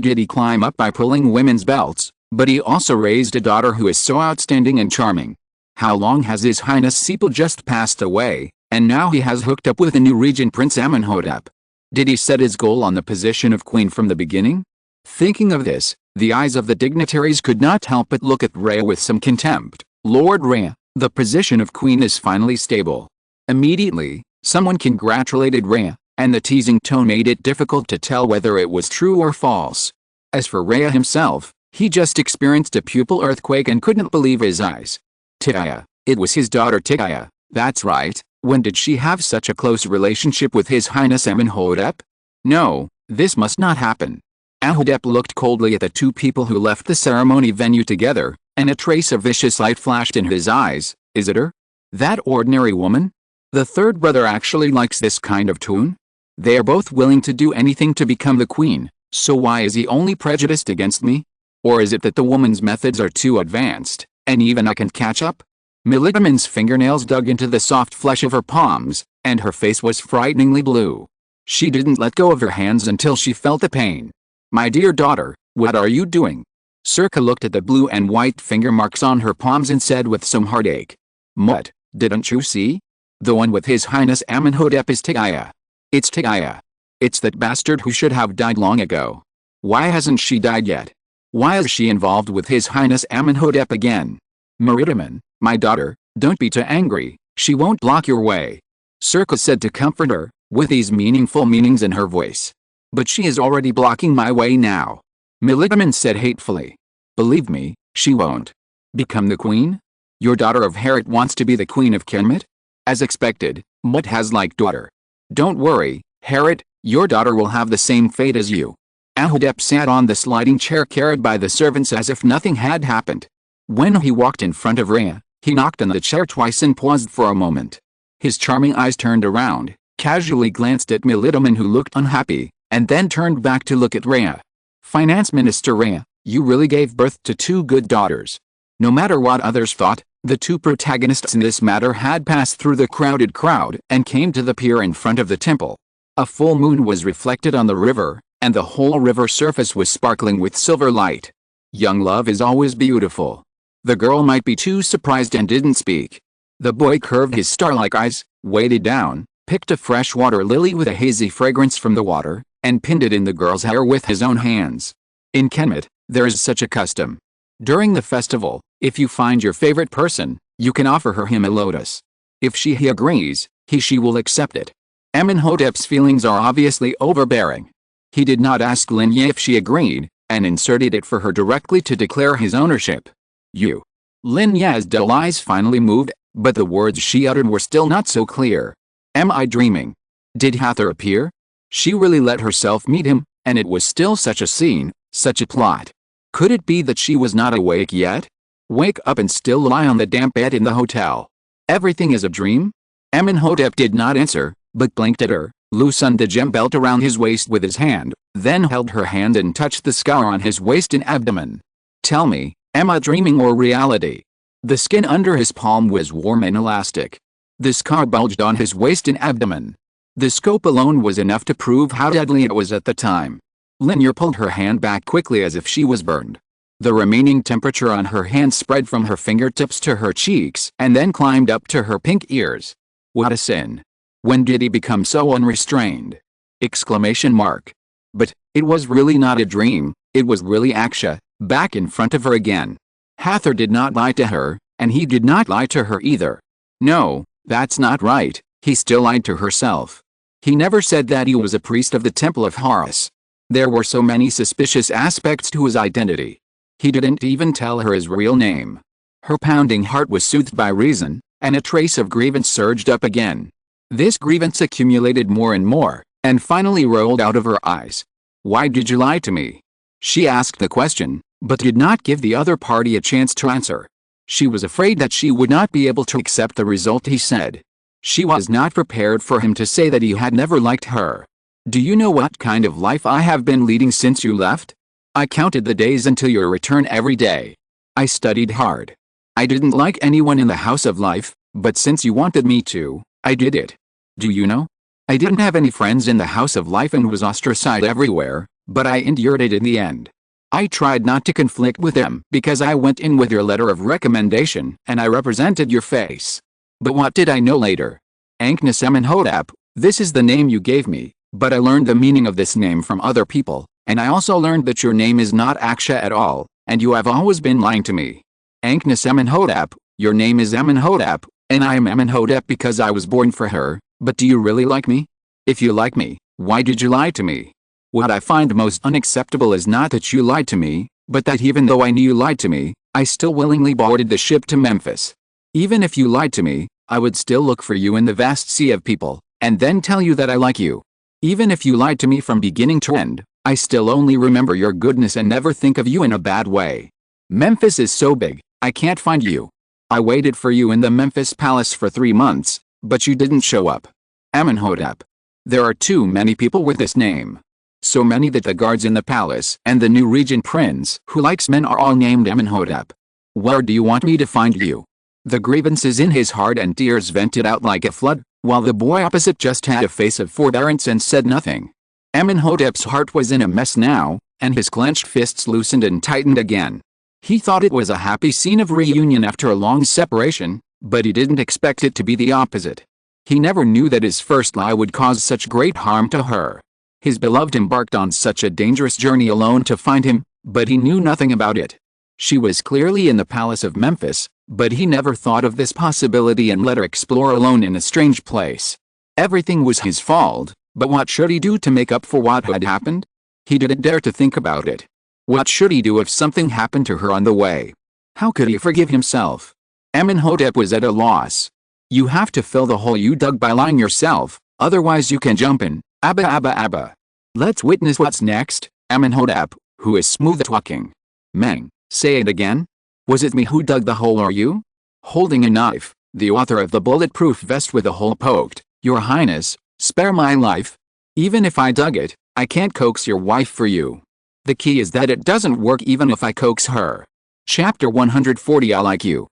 did he climb up by pulling women's belts, but he also raised a daughter who is so outstanding and charming. How long has His Highness Sepal just passed away, and now he has hooked up with the new regent Prince Amónhotep? Did he set his goal on the position of queen from the beginning? Thinking of this, the eyes of the dignitaries could not help but look at Rhea with some contempt. Lord Rhea, the position of queen is finally stable. Immediately, someone congratulated Rhea, and the teasing tone made it difficult to tell whether it was true or false. As for Rhea himself, he just experienced a pupil earthquake and couldn't believe his eyes. Tiaya, it was his daughter Tiaya, that's right. When did she have such a close relationship with His Highness Amónhotep? No, this must not happen. Amónhotep looked coldly at the two people who left the ceremony venue together, and a trace of vicious light flashed in his eyes. Is it her? That ordinary woman? The third brother actually likes this kind of tune? They are both willing to do anything to become the queen, so why is he only prejudiced against me? Or is it that the woman's methods are too advanced, and even I can't catch up? Militaman's fingernails dug into the soft flesh of her palms, and her face was frighteningly blue. She didn't let go of her hands until she felt the pain. My dear daughter, what are you doing? Circa looked at the blue and white finger marks on her palms and said with some heartache. What, didn't you see? The one with His Highness Amónhotep is Tiaya. It's Tiaya. It's that bastard who should have died long ago. Why hasn't she died yet? Why is she involved with His Highness Amónhotep again? Meritaman, my daughter, don't be too angry, she won't block your way. Circa said to comfort her, with these meaningful meanings in her voice. But she is already blocking my way now. Militaman said hatefully. Believe me, she won't. Become the queen? Your daughter of Herit wants to be the queen of Kemet? As expected, Mut has like daughter. Don't worry, Herit, your daughter will have the same fate as you. Amónhotep sat on the sliding chair carried by the servants as if nothing had happened. When he walked in front of Rhea, he knocked on the chair twice and paused for a moment. His charming eyes turned around, casually glanced at Militaman who looked unhappy, and then turned back to look at Rhea. Finance Minister Rhea, you really gave birth to two good daughters. No matter what others thought, the two protagonists in this matter had passed through the crowded crowd and came to the pier in front of the temple. A full moon was reflected on the river, and the whole river surface was sparkling with silver light. Young love is always beautiful. The girl might be too surprised and didn't speak. The boy curved his star-like eyes, waded down, picked a freshwater lily with a hazy fragrance from the water, and pinned it in the girl's hair with his own hands. In Kemet, there is such a custom. During the festival, if you find your favorite person, you can offer him a lotus. If he agrees, she will accept it. Amónhotep's feelings are obviously overbearing. He did not ask Lin Ya if she agreed, and inserted it for her directly to declare his ownership. You. Lin Ya's dull eyes finally moved, but the words she uttered were still not so clear. Am I dreaming? Did Hathor appear? She really let herself meet him, and it was still such a scene, such a plot. Could it be that she was not awake yet? Wake up and still lie on the damp bed in the hotel. Everything is a dream? Amónhotep did not answer, but blinked at her, loosened the gem belt around his waist with his hand, then held her hand and touched the scar on his waist and abdomen. Tell me, am I dreaming or reality? The skin under his palm was warm and elastic. The scar bulged on his waist and abdomen. The scope alone was enough to prove how deadly it was at the time. Lin Ya pulled her hand back quickly as if she was burned. The remaining temperature on her hand spread from her fingertips to her cheeks and then climbed up to her pink ears. What a sin. When did he become so unrestrained? Exclamation mark. But, it was really not a dream, it was really Aksha, back in front of her again. Hathor did not lie to her, and he did not lie to her either. No, that's not right, he still lied to herself. He never said that he was a priest of the temple of Horus. There were so many suspicious aspects to his identity. He didn't even tell her his real name. Her pounding heart was soothed by reason, and a trace of grievance surged up again. This grievance accumulated more and more, and finally rolled out of her eyes. Why did you lie to me? She asked the question, but did not give the other party a chance to answer. She was afraid that she would not be able to accept the result he said. She was not prepared for him to say that he had never liked her. Do you know what kind of life I have been leading since you left? I counted the days until your return every day. I studied hard. I didn't like anyone in the house of life, but since you wanted me to, I did it. Do you know? I didn't have any friends in the house of life and was ostracized everywhere, but I endured it in the end. I tried not to conflict with them because I went in with your letter of recommendation and I represented your face. But what did I know later? Amónhotep, this is the name you gave me, but I learned the meaning of this name from other people, and I also learned that your name is not Aksha at all, and you have always been lying to me. Amónhotep, your name is Amónhotep, and I am Amónhotep because I was born for her, but do you really like me? If you like me, why did you lie to me? What I find most unacceptable is not that you lied to me, but that even though I knew you lied to me, I still willingly boarded the ship to Memphis. Even if you lied to me, I would still look for you in the vast sea of people, and then tell you that I like you. Even if you lied to me from beginning to end, I still only remember your goodness and never think of you in a bad way. Memphis is so big, I can't find you. I waited for you in the Memphis palace for 3 months, but you didn't show up. Amónhotep. There are too many people with this name. So many that the guards in the palace and the new regent prince who likes men are all named Amónhotep. Where do you want me to find you? The grievances in his heart and tears vented out like a flood, while the boy opposite just had a face of forbearance and said nothing. Amónhotep's heart was in a mess now, and his clenched fists loosened and tightened again. He thought it was a happy scene of reunion after a long separation, but he didn't expect it to be the opposite. He never knew that his first lie would cause such great harm to her. His beloved embarked on such a dangerous journey alone to find him, but he knew nothing about it. She was clearly in the palace of Memphis, but he never thought of this possibility and let her explore alone in a strange place. Everything was his fault, but what should he do to make up for what had happened? He didn't dare to think about it. What should he do if something happened to her on the way? How could he forgive himself? Amónhotep was at a loss. You have to fill the hole you dug by lying yourself, otherwise you can jump in. Abba abba abba. Let's witness what's next, Amónhotep, who is smooth talking. Meng, say it again? Was it me who dug the hole or you? Holding a knife, the author of the bulletproof vest with the hole poked, Your Highness, spare my life. Even if I dug it, I can't coax your wife for you. The key is that it doesn't work even if I coax her. Chapter 140 I like you.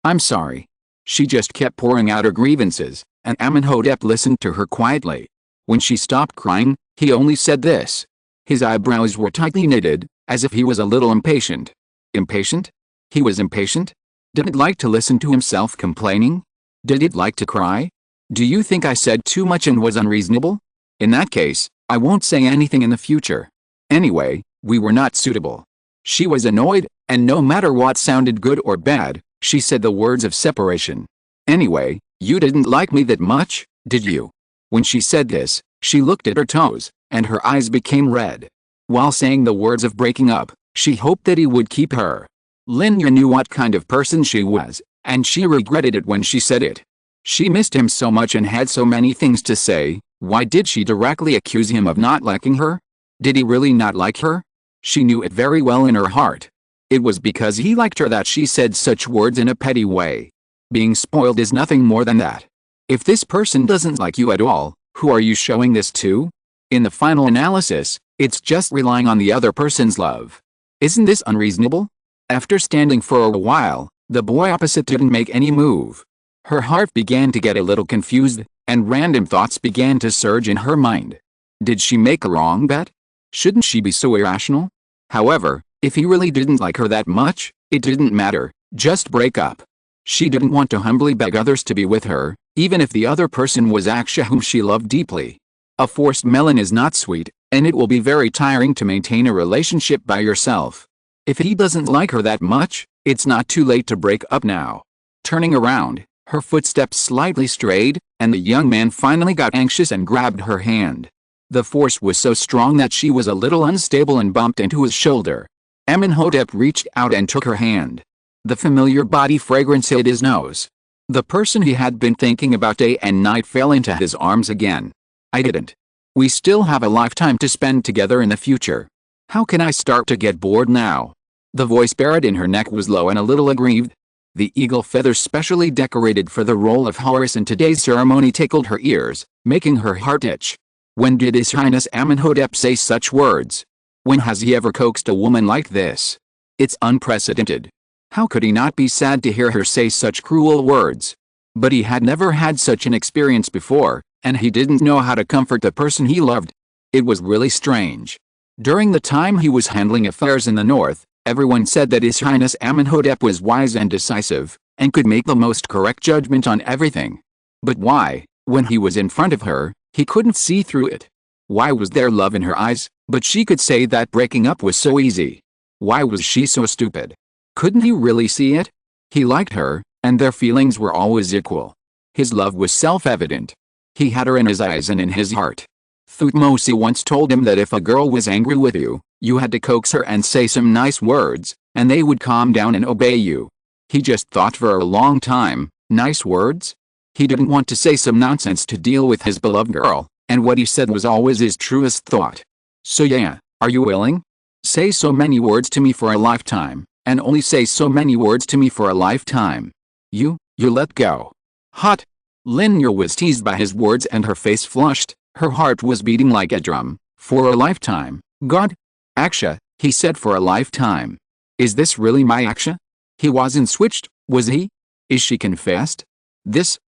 I'm sorry. She just kept pouring out her grievances, and Amónhotep listened to her quietly. When she stopped crying, He only said this. His eyebrows were tightly knitted, as if he was a little impatient. Impatient? He was impatient? Did it like to listen to himself complaining? Did it like to cry? Do you think I said too much and was unreasonable? In that case, I won't say anything in the future. Anyway, we were not suitable. She was annoyed, and no matter what sounded good or bad, she said the words of separation. Anyway, you didn't like me that much, did you? When she said this, she looked at her toes, and her eyes became red. While saying the words of breaking up, she hoped that he would keep her. Lin Ya knew what kind of person she was, and she regretted it when she said it. She missed him so much and had so many things to say. Why did she directly accuse him of not liking her? Did he really not like her? She knew it very well in her heart. It was because he liked her that she said such words in a petty way. Being spoiled is nothing more than that. If this person doesn't like you at all, who are you showing this to? In the final analysis, it's just relying on the other person's love. Isn't this unreasonable? After standing for a while, the boy opposite didn't make any move. Her heart began to get a little confused, and random thoughts began to surge in her mind. Did she make a wrong bet? Shouldn't she be so irrational? However, if he really didn't like her that much, it didn't matter, just break up. She didn't want to humbly beg others to be with her, even if the other person was Aksha whom she loved deeply. A forced melon is not sweet, and it will be very tiring to maintain a relationship by yourself. If he doesn't like her that much, it's not too late to break up now. Turning around, her footsteps slightly strayed, and the young man finally got anxious and grabbed her hand. The force was so strong that she was a little unstable and bumped into his shoulder. Amónhotep reached out and took her hand. The familiar body fragrance hit his nose. The person he had been thinking about day and night fell into his arms again. I didn't. We still have a lifetime to spend together in the future. How can I start to get bored now? The voice buried in her neck was low and a little aggrieved. The eagle feathers specially decorated for the role of Horus in today's ceremony tickled her ears, making her heart itch. When did His Highness Amónhotep say such words? When has he ever coaxed a woman like this? It's unprecedented. How could he not be sad to hear her say such cruel words? But he had never had such an experience before, and he didn't know how to comfort the person he loved. It was really strange. During the time he was handling affairs in the north, everyone said that His Highness Amónhotep was wise and decisive, and could make the most correct judgment on everything. But why, when he was in front of her, he couldn't see through it? Why was there love in her eyes, but she could say that breaking up was so easy? Why was she so stupid? Couldn't he really see it? He liked her, and their feelings were always equal. His love was self-evident. He had her in his eyes and in his heart. Thutmose once told him that if a girl was angry with you, you had to coax her and say some nice words, and they would calm down and obey you. He just thought for a long time, nice words? He didn't want to say some nonsense to deal with his beloved girl, and what he said was always his truest thought. So yeah, are you willing? Say so many words to me for a lifetime, and only say so many words to me for a lifetime. You let go. Hot. Lin Ya was teased by his words and her face flushed, her heart was beating like a drum. For a lifetime, God? Aksha, he said, for a lifetime. Is this really my Aksha? He wasn't switched, was he? Is she confessed?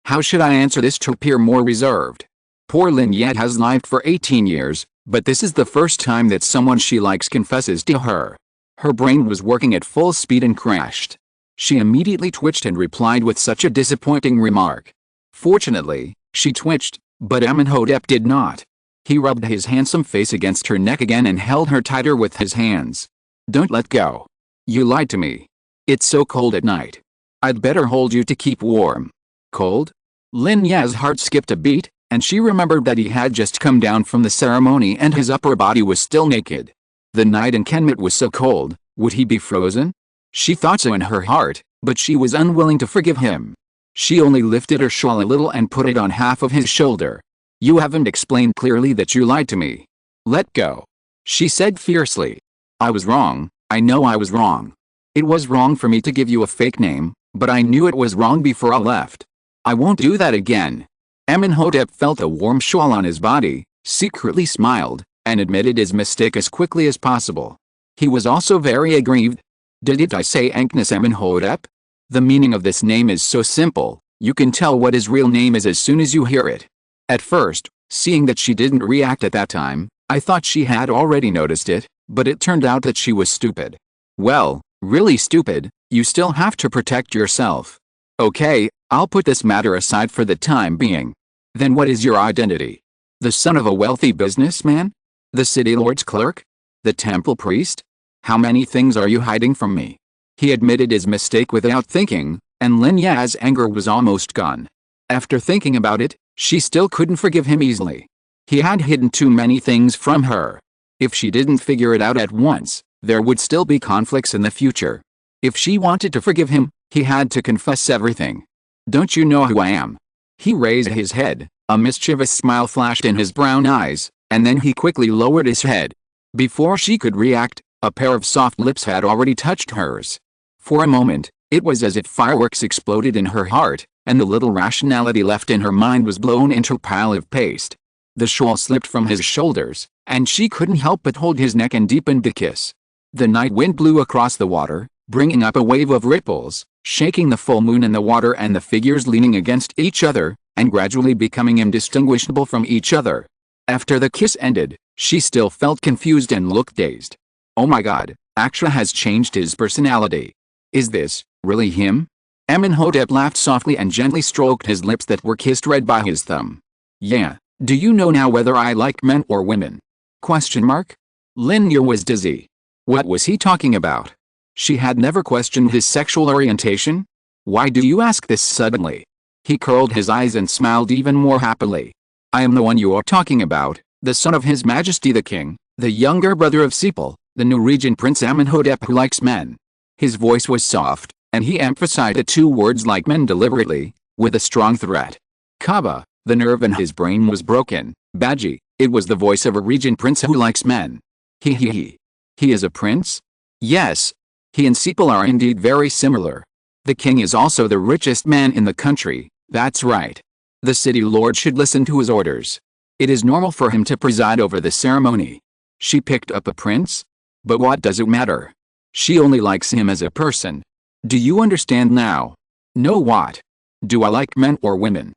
How should I answer this to appear more reserved? Poor Lin Ya has lived for 18 years, but this is the first time that someone she likes confesses to her. Her brain was working at full speed and crashed. She immediately twitched and replied with such a disappointing remark. Fortunately, she twitched, but Amónhotep did not. He rubbed his handsome face against her neck again and held her tighter with his hands. Don't let go. You lied to me. It's so cold at night. I'd better hold you to keep warm. Cold? Lin Ya's heart skipped a beat, and she remembered that he had just come down from the ceremony and his upper body was still naked. The night in Kemet was so cold, would he be frozen? She thought so in her heart, but she was unwilling to forgive him. She only lifted her shawl a little and put it on half of his shoulder. You haven't explained clearly that you lied to me. Let go. She said fiercely. I was wrong, I know I was wrong. It was wrong for me to give you a fake name, but I knew it was wrong before I left. I won't do that again. Amónhotep felt a warm shawl on his body, secretly smiled, and admitted his mistake as quickly as possible. He was also very aggrieved. Did I say Ankness Amónhotep? The meaning of this name is so simple, you can tell what his real name is as soon as you hear it. At first, Seeing that she didn't react at that time, I thought she had already noticed it, but it turned out that she was stupid. Well, really stupid. You still have to protect yourself. Okay, I'll put this matter aside for the time being. Then what is your identity? The son of a wealthy businessman? The city lord's clerk? The temple priest? How many things are you hiding from me? He admitted his mistake without thinking, and Lin Ya's anger was almost gone. After thinking about it, she still couldn't forgive him easily. He had hidden too many things from her. If she didn't figure it out at once, there would still be conflicts in the future. If she wanted to forgive him, he had to confess everything. Don't you know who I am? He raised his head, a mischievous smile flashed in his brown eyes, and then he quickly lowered his head. Before she could react, a pair of soft lips had already touched hers. For a moment, it was as if fireworks exploded in her heart, and the little rationality left in her mind was blown into a pile of paste. The shawl slipped from his shoulders, and she couldn't help but hold his neck and deepen the kiss. The night wind blew across the water, bringing up a wave of ripples, shaking the full moon in the water and the figures leaning against each other, and gradually becoming indistinguishable from each other. After the kiss ended, she still felt confused and looked dazed. Oh my god, Aksha has changed his personality. Is this really him? Amónhotep laughed softly and gently stroked his lips that were kissed red by his thumb. Yeah, do you know now whether I like men or women? Question mark? Lin Ya was dizzy. What was he talking about? She had never questioned his sexual orientation. Why do you ask this suddenly? He curled his eyes and smiled even more happily. I am the one you are talking about, the son of His Majesty the King, the younger brother of Sepal, the new regent Prince Amónhotep who likes men. His voice was soft, and he emphasized the two words like men deliberately, with a strong threat. Kaba, the nerve in his brain was broken. Baji, it was the voice of a regent prince who likes men. He is a prince? Yes. He and Sepal are indeed very similar. The king is also the richest man in the country, that's right. The city lord should listen to his orders. It is normal for him to preside over the ceremony. She picked up a prince? But what does it matter? She only likes him as a person. Do you understand now? No what? Do I like men or women?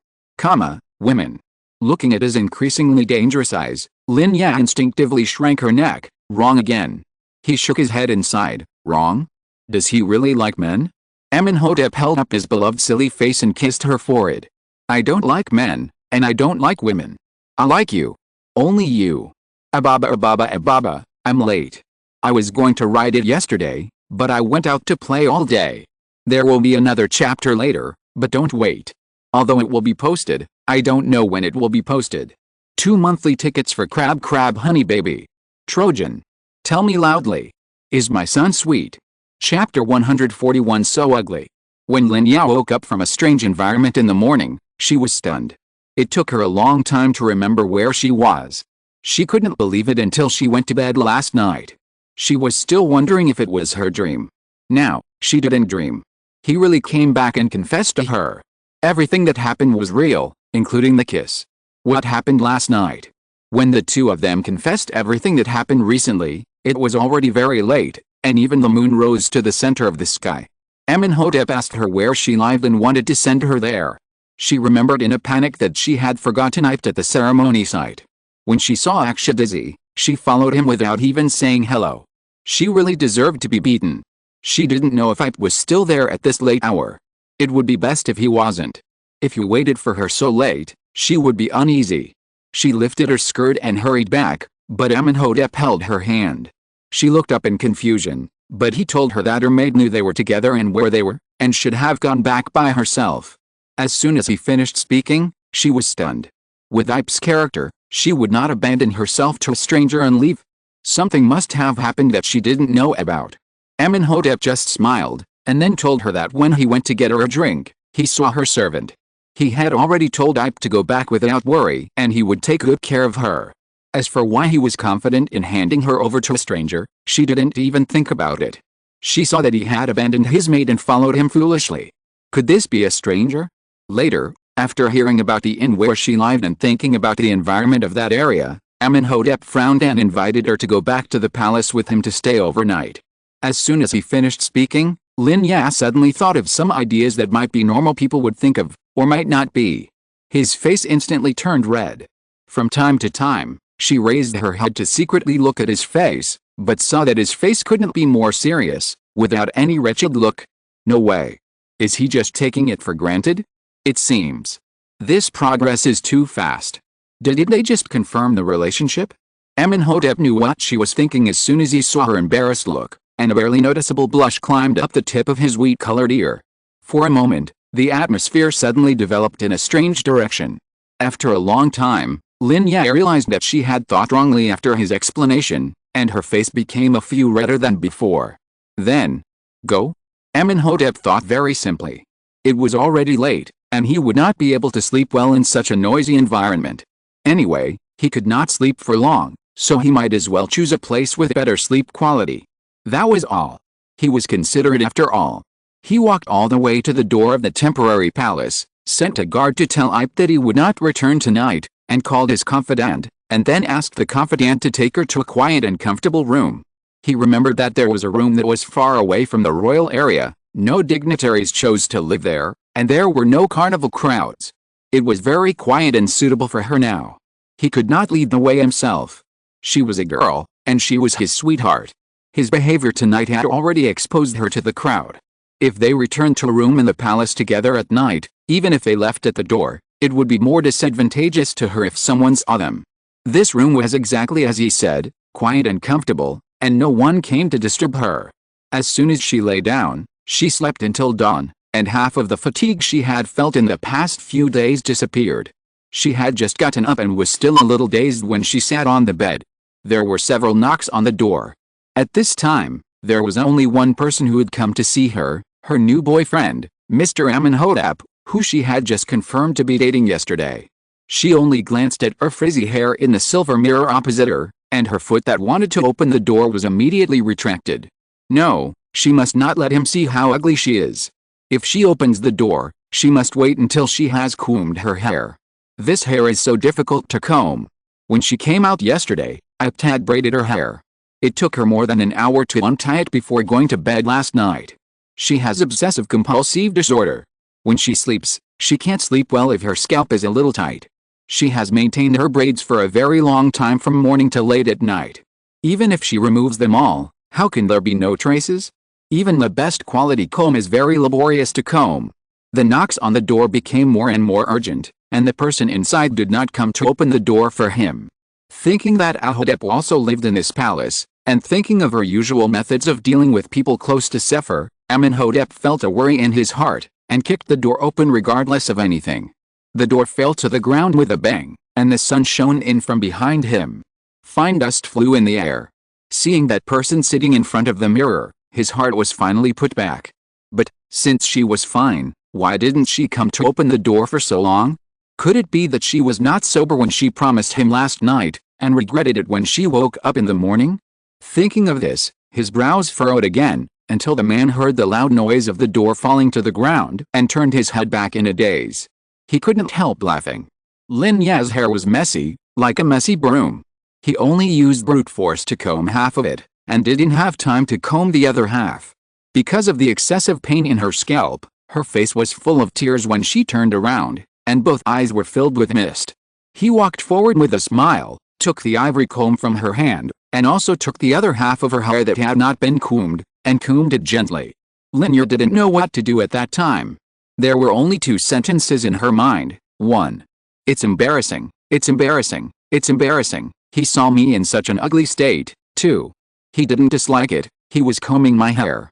Women. Looking at his increasingly dangerous eyes, Lin Ya instinctively shrank her neck. Wrong again. He shook his head and sighed. Wrong? Does he really like men? Amónhotep held up his beloved silly face and kissed her forehead. I don't like men, and I don't like women. I like you. Only you. Ababa, I'm late. I was going to write it yesterday, but I went out to play all day. There will be another chapter later, but don't wait. Although it will be posted, I don't know when it will be posted. 2 monthly tickets for Crab Honey Baby. Trojan. Tell me loudly. Is my son sweet? Chapter 141 So ugly. When Lin Ya woke up from a strange environment in the morning, she was stunned. It took her a long time to remember where she was. She couldn't believe it until she went to bed last night. She was still wondering if it was her dream. Now, she didn't dream. He really came back and confessed to her. Everything that happened was real, including the kiss. What happened last night? When the two of them confessed everything that happened recently, it was already very late, and even the moon rose to the center of the sky. Amónhotep asked her where she lived and wanted to send her there. She remembered in a panic that she had forgotten Ipt at the ceremony site. When she saw Aksha dizzy, she followed him without even saying hello. She really deserved to be beaten. She didn't know if Ipt was still there at this late hour. It would be best if he wasn't. If he waited for her so late, she would be uneasy. She lifted her skirt and hurried back, but Amónhotep held her hand. She looked up in confusion, but he told her that her maid knew they were together and where they were, and should have gone back by herself. As soon as he finished speaking, she was stunned. With Ipt's character, she would not abandon herself to a stranger and leave. Something must have happened that she didn't know about. Amónhotep just smiled, and then told her that when he went to get her a drink, he saw her servant. He had already told Ipt to go back without worry and he would take good care of her. As for why he was confident in handing her over to a stranger, she didn't even think about it. She saw that he had abandoned his maid and followed him foolishly. Could this be a stranger? Later, after hearing about the inn where she lived and thinking about the environment of that area, Amónhotep frowned and invited her to go back to the palace with him to stay overnight. As soon as he finished speaking, Lin Ya suddenly thought of some ideas that might be normal people would think of, or might not be. His face instantly turned red. From time to time, she raised her head to secretly look at his face, but saw that his face couldn't be more serious, without any wretched look. No way. Is he just taking it for granted? It seems. This progress is too fast. Did they just confirm the relationship? Amónhotep knew what she was thinking as soon as he saw her embarrassed look, and a barely noticeable blush climbed up the tip of his wheat-colored ear. For a moment, the atmosphere suddenly developed in a strange direction. After a long time, Lin Ya realized that she had thought wrongly after his explanation, and her face became a few redder than before. Then, go? Amónhotep thought very simply. It was already late, and he would not be able to sleep well in such a noisy environment. Anyway, he could not sleep for long, so he might as well choose a place with better sleep quality. That was all. He was considerate after all. He walked all the way to the door of the temporary palace, sent a guard to tell Ipe that he would not return tonight, and called his confidant, and then asked the confidant to take her to a quiet and comfortable room. He remembered that there was a room that was far away from the royal area, no dignitaries chose to live there, and there were no carnival crowds. It was very quiet and suitable for her now. He could not lead the way himself. She was a girl, and she was his sweetheart. His behavior tonight had already exposed her to the crowd. If they returned to a room in the palace together at night, even if they left at the door, it would be more disadvantageous to her if someone saw them. This room was exactly as he said, quiet and comfortable, and no one came to disturb her. As soon as she lay down, she slept until dawn, and half of the fatigue she had felt in the past few days disappeared. She had just gotten up and was still a little dazed when she sat on the bed. There were several knocks on the door. At this time, there was only one person who had come to see her, her new boyfriend, Mr. Amónhotep, who she had just confirmed to be dating yesterday. She only glanced at her frizzy hair in the silver mirror opposite her, and her foot that wanted to open the door was immediately retracted. No, she must not let him see how ugly she is. If she opens the door, she must wait until she has combed her hair. This hair is so difficult to comb. When she came out yesterday, Ipe had braided her hair. It took her more than an hour to untie it before going to bed last night. She has obsessive-compulsive disorder. When she sleeps, she can't sleep well if her scalp is a little tight. She has maintained her braids for a very long time from morning till late at night. Even if she removes them all, how can there be no traces? Even the best quality comb is very laborious to comb. The knocks on the door became more and more urgent, and the person inside did not come to open the door for him. Thinking that Amónhotep also lived in this palace, and thinking of her usual methods of dealing with people close to Sefer, Amónhotep felt a worry in his heart, and kicked the door open regardless of anything. The door fell to the ground with a bang, and the sun shone in from behind him. Fine dust flew in the air. Seeing that person sitting in front of the mirror, his heart was finally put back. But, since she was fine, why didn't she come to open the door for so long? Could it be that she was not sober when she promised him last night, and regretted it when she woke up in the morning? Thinking of this, his brows furrowed again, until the man heard the loud noise of the door falling to the ground and turned his head back in a daze. He couldn't help laughing. Lin Ya's hair was messy, like a messy broom. He only used brute force to comb half of it, and didn't have time to comb the other half. Because of the excessive pain in her scalp, her face was full of tears when she turned around, and both eyes were filled with mist. He walked forward with a smile, took the ivory comb from her hand, and also took the other half of her hair that had not been combed, and combed it gently. Lin Ya didn't know what to do at that time. There were only two sentences in her mind. 1. It's embarrassing, it's embarrassing, it's embarrassing, he saw me in such an ugly state. 2. He didn't dislike it, he was combing my hair.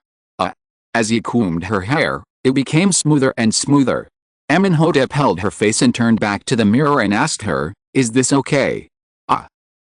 As he combed her hair, it became smoother and smoother. Amónhotep held her face and turned back to the mirror and asked her, "Is this okay?"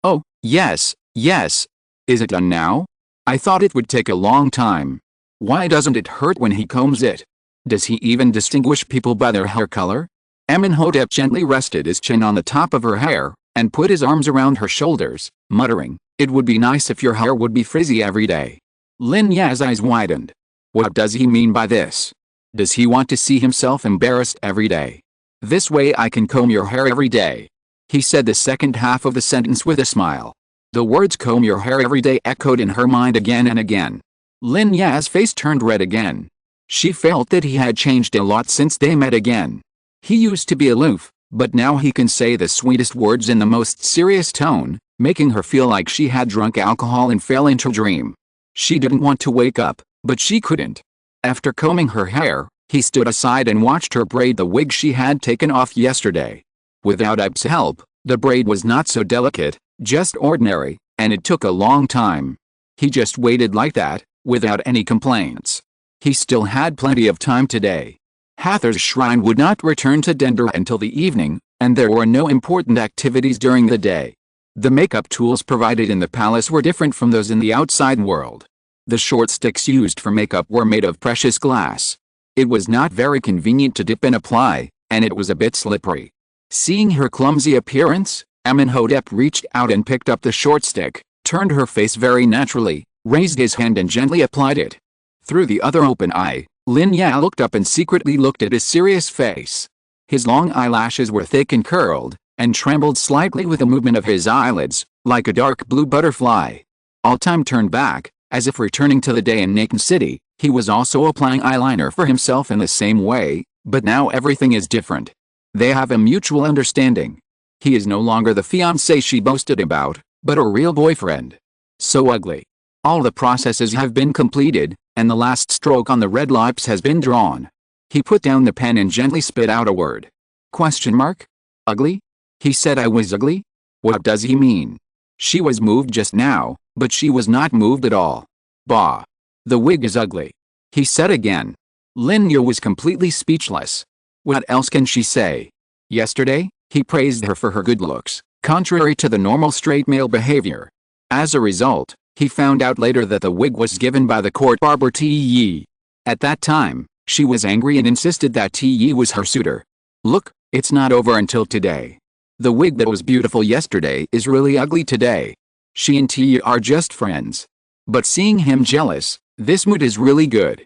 Oh, yes, yes. Is it done now? I thought it would take a long time. Why doesn't it hurt when he combs it? Does he even distinguish people by their hair color? Amónhotep gently rested his chin on the top of her hair, and put his arms around her shoulders, muttering, "It would be nice if your hair would be frizzy every day." Lin Ya's eyes widened. What does he mean by this? Does he want to see himself embarrassed every day? This way I can comb your hair every day. He said the second half of the sentence with a smile. The words "comb your hair every day" echoed in her mind again and again. Lin Ya's face turned red again. She felt that he had changed a lot since they met again. He used to be aloof, But now he can say the sweetest words in the most serious tone, making her feel like she had drunk alcohol and fell into a dream. She didn't want to wake up, but she couldn't. After combing her hair, he stood aside and watched her braid the wig she had taken off yesterday. Without Ep's help, the braid was not so delicate, just ordinary, and it took a long time. He just waited like that, without any complaints. He still had plenty of time today. Hathor's shrine would not return to Dendera until the evening, and there were no important activities during the day. The makeup tools provided in the palace were different from those in the outside world. The short sticks used for makeup were made of precious glass. It was not very convenient to dip and apply, and it was a bit slippery. Seeing her clumsy appearance, Amónhotep reached out and picked up the short stick, turned her face very naturally, raised his hand and gently applied it. Through the other open eye, Lin Ya looked up and secretly looked at his serious face. His long eyelashes were thick and curled, and trembled slightly with the movement of his eyelids, like a dark blue butterfly. All time turned back, as if returning to the day in Naked City. He was also applying eyeliner for himself in the same way, but now everything is different. They have a mutual understanding. He is no longer the fiancé she boasted about, but a real boyfriend. So ugly. All the processes have been completed, and the last stroke on the red lips has been drawn. He put down the pen and gently spit out a word. Question mark? Ugly? He said I was ugly? What does he mean? She was moved just now, but she was not moved at all. Bah. The wig is ugly. He said again. Lin Ya was completely speechless. What else can she say? Yesterday, he praised her for her good looks, contrary to the normal straight male behavior. As a result, he found out later that the wig was given by the court barber Te. At that time, she was angry and insisted that Te was her suitor. Look, it's not over until today. The wig that was beautiful yesterday is really ugly today. She and Te are just friends. But seeing him jealous, this mood is really good.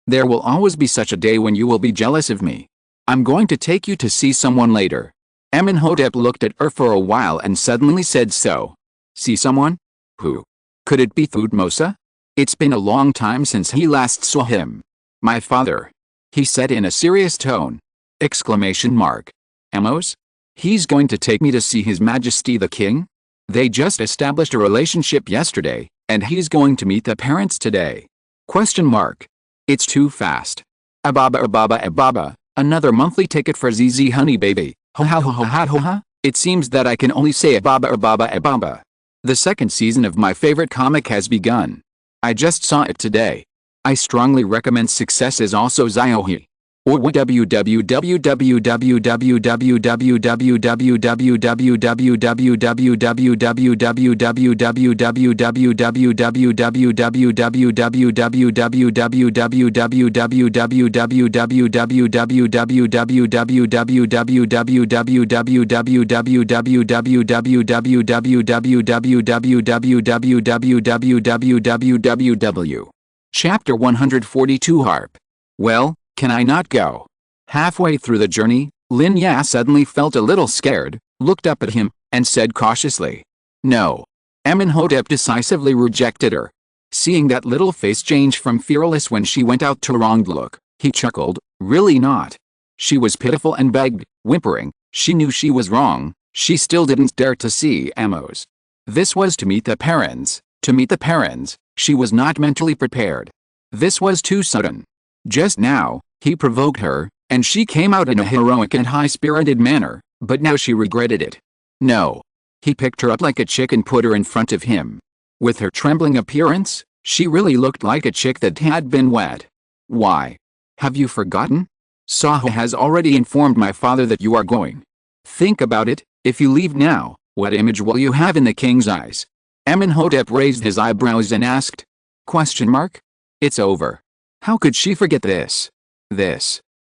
There will always be such a day when you will be jealous of me. I'm going to take you to see someone later. Amónhotep looked at her for a while and suddenly said so. See someone? Who? Could it be Thutmose? It's been a long time since he last saw him. My father. He said in a serious tone. Exclamation mark. Amos? He's going to take me to see His Majesty the King? They just established a relationship yesterday, and he's going to meet the parents today. Question mark. It's too fast. Ababa, another monthly ticket for ZZ honey baby. Ho ha ho ha ho ha. It seems that I can only say ababa. The second season of my favorite comic has begun. I just saw it today. I strongly recommend Success is also Ziohi. Or Chapter 142 Harp. Well, can I not go? Halfway through the journey, Lin Ya suddenly felt a little scared, looked up at him, and said cautiously. No. Amónhotep decisively rejected her. Seeing that little face change from fearless when she went out to wronged look, he chuckled, really not. She was pitiful and begged, whimpering. She knew she was wrong, she still didn't dare to see Amos. This was to meet the parents. She was not mentally prepared. This was too sudden. Just now, he provoked her, and she came out in a heroic and high-spirited manner, but now she regretted it. No. He picked her up like a chick and put her in front of him. With her trembling appearance, she really looked like a chick that had been wet. Why? Have you forgotten? Saha has already informed my father that you are going. Think about it, if you leave now, what image will you have in the king's eyes? Amónhotep raised his eyebrows and asked. Question mark? It's over. How could she forget this?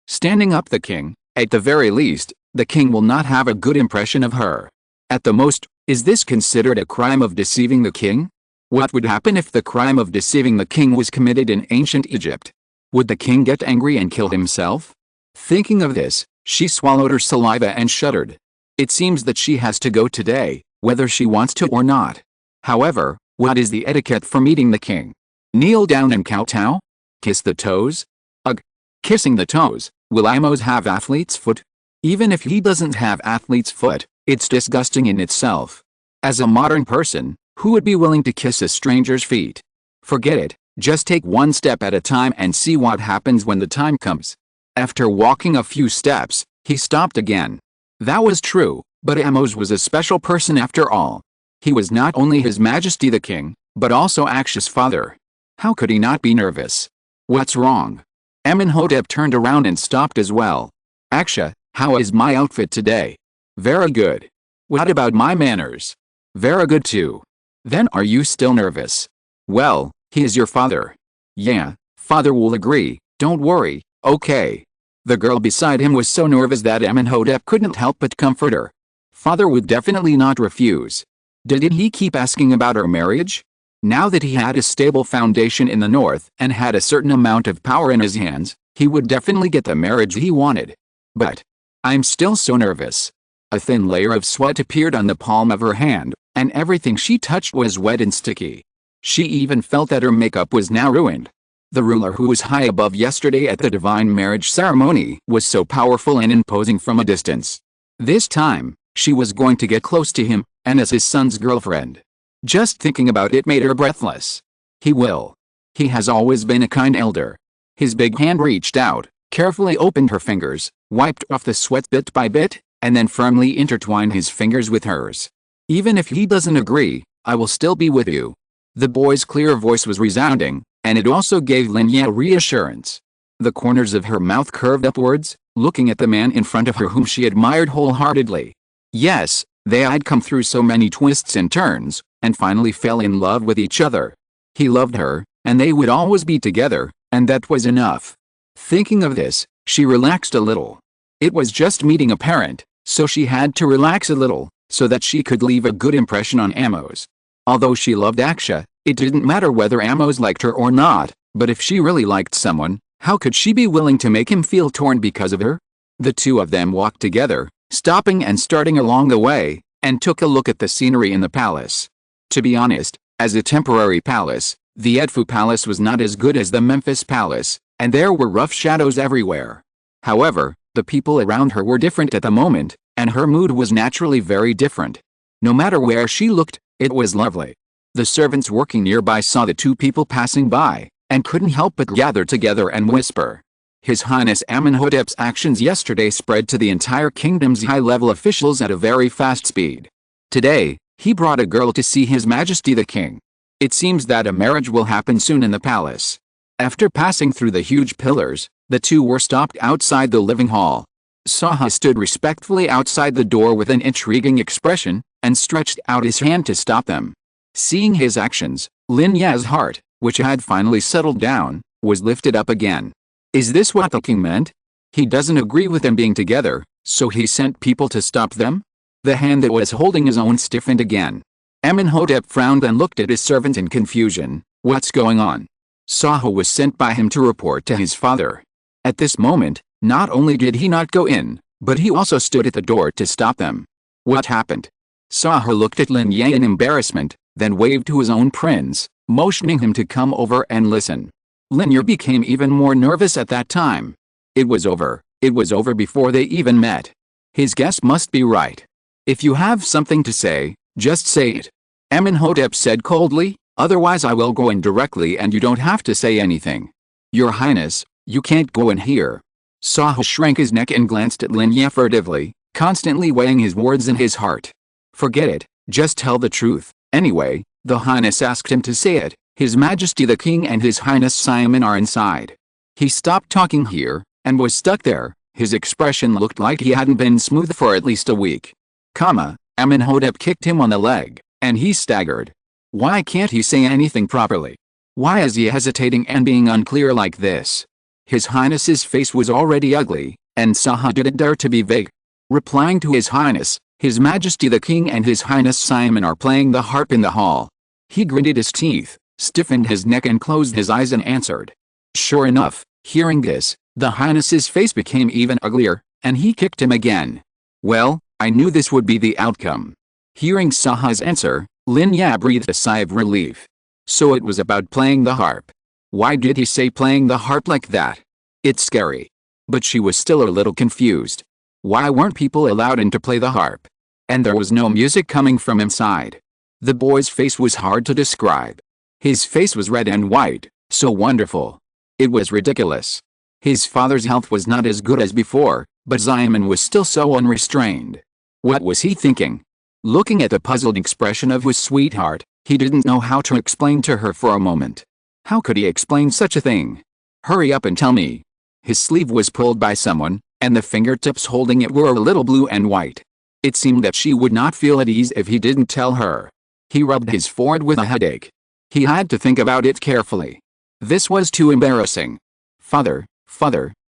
Standing up the king, at the very least, the king will not have a good impression of her. At the most, is this considered a crime of deceiving the king? What would happen if the crime of deceiving the king was committed in ancient Egypt? Would the king get angry and kill himself? Thinking of this, she swallowed her saliva and shuddered. It seems that she has to go today, whether she wants to or not. However, what is the etiquette for meeting the king? Kneel down and kowtow? Kiss the toes? Ugh. Kissing the toes, will Amos have athlete's foot? Even if he doesn't have athlete's foot, it's disgusting in itself. As a modern person, who would be willing to kiss a stranger's feet? Forget it, just take one step at a time and see what happens when the time comes. After walking a few steps, he stopped again. That was true, but Amos was a special person after all. He was not only His Majesty the King, but also Aksha's father. How could he not be nervous? What's wrong? Amónhotep turned around and stopped as well. Aksha, how is my outfit today? Very good. What about my manners? Very good too. Then are you still nervous? Well, he is your father. Yeah, father will agree, don't worry, okay. The girl beside him was so nervous that Amónhotep couldn't help but comfort her. Father would definitely not refuse. Did he keep asking about her marriage? Now that he had a stable foundation in the north and had a certain amount of power in his hands, he would definitely get the marriage he wanted. But I'm still so nervous. A thin layer of sweat appeared on the palm of her hand, and everything she touched was wet and sticky. She even felt that her makeup was now ruined. The ruler who was high above yesterday at the divine marriage ceremony was so powerful and imposing from a distance. This time, she was going to get close to him, and as his son's girlfriend. Just thinking about it made her breathless. He will. He has always been a kind elder. His big hand reached out, carefully opened her fingers, wiped off the sweat bit by bit, and then firmly intertwined his fingers with hers. Even if he doesn't agree, I will still be with you. The boy's clear voice was resounding, and it also gave Lin Ya reassurance. The corners of her mouth curved upwards, looking at the man in front of her whom she admired wholeheartedly. Yes, they had come through so many twists and turns, and finally fell in love with each other. He loved her, and they would always be together, and that was enough. Thinking of this, she relaxed a little. It was just meeting a parent, so she had to relax a little, so that she could leave a good impression on Amos. Although she loved Aksha, it didn't matter whether Amos liked her or not, but if she really liked someone, how could she be willing to make him feel torn because of her? The two of them walked together, stopping and starting along the way, and took a look at the scenery in the palace. To be honest, as a temporary palace, the Edfu Palace was not as good as the Memphis Palace, and there were rough shadows everywhere. However, the people around her were different at the moment, and her mood was naturally very different. No matter where she looked, it was lovely. The servants working nearby saw the two people passing by, and couldn't help but gather together and whisper. His Highness Amónhotep's actions yesterday spread to the entire kingdom's high-level officials at a very fast speed. Today, he brought a girl to see His Majesty the King. It seems that a marriage will happen soon in the palace. After passing through the huge pillars, the two were stopped outside the living hall. Saha stood respectfully outside the door with an intriguing expression, and stretched out his hand to stop them. Seeing his actions, Lin Ya's heart, which had finally settled down, was lifted up again. Is this what the king meant? He doesn't agree with them being together, so he sent people to stop them? The hand that was holding his own stiffened again. Amónhotep frowned and looked at his servant in confusion. What's going on? Saha was sent by him to report to his father. At this moment, not only did he not go in, but he also stood at the door to stop them. What happened? Saha looked at Lin Ya in embarrassment, then waved to his own prince, motioning him to come over and listen. Lin Ya became even more nervous at that time. It was over before they even met. His guess must be right. If you have something to say, just say it. Amónhotep said coldly, otherwise I will go in directly and you don't have to say anything. Your Highness, you can't go in here. Saha shrank his neck and glanced at Lin Ya furtively, constantly weighing his words in his heart. Forget it, just tell the truth. Anyway, the Highness asked him to say it. His Majesty the King and His Highness Simon are inside. He stopped talking here, and was stuck there. His expression looked like he hadn't been smooth for at least a week. Amónhotep kicked him on the leg, and he staggered. Why can't he say anything properly? Why is he hesitating and being unclear like this? His Highness's face was already ugly, and Saha didn't dare to be vague. Replying to His Highness, His Majesty the King and His Highness Simon are playing the harp in the hall. He gritted his teeth, stiffened his neck and closed his eyes and answered. Sure enough, hearing this, the Highness's face became even uglier, and he kicked him again. Well, I knew this would be the outcome. Hearing Saha's answer, Lin Ya breathed a sigh of relief. So it was about playing the harp. Why did he say playing the harp like that? It's scary. But she was still a little confused. Why weren't people allowed in to play the harp? And there was no music coming from inside. The boy's face was hard to describe. His face was red and white, so wonderful. It was ridiculous. His father's health was not as good as before, but Amon was still so unrestrained. What was he thinking? Looking at the puzzled expression of his sweetheart, he didn't know how to explain to her for a moment. How could he explain such a thing? Hurry up and tell me. His sleeve was pulled by someone, and the fingertips holding it were a little blue and white. It seemed that she would not feel at ease if he didn't tell her. He rubbed his forehead with a headache. He had to think about it carefully. This was too embarrassing. Father,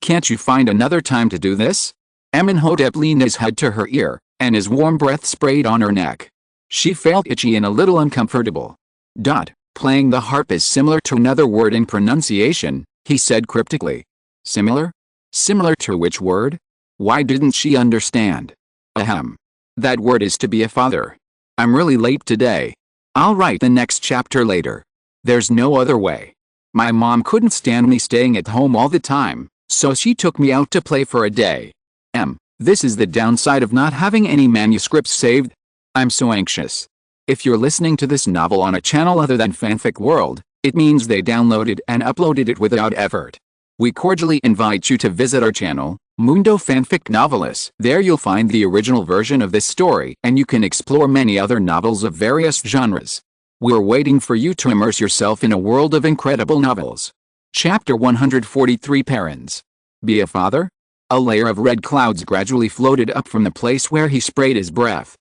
can't you find another time to do this? Amónhotep leaned his head to her ear, and his warm breath sprayed on her neck. She felt itchy and a little uncomfortable. Playing the harp is similar to another word in pronunciation, he said cryptically. Similar? Similar to which word? Why didn't she understand? Ahem. That word is to be a father. I'm really late today. I'll write the next chapter later. There's no other way. My mom couldn't stand me staying at home all the time, so she took me out to play for a day. This is the downside of not having any manuscripts saved. I'm so anxious. If you're listening to this novel on a channel other than Fanfic World, it means they downloaded and uploaded it without effort. We cordially invite you to visit our channel, Mundo Fanfic Novelis. There you'll find the original version of this story, and you can explore many other novels of various genres. We're waiting for you to immerse yourself in a world of incredible novels. Chapter 143 Parents. Be a father? A layer of red clouds gradually floated up from the place where he sprayed his breath.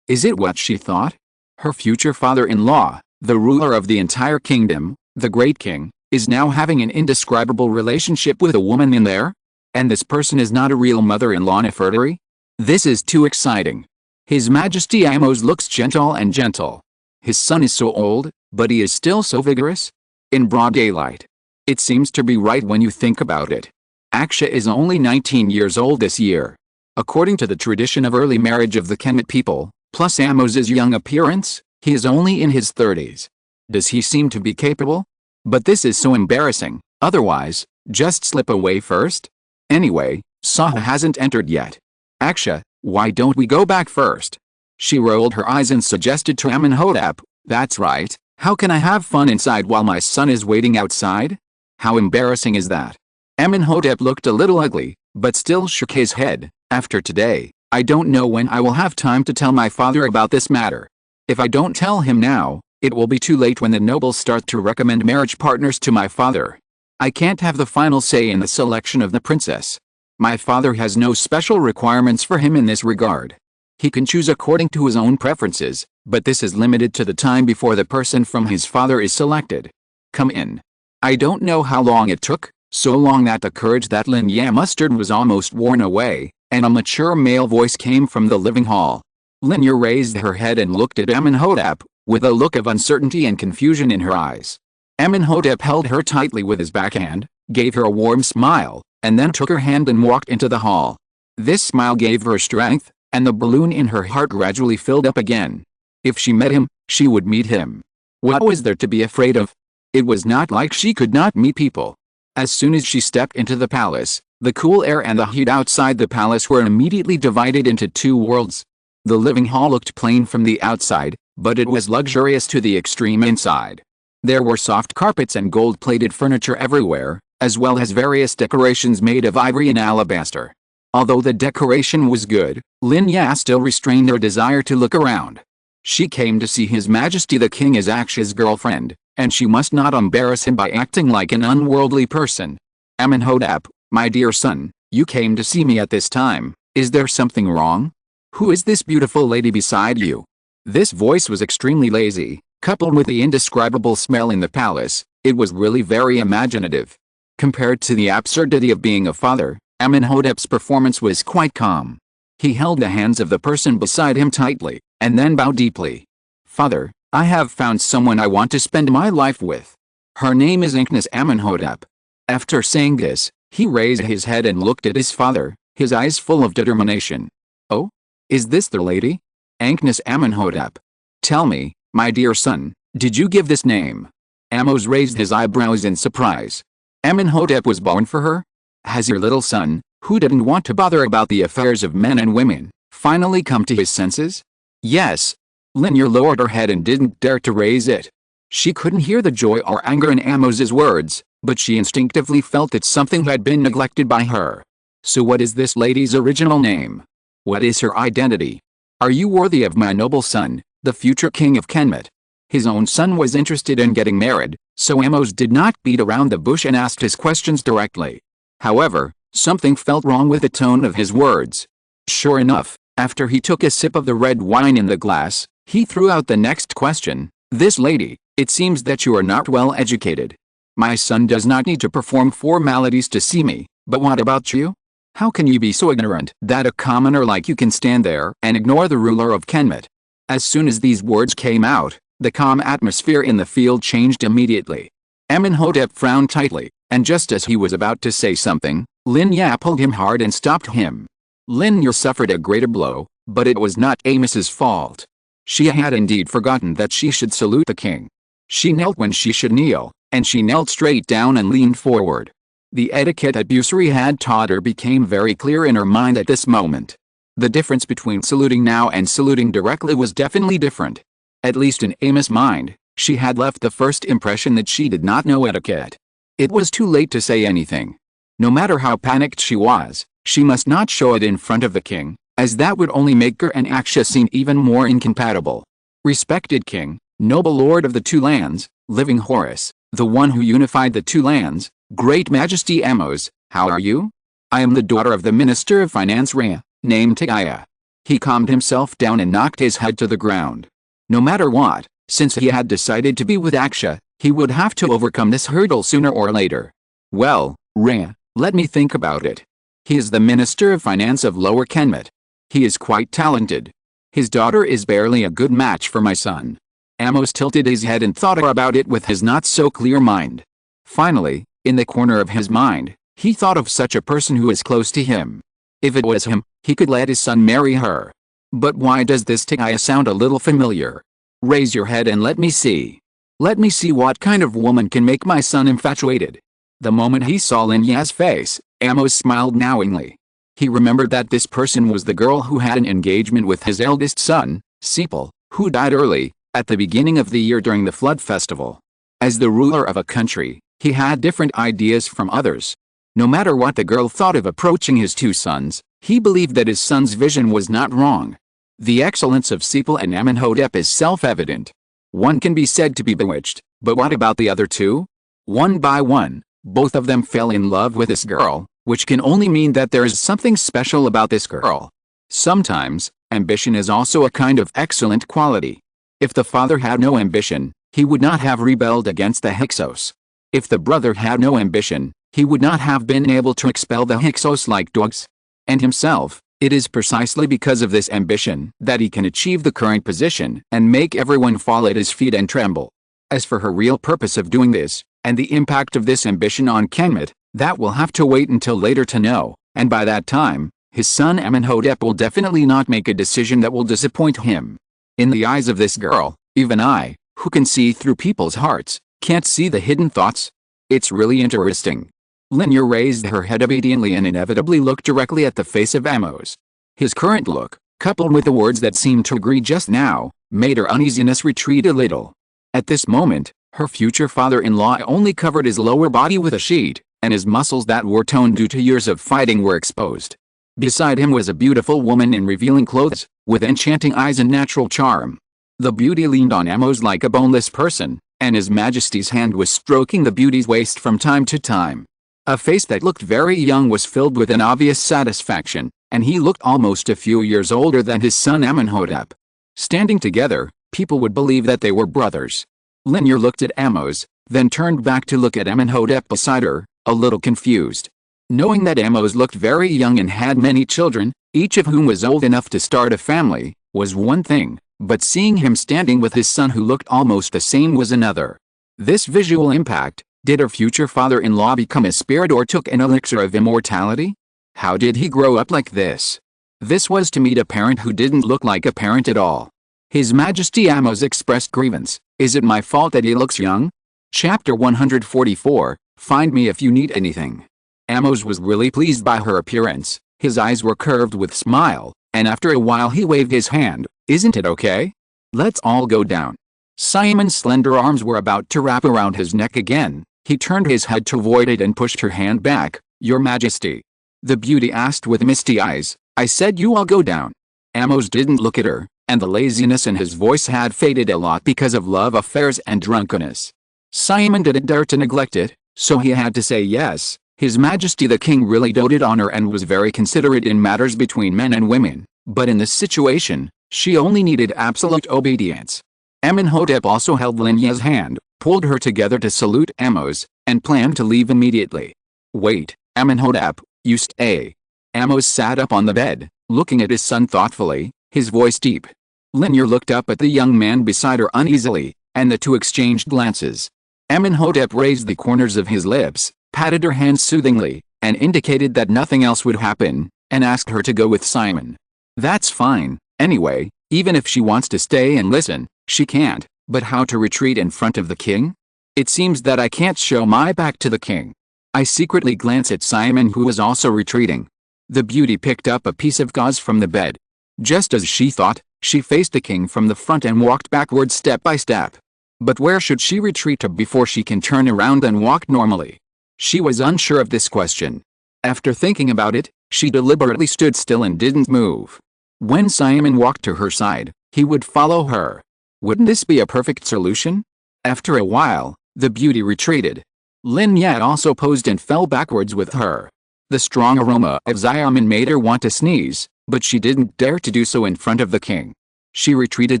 Is it what she thought? Her future father-in-law, the ruler of the entire kingdom, the great king, is now having an indescribable relationship with a woman in there? And this person is not a real mother-in-law Nefertari? This is too exciting. His Majesty Amos looks gentle and gentle. His son is so old, but he is still so vigorous. In broad daylight. It seems to be right when you think about it. Aksha is only 19 years old this year. According to the tradition of early marriage of the Kemet people, plus Amos's young appearance, he is only in his 30s. Does he seem to be capable? But this is so embarrassing, otherwise, just slip away first? Anyway, Saha hasn't entered yet. Aksha, why don't we go back first? She rolled her eyes and suggested to Amónhotep, that's right, how can I have fun inside while my son is waiting outside? How embarrassing is that? Amónhotep looked a little ugly, but still shook his head. After today, I don't know when I will have time to tell my father about this matter. If I don't tell him now, it will be too late when the nobles start to recommend marriage partners to my father. I can't have the final say in the selection of the princess. My father has no special requirements for him in this regard. He can choose according to his own preferences, but this is limited to the time before the person from his father is selected. Come in. I don't know how long it took, so long that the courage that Lin Ya mustered was almost worn away, and a mature male voice came from the living hall. Lin Ya raised her head and looked at Amónhotep, with a look of uncertainty and confusion in her eyes. Amónhotep held her tightly with his backhand, gave her a warm smile, and then took her hand and walked into the hall. This smile gave her strength, and the balloon in her heart gradually filled up again. If she met him, she would meet him. What was there to be afraid of? It was not like she could not meet people. As soon as she stepped into the palace, the cool air and the heat outside the palace were immediately divided into two worlds. The living hall looked plain from the outside, but it was luxurious to the extreme inside. There were soft carpets and gold-plated furniture everywhere, as well as various decorations made of ivory and alabaster. Although the decoration was good, Lin Ya still restrained her desire to look around. She came to see His Majesty the King as Aksha's girlfriend, and she must not embarrass him by acting like an unworldly person. Amónhotep, my dear son, you came to see me at this time. Is there something wrong? Who is this beautiful lady beside you? This voice was extremely lazy, coupled with the indescribable smell in the palace. It was really very imaginative. Compared to the absurdity of being a father, Amónhotep's performance was quite calm. He held the hands of the person beside him tightly, and then bowed deeply. Father, I have found someone I want to spend my life with. Her name is Amónhotep. After saying this, he raised his head and looked at his father, his eyes full of determination. Oh? Is this the lady? Amónhotep. Tell me, my dear son, did you give this name? Amos raised his eyebrows in surprise. Amónhotep was born for her? Has your little son, who didn't want to bother about the affairs of men and women, finally come to his senses? Yes. Lin Ya lowered her head and didn't dare to raise it. She couldn't hear the joy or anger in Amos's words, but she instinctively felt that something had been neglected by her. So what is this lady's original name? What is her identity? Are you worthy of my noble son, the future king of Kemet? His own son was interested in getting married, so Amos did not beat around the bush and asked his questions directly. However, something felt wrong with the tone of his words. Sure enough, after he took a sip of the red wine in the glass, he threw out the next question. This lady, it seems that you are not well educated. My son does not need to perform formalities to see me, but what about you? How can you be so ignorant that a commoner like you can stand there and ignore the ruler of Kemet? As soon as these words came out, the calm atmosphere in the field changed immediately. Amónhotep frowned tightly, and just as he was about to say something, Lin Ya pulled him hard and stopped him. Lin Ya suffered a greater blow, but it was not Amos's fault. She had indeed forgotten that she should salute the king. She knelt when she should kneel, and she knelt straight down and leaned forward. The etiquette that Busiri had taught her became very clear in her mind at this moment. The difference between saluting now and saluting directly was definitely different. At least in Amos's mind, she had left the first impression that she did not know etiquette. It was too late to say anything. No matter how panicked she was, she must not show it in front of the king, as that would only make her and Aksha seem even more incompatible. Respected king, noble lord of the two lands, living Horus, the one who unified the two lands, great majesty Amos, how are you? I am the daughter of the minister of finance Rhea, named Tia. He calmed himself down and knocked his head to the ground. No matter what, since he had decided to be with Aksha, he would have to overcome this hurdle sooner or later. Well, Rhea, let me think about it. He is the minister of finance of Lower Kemet. He is quite talented. His daughter is barely a good match for my son. Amos tilted his head and thought about it with his not-so-clear mind. Finally, in the corner of his mind, he thought of such a person who is close to him. If it was him, he could let his son marry her. But why does this Tia sound a little familiar? Raise your head and let me see. Let me see what kind of woman can make my son infatuated. The moment he saw Lin Ya's face, Amos smiled knowingly. He remembered that this person was the girl who had an engagement with his eldest son, Sepal, who died early, at the beginning of the year during the flood festival. As the ruler of a country, he had different ideas from others. No matter what the girl thought of approaching his two sons, he believed that his son's vision was not wrong. The excellence of Sepal and Amónhotep is self-evident. One can be said to be bewitched, but what about the other two? One by one, both of them fell in love with this girl, which can only mean that there is something special about this girl. Sometimes, ambition is also a kind of excellent quality. If the father had no ambition, he would not have rebelled against the Hyksos. If the brother had no ambition, he would not have been able to expel the Hyksos like dogs. And himself, it is precisely because of this ambition that he can achieve the current position and make everyone fall at his feet and tremble. As for her real purpose of doing this, and the impact of this ambition on Kemet, that will have to wait until later to know, and by that time, his son Amónhotep will definitely not make a decision that will disappoint him. In the eyes of this girl, even I, who can see through people's hearts, can't see the hidden thoughts. It's really interesting. Lin Ya raised her head obediently and inevitably looked directly at the face of Amos. His current look, coupled with the words that seemed to agree just now, made her uneasiness retreat a little. At this moment, her future father-in-law only covered his lower body with a sheet, and his muscles that were toned due to years of fighting were exposed. Beside him was a beautiful woman in revealing clothes, with enchanting eyes and natural charm. The beauty leaned on Amos like a boneless person, and His Majesty's hand was stroking the beauty's waist from time to time. A face that looked very young was filled with an obvious satisfaction, and he looked almost a few years older than his son Amónhotep. Standing together, people would believe that they were brothers. Lin Ya looked at Amos, then turned back to look at Amónhotep beside her, a little confused. Knowing that Amos looked very young and had many children, each of whom was old enough to start a family, was one thing, but seeing him standing with his son who looked almost the same was another. This visual impact, did her future father-in-law become a spirit or took an elixir of immortality? How did he grow up like this? This was to meet a parent who didn't look like a parent at all. His Majesty Amos expressed grievance. Is it my fault that he looks young? Chapter 144, Find me if you need anything. Amos was really pleased by her appearance. His eyes were curved with smile, and after a while he waved his hand. Isn't it okay? Let's all go down. Simon's slender arms were about to wrap around his neck again. He turned his head to avoid it and pushed her hand back. Your Majesty. The beauty asked with misty eyes. I said you all go down. Amos didn't look at her, and the laziness in his voice had faded a lot because of love affairs and drunkenness. Simon didn't dare to neglect it, so he had to say yes. His Majesty the King really doted on her and was very considerate in matters between men and women, but in this situation, she only needed absolute obedience. Amónhotep also held Lin Ya's hand, pulled her together to salute Amos, and planned to leave immediately. Wait, Amónhotep, you stay. Amos sat up on the bed, looking at his son thoughtfully, his voice deep. Lin Ya looked up at the young man beside her uneasily, and the two exchanged glances. Amónhotep raised the corners of his lips, patted her hand soothingly, and indicated that nothing else would happen, and asked her to go with Simon. That's fine, anyway, even if she wants to stay and listen, she can't. But how to retreat in front of the king? It seems that I can't show my back to the king. I secretly glanced at Simon, who was also retreating. The beauty picked up a piece of gauze from the bed. Just as she thought, she faced the king from the front and walked backwards step by step. But where should she retreat to before she can turn around and walk normally? She was unsure of this question. After thinking about it, she deliberately stood still and didn't move. When Simon walked to her side, he would follow her. Wouldn't this be a perfect solution? After a while, the beauty retreated. Lin Ya also posed and fell backwards with her. The strong aroma of Xiamen made her want to sneeze, but she didn't dare to do so in front of the king. She retreated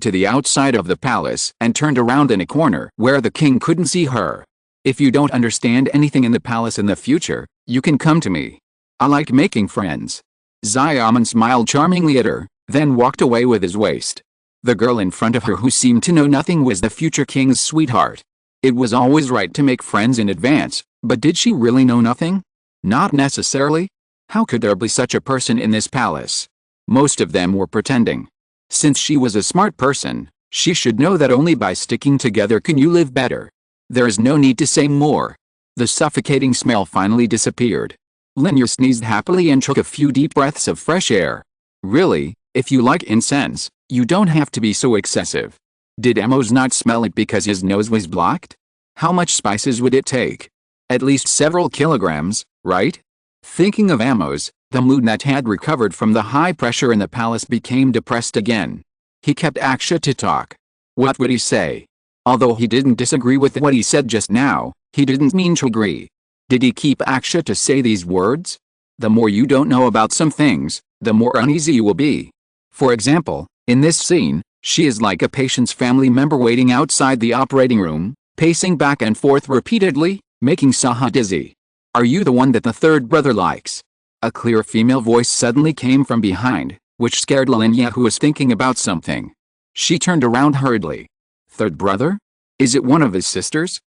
to the outside of the palace and turned around in a corner where the king couldn't see her. If you don't understand anything in the palace in the future, you can come to me. I like making friends. Xiamen smiled charmingly at her, then walked away with his waist. The girl in front of her, who seemed to know nothing, was the future king's sweetheart. It was always right to make friends in advance, but did she really know nothing? Not necessarily. How could there be such a person in this palace? Most of them were pretending. Since she was a smart person, she should know that only by sticking together can you live better. There is no need to say more. The suffocating smell finally disappeared. Lin Ya sneezed happily and took a few deep breaths of fresh air. Really, if you like incense, you don't have to be so excessive. Did Amos not smell it because his nose was blocked? How much spices would it take? At least several kilograms, right? Thinking of Amos, the mood that had recovered from the high pressure in the palace became depressed again. He kept Aksha to talk. What would he say? Although he didn't disagree with what he said just now, he didn't mean to agree. Did he keep Aksha to say these words? The more you don't know about some things, the more uneasy you will be. For example, in this scene, she is like a patient's family member waiting outside the operating room, pacing back and forth repeatedly, making Saha dizzy. Are you the one that the third brother likes? A clear female voice suddenly came from behind, which scared Lin Ya, who was thinking about something. She turned around hurriedly. Third brother? Is it one of his sisters?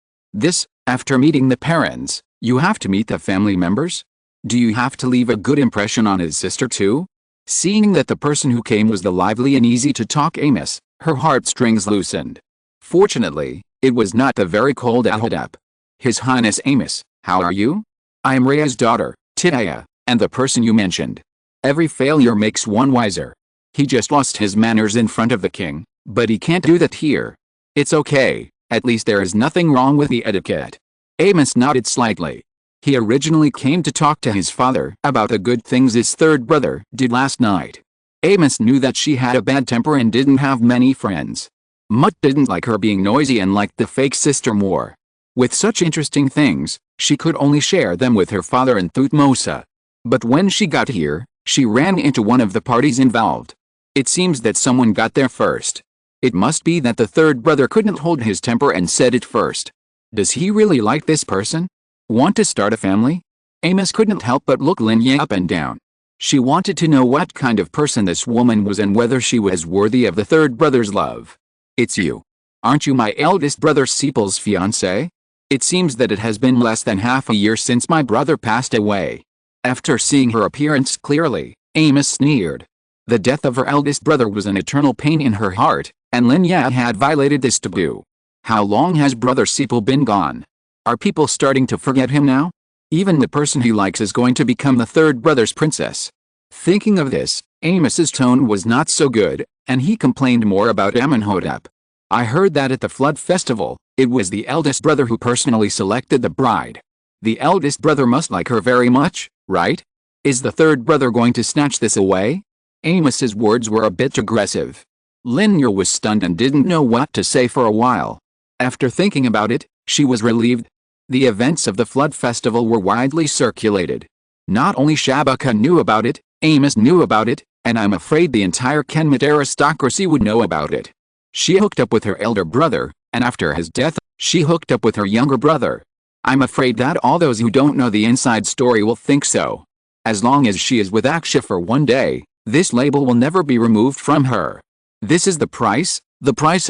After meeting the parents, you have to meet the family members? Do you have to leave a good impression on his sister too? Seeing that the person who came was the lively and easy to talk Amos, her heartstrings loosened. Fortunately, it was not the very cold Amónhotep. His Highness Amos, how are you? I am Rhea's daughter, Titaya, and the person you mentioned. Every failure makes one wiser. He just lost his manners in front of the king, but he can't do that here. It's okay, at least there is nothing wrong with the etiquette. Amos nodded slightly. He originally came to talk to his father about the good things his third brother did last night. Amos knew that she had a bad temper and didn't have many friends. Mutt didn't like her being noisy and liked the fake sister more. With such interesting things, she could only share them with her father and Thutmose. But when she got here, she ran into one of the parties involved. It seems that someone got there first. It must be that the third brother couldn't hold his temper and said it first. Does he really like this person? Want to start a family? Amos couldn't help but look Lin Ya up and down. She wanted to know what kind of person this woman was and whether she was worthy of the third brother's love. It's you. Aren't you my eldest brother Sepal's fiancé? It seems that it has been less than half a year since my brother passed away. After seeing her appearance clearly, Amos sneered. The death of her eldest brother was an eternal pain in her heart, and Lin Ya had violated this taboo. How long has Brother Sepal been gone? Are people starting to forget him now? Even the person he likes is going to become the third brother's princess. Thinking of this, Amos's tone was not so good, and he complained more about Amónhotep. I heard that at the flood festival, it was the eldest brother who personally selected the bride. The eldest brother must like her very much, right? Is the third brother going to snatch this away? Amos's words were a bit aggressive. Lin Ya was stunned and didn't know what to say for a while. After thinking about it, she was relieved. The events of the flood festival were widely circulated. Not only Shabaka knew about it, Amos knew about it, and I'm afraid the entire Kemet aristocracy would know about it. She hooked up with her elder brother, and after his death, she hooked up with her younger brother. I'm afraid that all those who don't know the inside story will think so. As long as she is with Aksha for one day, this label will never be removed from her. This is the price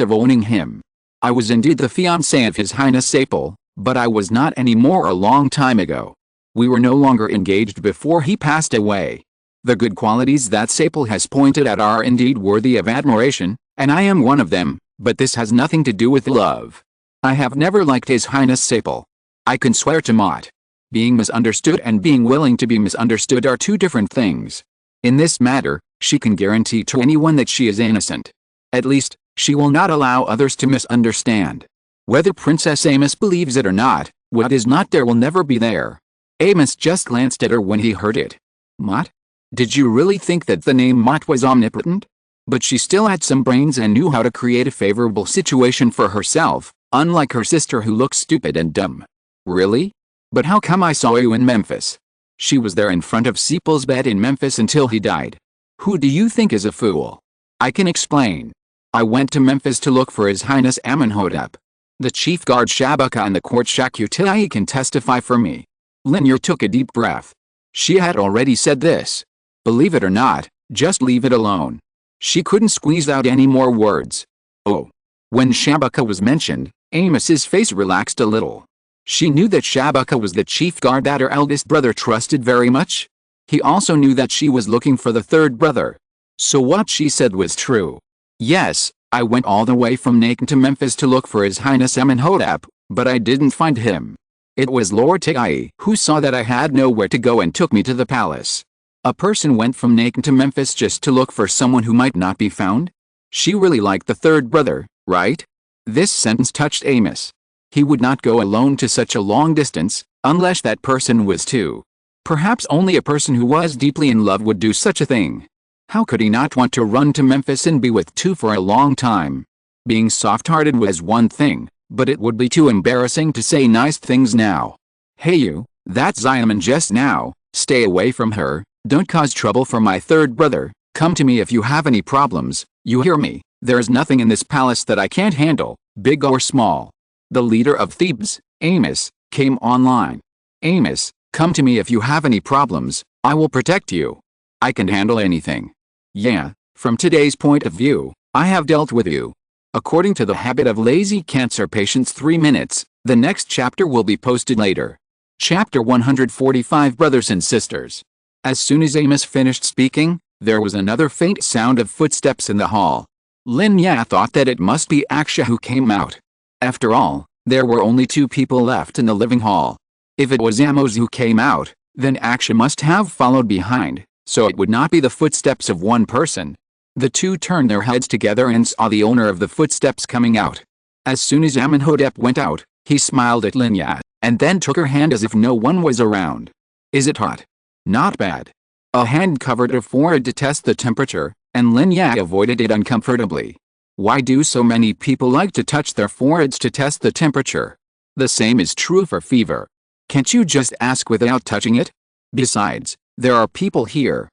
of owning him. I was indeed the fiancé of His Highness Sapal, but I was not anymore a long time ago. We were no longer engaged before he passed away. The good qualities that Sapal has pointed out are indeed worthy of admiration, and I am one of them, but this has nothing to do with love. I have never liked His Highness Sapal. I can swear to Mott. Being misunderstood and being willing to be misunderstood are two different things. In this matter, she can guarantee to anyone that she is innocent. At least, she will not allow others to misunderstand. Whether Princess Amos believes it or not, what is not there will never be there. Amos just glanced at her when he heard it. Mott? Did you really think that the name Mott was omnipotent? But she still had some brains and knew how to create a favorable situation for herself, unlike her sister who looks stupid and dumb. Really? But how come I saw you in Memphis? She was there in front of Sepal's bed in Memphis until he died. Who do you think is a fool? I can explain. I went to Memphis to look for His Highness Amónhotep. The chief guard Shabaka and the court Shakutai can testify for me. Lin Ya took a deep breath. She had already said this. Believe it or not, just leave it alone. She couldn't squeeze out any more words. Oh. When Shabaka was mentioned, Amos's face relaxed a little. She knew that Shabaka was the chief guard that her eldest brother trusted very much. He also knew that she was looking for the third brother. So what she said was true. Yes, I went all the way from Nakan to Memphis to look for His Highness Amónhotep, but I didn't find him. It was Lord Tai who saw that I had nowhere to go and took me to the palace. A person went from Nakan to Memphis just to look for someone who might not be found? She really liked the third brother, right? This sentence touched Amos. He would not go alone to such a long distance, unless that person was too. Perhaps only a person who was deeply in love would do such a thing. How could he not want to run to Memphis and be with two for a long time? Being soft-hearted was one thing, but it would be too embarrassing to say nice things now. Hey you, that's Zion just now, stay away from her, don't cause trouble for my third brother, come to me if you have any problems, you hear me, there's nothing in this palace that I can't handle, big or small. The leader of Thebes, Amos, came online. Amos, come to me if you have any problems, I will protect you. I can handle anything. Yeah, from today's point of view, I have dealt with you. According to the habit of lazy cancer patients 3 minutes, the next chapter will be posted later. Chapter 145 Brothers and Sisters. As soon as Amos finished speaking, there was another faint sound of footsteps in the hall. Lin Ya thought that it must be Aksha who came out. After all, there were only 2 people left in the living hall. If it was Amos who came out, then Aksha must have followed behind, so it would not be the footsteps of one person. The 2 turned their heads together and saw the owner of the footsteps coming out. As soon as Amónhotep went out, he smiled at Lin Ya, and then took her hand as if no one was around. Is it hot? Not bad. A hand covered her forehead to test the temperature, and Lin Ya avoided it uncomfortably. Why do so many people like to touch their foreheads to test the temperature? The same is true for fever. Can't you just ask without touching it? Besides, there are people here.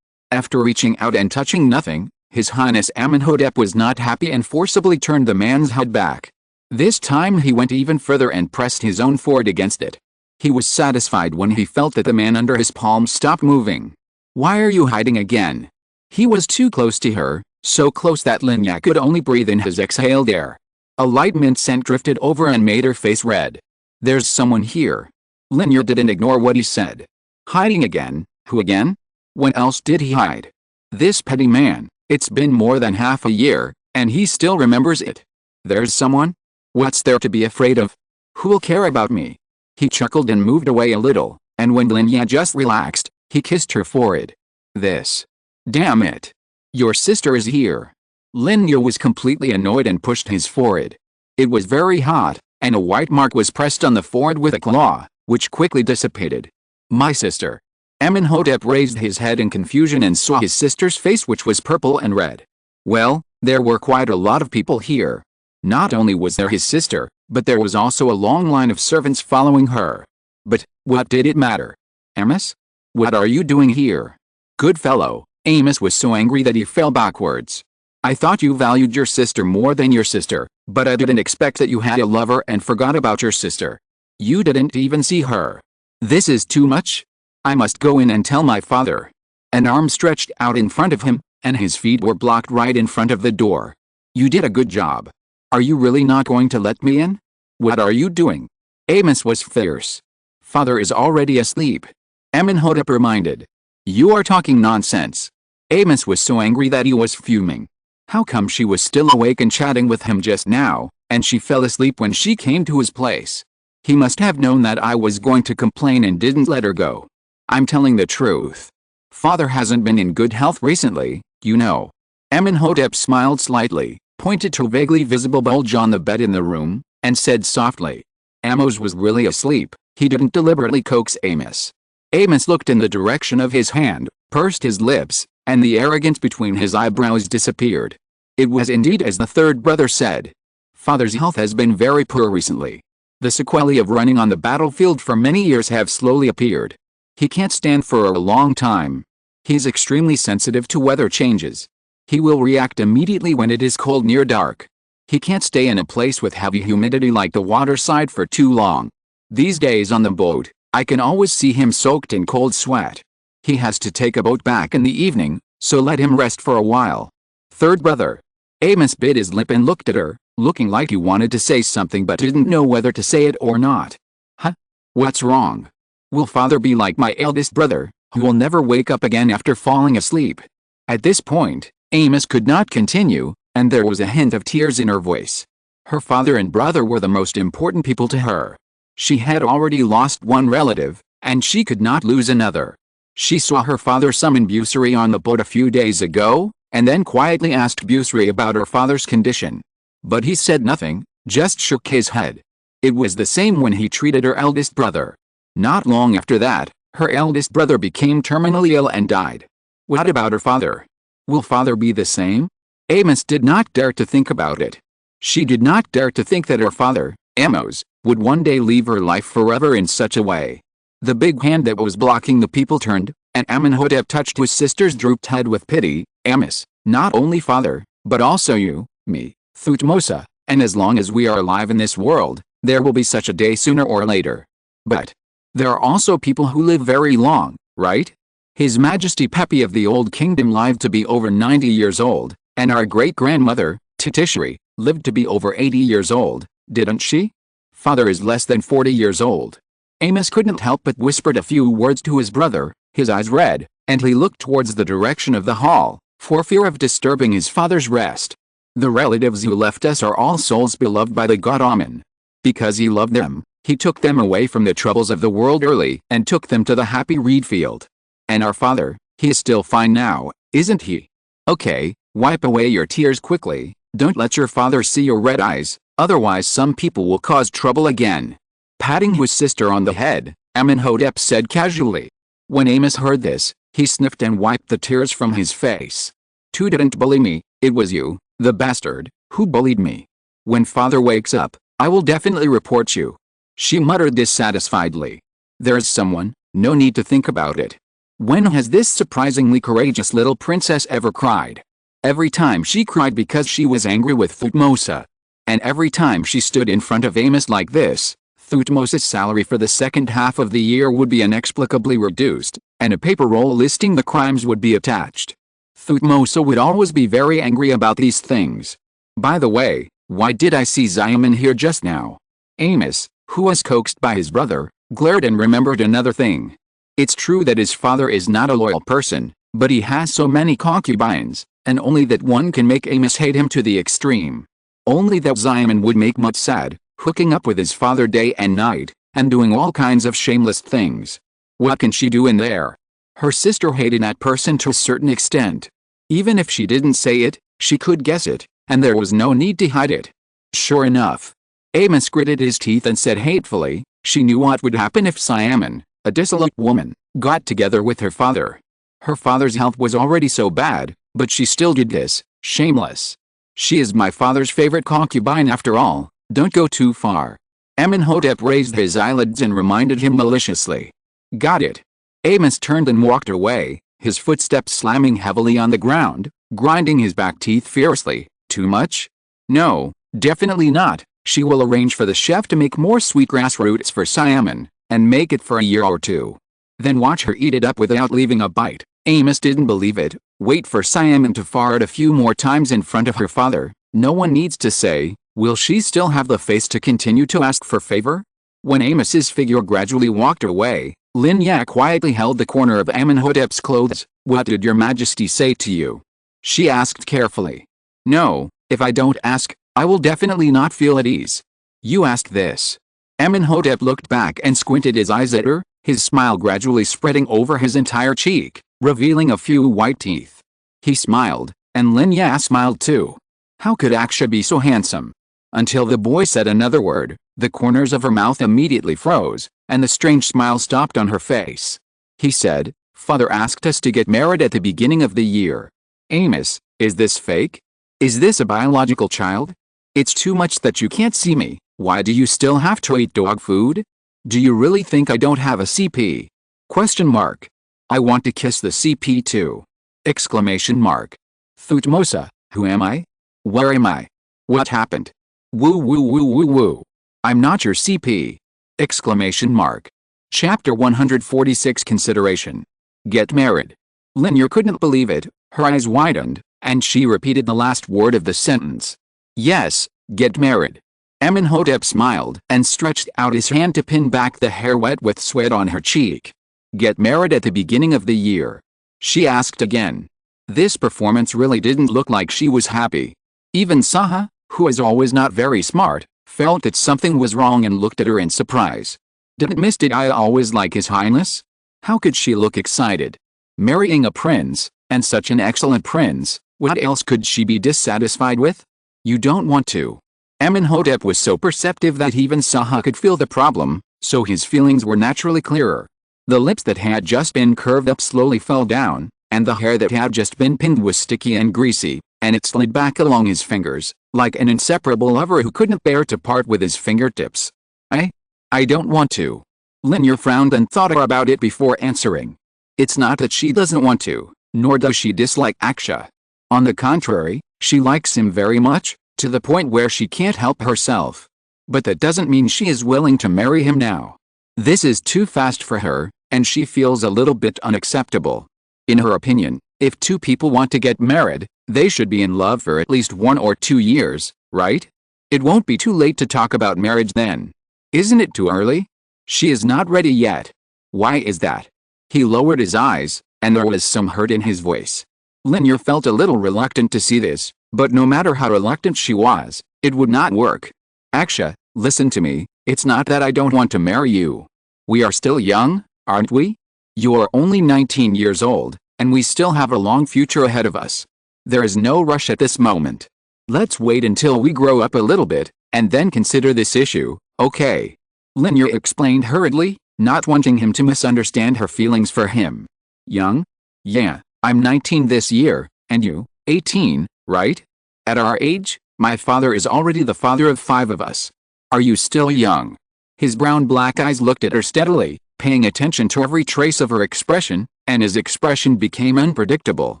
After reaching out and touching nothing, His Highness Amónhotep was not happy and forcibly turned the man's head back. This time he went even further and pressed his own forehead against it. He was satisfied when he felt that the man under his palm stopped moving. Why are you hiding again? He was too close to her, so close that Lin Ya could only breathe in his exhaled air. A light mint scent drifted over and made her face red. There's someone here. Lin Ya didn't ignore what he said. Hiding again? Who again? When else did he hide? This petty man, it's been more than half a year, and he still remembers it. There's someone? What's there to be afraid of? Who'll care about me? He chuckled and moved away a little, and when Lin Ya just relaxed, he kissed her forehead. This. Damn it. Your sister is here. Lin Ya was completely annoyed and pushed his forehead. It was very hot, and a white mark was pressed on the forehead with a claw, which quickly dissipated. My sister. Amónhotep raised his head in confusion and saw his sister's face, which was purple and red. Well, there were quite a lot of people here. Not only was there his sister, but there was also a long line of servants following her. But, what did it matter? Amos? What are you doing here? Good fellow. Amos was so angry that he fell backwards. I thought you valued your sister more than your sister, but I didn't expect that you had a lover and forgot about your sister. You didn't even see her. This is too much. I must go in and tell my father. An arm stretched out in front of him, and his feet were blocked right in front of the door. You did a good job. Are you really not going to let me in? What are you doing? Amos was fierce. Father is already asleep. Amónhotep reminded. You are talking nonsense. Amos was so angry that he was fuming. How come she was still awake and chatting with him just now, and she fell asleep when she came to his place? He must have known that I was going to complain and didn't let her go. I'm telling the truth. Father hasn't been in good health recently, you know. Amónhotep smiled slightly, pointed to a vaguely visible bulge on the bed in the room, and said softly. Amos was really asleep. He didn't deliberately coax Amos. Amos looked in the direction of his hand, pursed his lips, and the arrogance between his eyebrows disappeared. It was indeed as the third brother said. Father's health has been very poor recently. The sequelae of running on the battlefield for many years have slowly appeared. He can't stand for a long time. He's extremely sensitive to weather changes. He will react immediately when it is cold near dark. He can't stay in a place with heavy humidity like the waterside for too long. These days on the boat, I can always see him soaked in cold sweat. He has to take a boat back in the evening, so let him rest for a while. Third brother. Amos bit his lip and looked at her, looking like he wanted to say something but didn't know whether to say it or not. Huh? What's wrong? Will father be like my eldest brother, who will never wake up again after falling asleep? At this point, Amos could not continue, and there was a hint of tears in her voice. Her father and brother were the most important people to her. She had already lost one relative, and she could not lose another. She saw her father summon Busiri on the boat a few days ago, and then quietly asked Busiri about her father's condition. But he said nothing, just shook his head. It was the same when he treated her eldest brother. Not long after that, her eldest brother became terminally ill and died. What about her father? Will father be the same? Amos did not dare to think about it. She did not dare to think that her father, Amos, would one day leave her life forever in such a way. The big hand that was blocking the people turned, and Amónhotep touched his sister's drooped head with pity. Amos, not only father, but also you, me, Thutmose, and as long as we are alive in this world, there will be such a day sooner or later. But there are also people who live very long, right? His Majesty Pepi of the Old Kingdom lived to be over 90 years old, and our great-grandmother, Titishri, lived to be over 80 years old, didn't she? Father is less than 40 years old. Amos couldn't help but whispered a few words to his brother, his eyes red, and he looked towards the direction of the hall, for fear of disturbing his father's rest. The relatives who left us are all souls beloved by the god Amon. Because he loved them, he took them away from the troubles of the world early and took them to the happy reed field. And our father, he is still fine now, isn't he? Okay, wipe away your tears quickly, don't let your father see your red eyes, otherwise some people will cause trouble again. Patting his sister on the head, Amónhotep said casually. When Amos heard this, he sniffed and wiped the tears from his face. "Tu didn't bully me, it was you, the bastard, who bullied me. When father wakes up, I will definitely report you." She muttered dissatisfiedly. "There's someone, no need to think about it." When has this surprisingly courageous little princess ever cried? Every time she cried because she was angry with Thutmose. And every time she stood in front of Amos like this, Thutmose's salary for the second half of the year would be inexplicably reduced, and a paper roll listing the crimes would be attached. Thutmose would always be very angry about these things. By the way, why did I see Zion here just now? Amos, who was coaxed by his brother, glared and remembered another thing. It's true that his father is not a loyal person, but he has so many concubines, and only that one can make Amos hate him to the extreme. Only that Zion would make Mut sad, hooking up with his father day and night, and doing all kinds of shameless things. What can she do in there? Her sister hated that person to a certain extent. Even if she didn't say it, she could guess it, and there was no need to hide it. Sure enough, Amos gritted his teeth and said hatefully, she knew what would happen if Amon, a dissolute woman, got together with her father. Her father's health was already so bad, but she still did this. Shameless. She is my father's favorite concubine after all, don't go too far. Amónhotep raised his eyelids and reminded him maliciously. Got it. Amos turned and walked away, his footsteps slamming heavily on the ground, grinding his back teeth fiercely. Too much? No, definitely not. She will arrange for the chef to make more sweetgrass roots for Amon, and make it for a year or two. Then watch her eat it up without leaving a bite. Amos didn't believe it. Wait for Amon to fart a few more times in front of her father. No one needs to say, will she still have the face to continue to ask for favor? When Amos's figure gradually walked away, Lin Ya quietly held the corner of Amónhotep's clothes. What did your majesty say to you? She asked carefully. No, if I don't ask, I will definitely not feel at ease. You asked this. Amónhotep looked back and squinted his eyes at her, his smile gradually spreading over his entire cheek, revealing a few white teeth. He smiled, and Lin Ya smiled too. How could Aksha be so handsome? Until the boy said another word, the corners of her mouth immediately froze, and the strange smile stopped on her face. He said, Father asked us to get married at the beginning of the year. Amos, is this fake? Is this a biological child? It's too much that you can't see me. Why do you still have to eat dog food? Do you really think I don't have a CP? Question mark. I want to kiss the CP too. Exclamation mark. Thutmosa, who am I? Where am I? What happened? Woo woo woo woo woo. I'm not your CP. Exclamation mark. Chapter 146 Consideration. Get married. Lin Ya couldn't believe it, her eyes widened, and she repeated the last word of the sentence. Yes, get married. Amónhotep smiled and stretched out his hand to pin back the hair wet with sweat on her cheek. Get married at the beginning of the year? She asked again. This performance really didn't look like she was happy. Even Saha, who is always not very smart, felt that something was wrong and looked at her in surprise. Didn't Mr. I always like His Highness? How could she look excited? Marrying a prince, and such an excellent prince, what else could she be dissatisfied with? You don't want to. Amónhotep was so perceptive that even Saha could feel the problem, so his feelings were naturally clearer. The lips that had just been curved up slowly fell down, and the hair that had just been pinned was sticky and greasy, and it slid back along his fingers, like an inseparable lover who couldn't bear to part with his fingertips. I don't want to. Lin Ya frowned and thought about it before answering. It's not that she doesn't want to, nor does she dislike Aksha. On the contrary, she likes him very much, to the point where she can't help herself. But that doesn't mean she is willing to marry him now. This is too fast for her, and she feels a little bit unacceptable. In her opinion, if two people want to get married, they should be in love for at least 1 or 2 years, right? It won't be too late to talk about marriage then. Isn't it too early? She is not ready yet. Why is that? He lowered his eyes, and there was some hurt in his voice. Lin Ya felt a little reluctant to see this, but no matter how reluctant she was, it would not work. Aksha, listen to me, it's not that I don't want to marry you. We are still young, aren't we? You are only 19 years old, and we still have a long future ahead of us. There is no rush at this moment. Let's wait until we grow up a little bit, and then consider this issue, okay? Lin Ya explained hurriedly, not wanting him to misunderstand her feelings for him. Young? Yeah, I'm 19 this year, and you, 18, right? At our age, my father is already the father of 5 of us. Are you still young? His brown-black eyes looked at her steadily, paying attention to every trace of her expression, and his expression became unpredictable.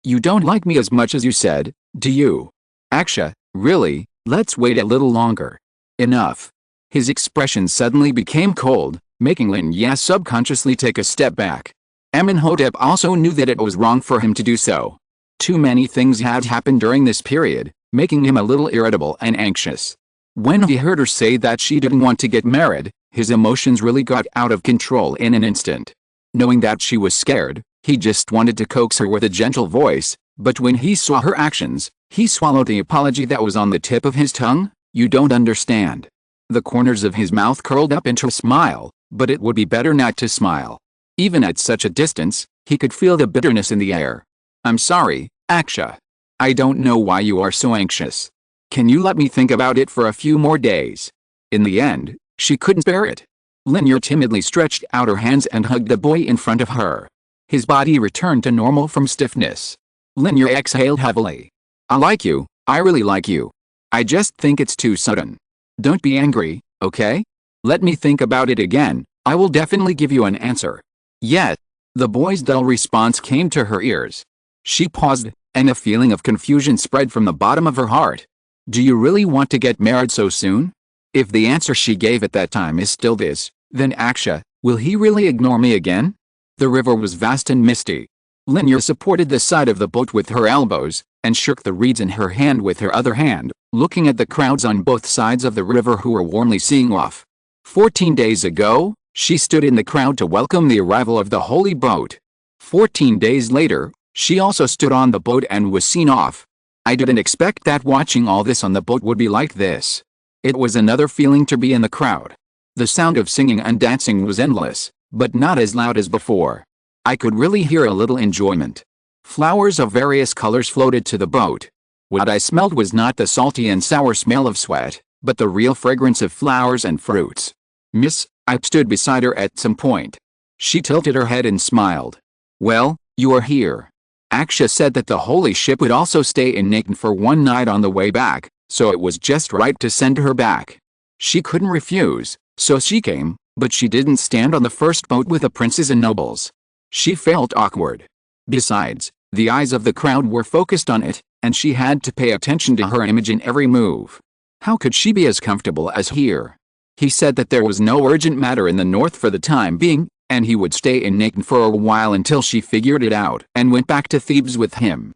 You don't like me as much as you said, do you? Aksha, really, let's wait a little longer. Enough. His expression suddenly became cold, making Lin Ya subconsciously take a step back. Amónhotep also knew that it was wrong for him to do so. Too many things had happened during this period, making him a little irritable and anxious. When he heard her say that she didn't want to get married, his emotions really got out of control in an instant. Knowing that she was scared, he just wanted to coax her with a gentle voice, but when he saw her actions, he swallowed the apology that was on the tip of his tongue. You don't understand. The corners of his mouth curled up into a smile, but it would be better not to smile. Even at such a distance, he could feel the bitterness in the air. I'm sorry, Aksha. I don't know why you are so anxious. Can you let me think about it for a few more days? In the end, she couldn't bear it. Lin Ya timidly stretched out her hands and hugged the boy in front of her. His body returned to normal from stiffness. Lin Ya exhaled heavily. I like you, I really like you. I just think it's too sudden. Don't be angry, okay? Let me think about it again, I will definitely give you an answer. Yet, the boy's dull response came to her ears. She paused, and a feeling of confusion spread from the bottom of her heart. Do you really want to get married so soon? If the answer she gave at that time is still this, then Aksha, will he really ignore me again? The river was vast and misty. Lin Ya supported the side of the boat with her elbows, and shook the reeds in her hand with her other hand, looking at the crowds on both sides of the river who were warmly seeing off. 14 days ago, she stood in the crowd to welcome the arrival of the holy boat. 14 days later, she also stood on the boat and was seen off. I didn't expect that watching all this on the boat would be like this. It was another feeling to be in the crowd. The sound of singing and dancing was endless, but not as loud as before. I could really hear a little enjoyment. Flowers of various colors floated to the boat. What I smelled was not the salty and sour smell of sweat, but the real fragrance of flowers and fruits. Miss, I stood beside her at some point. She tilted her head and smiled. Well, you are here. Aksha said that the holy ship would also stay in Natan for one night on the way back, so it was just right to send her back. She couldn't refuse, so she came, but she didn't stand on the first boat with the princes and nobles. She felt awkward. Besides, the eyes of the crowd were focused on it, and she had to pay attention to her image in every move. How could she be as comfortable as here? He said that there was no urgent matter in the north for the time being, and he would stay in Natan for a while until she figured it out and went back to Thebes with him.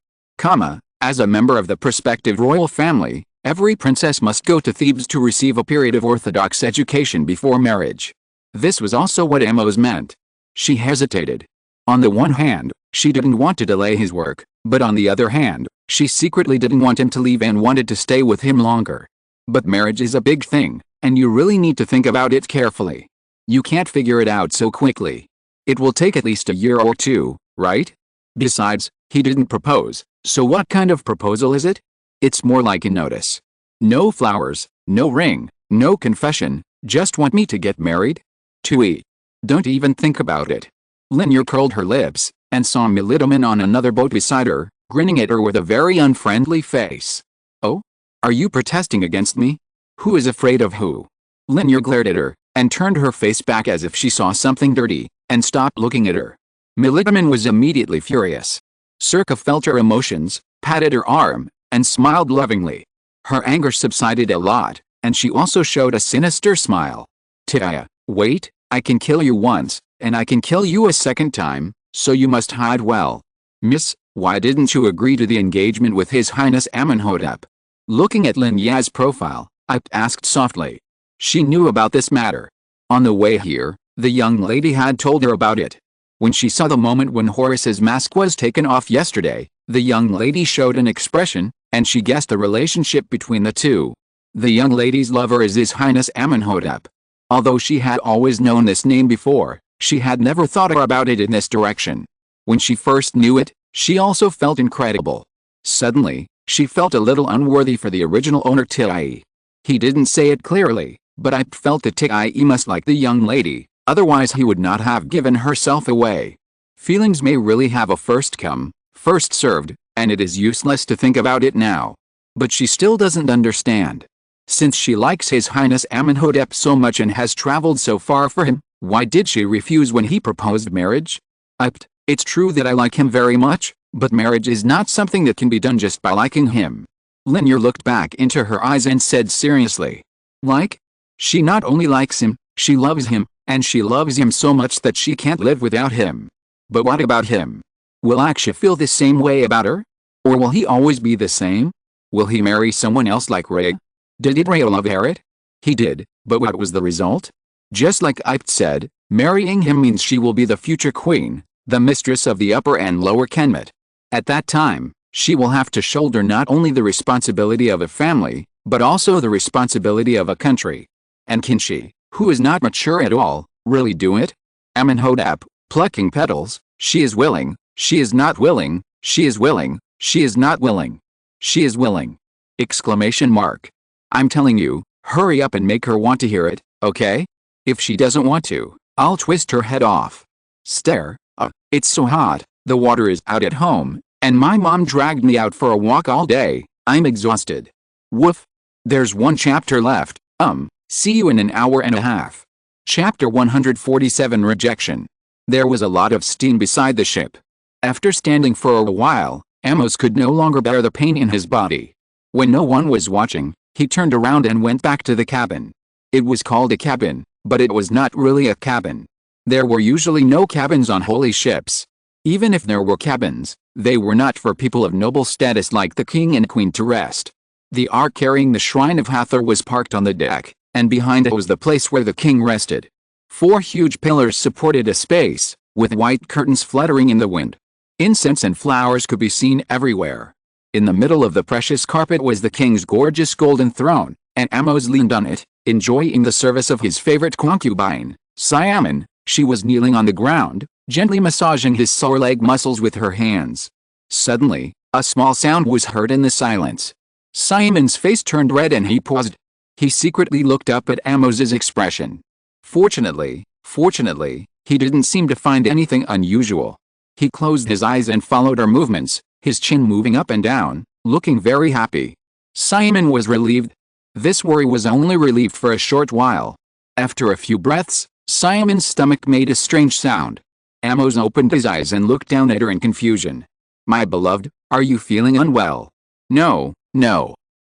As a member of the prospective royal family, every princess must go to Thebes to receive a period of orthodox education before marriage. This was also what Amos meant. She hesitated. On the one hand, she didn't want to delay his work, but on the other hand, she secretly didn't want him to leave and wanted to stay with him longer. But marriage is a big thing, and you really need to think about it carefully. You can't figure it out so quickly. It will take at least a year or two, right? Besides, he didn't propose, so what kind of proposal is it? It's more like a notice. No flowers, no ring, no confession, just want me to get married? Tui. Don't even think about it. Lin Ya curled her lips, and saw Milidaman on another boat beside her, grinning at her with a very unfriendly face. Oh? Are you protesting against me? Who is afraid of who? Lin Ya glared at her, and turned her face back as if she saw something dirty, and stopped looking at her. Milidaman was immediately furious. Circa felt her emotions, patted her arm, and smiled lovingly. Her anger subsided a lot, and she also showed a sinister smile. Tia, wait, I can kill you once, and I can kill you a second time, so you must hide well. Miss, why didn't you agree to the engagement with His Highness Amónhotep? Looking at Lin Ya's profile, I asked softly. She knew about this matter. On the way here, the young lady had told her about it. When she saw the moment when Horus's mask was taken off yesterday, the young lady showed an expression, and she guessed the relationship between the two. The young lady's lover is His Highness Amónhotep. Although she had always known this name before, she had never thought about it in this direction. When she first knew it, she also felt incredible. Suddenly, she felt a little unworthy for the original owner Tia. He didn't say it clearly, but I felt that Tia must like the young lady, otherwise he would not have given herself away. Feelings may really have a first come, first served, and it is useless to think about it now. But she still doesn't understand. Since she likes His Highness Amónhotep so much and has traveled so far for him, why did she refuse when he proposed marriage? It's true that I like him very much, but marriage is not something that can be done just by liking him. Lin Ya looked back into her eyes and said seriously. Like? She not only likes him, she loves him, and she loves him so much that she can't live without him. But what about him? Will Aksha feel the same way about her? Or will he always be the same? Will he marry someone else like Ray? Did Ray love Harriet? He did, but what was the result? Just like Ipt said, marrying him means she will be the future queen, the mistress of the upper and lower Kemet. At that time, she will have to shoulder not only the responsibility of a family, but also the responsibility of a country. And can she, who is not mature at all, really do it? Amónhotep, plucking petals, she is willing, she is not willing, she is willing, she is not willing. She is willing! Exclamation mark. I'm telling you, hurry up and make her want to hear it, okay? If she doesn't want to, I'll twist her head off. Stare, it's so hot, the water is out at home, and my mom dragged me out for a walk all day, I'm exhausted. Woof. There's one chapter left, see you in an hour and a half. Chapter 147 Rejection. There was a lot of steam beside the ship. After standing for a while, Amos could no longer bear the pain in his body. When no one was watching, he turned around and went back to the cabin. It was called a cabin, but it was not really a cabin. There were usually no cabins on holy ships. Even if there were cabins, they were not for people of noble status like the king and queen to rest. The ark carrying the shrine of Hathor was parked on the deck, and behind it was the place where the king rested. 4 huge pillars supported a space, with white curtains fluttering in the wind. Incense and flowers could be seen everywhere. In the middle of the precious carpet was the king's gorgeous golden throne, and Amos leaned on it, enjoying the service of his favorite concubine, Amon. She was kneeling on the ground, gently massaging his sore leg muscles with her hands. Suddenly, a small sound was heard in the silence. Amon's face turned red and he paused. He secretly looked up at Amos's expression. Fortunately, he didn't seem to find anything unusual. He closed his eyes and followed her movements, his chin moving up and down, looking very happy. Amon was relieved. This worry was only relieved for a short while. After a few breaths, Amon's stomach made a strange sound. Amos opened his eyes and looked down at her in confusion. My beloved, are you feeling unwell? No.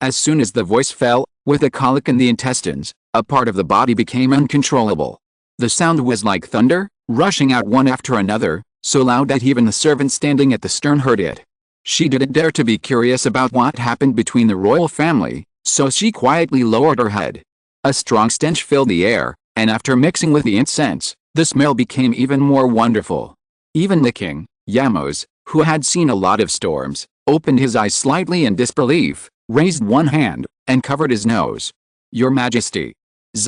As soon as the voice fell, with a colic in the intestines, a part of the body became uncontrollable. The sound was like thunder, rushing out one after another, so loud that even the servant standing at the stern heard it. She didn't dare to be curious about what happened between the royal family, so she quietly lowered her head. A strong stench filled the air, and after mixing with the incense, the smell became even more wonderful. Even the king, Amos, who had seen a lot of storms, opened his eyes slightly in disbelief, raised one hand, and covered his nose. Your Majesty.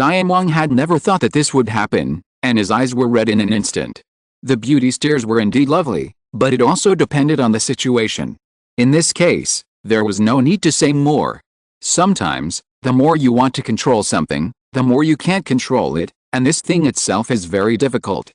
Amon had never thought that this would happen, and his eyes were red in an instant. The beauty's tears were indeed lovely, but it also depended on the situation. In this case, there was no need to say more. Sometimes, the more you want to control something, the more you can't control it, and this thing itself is very difficult.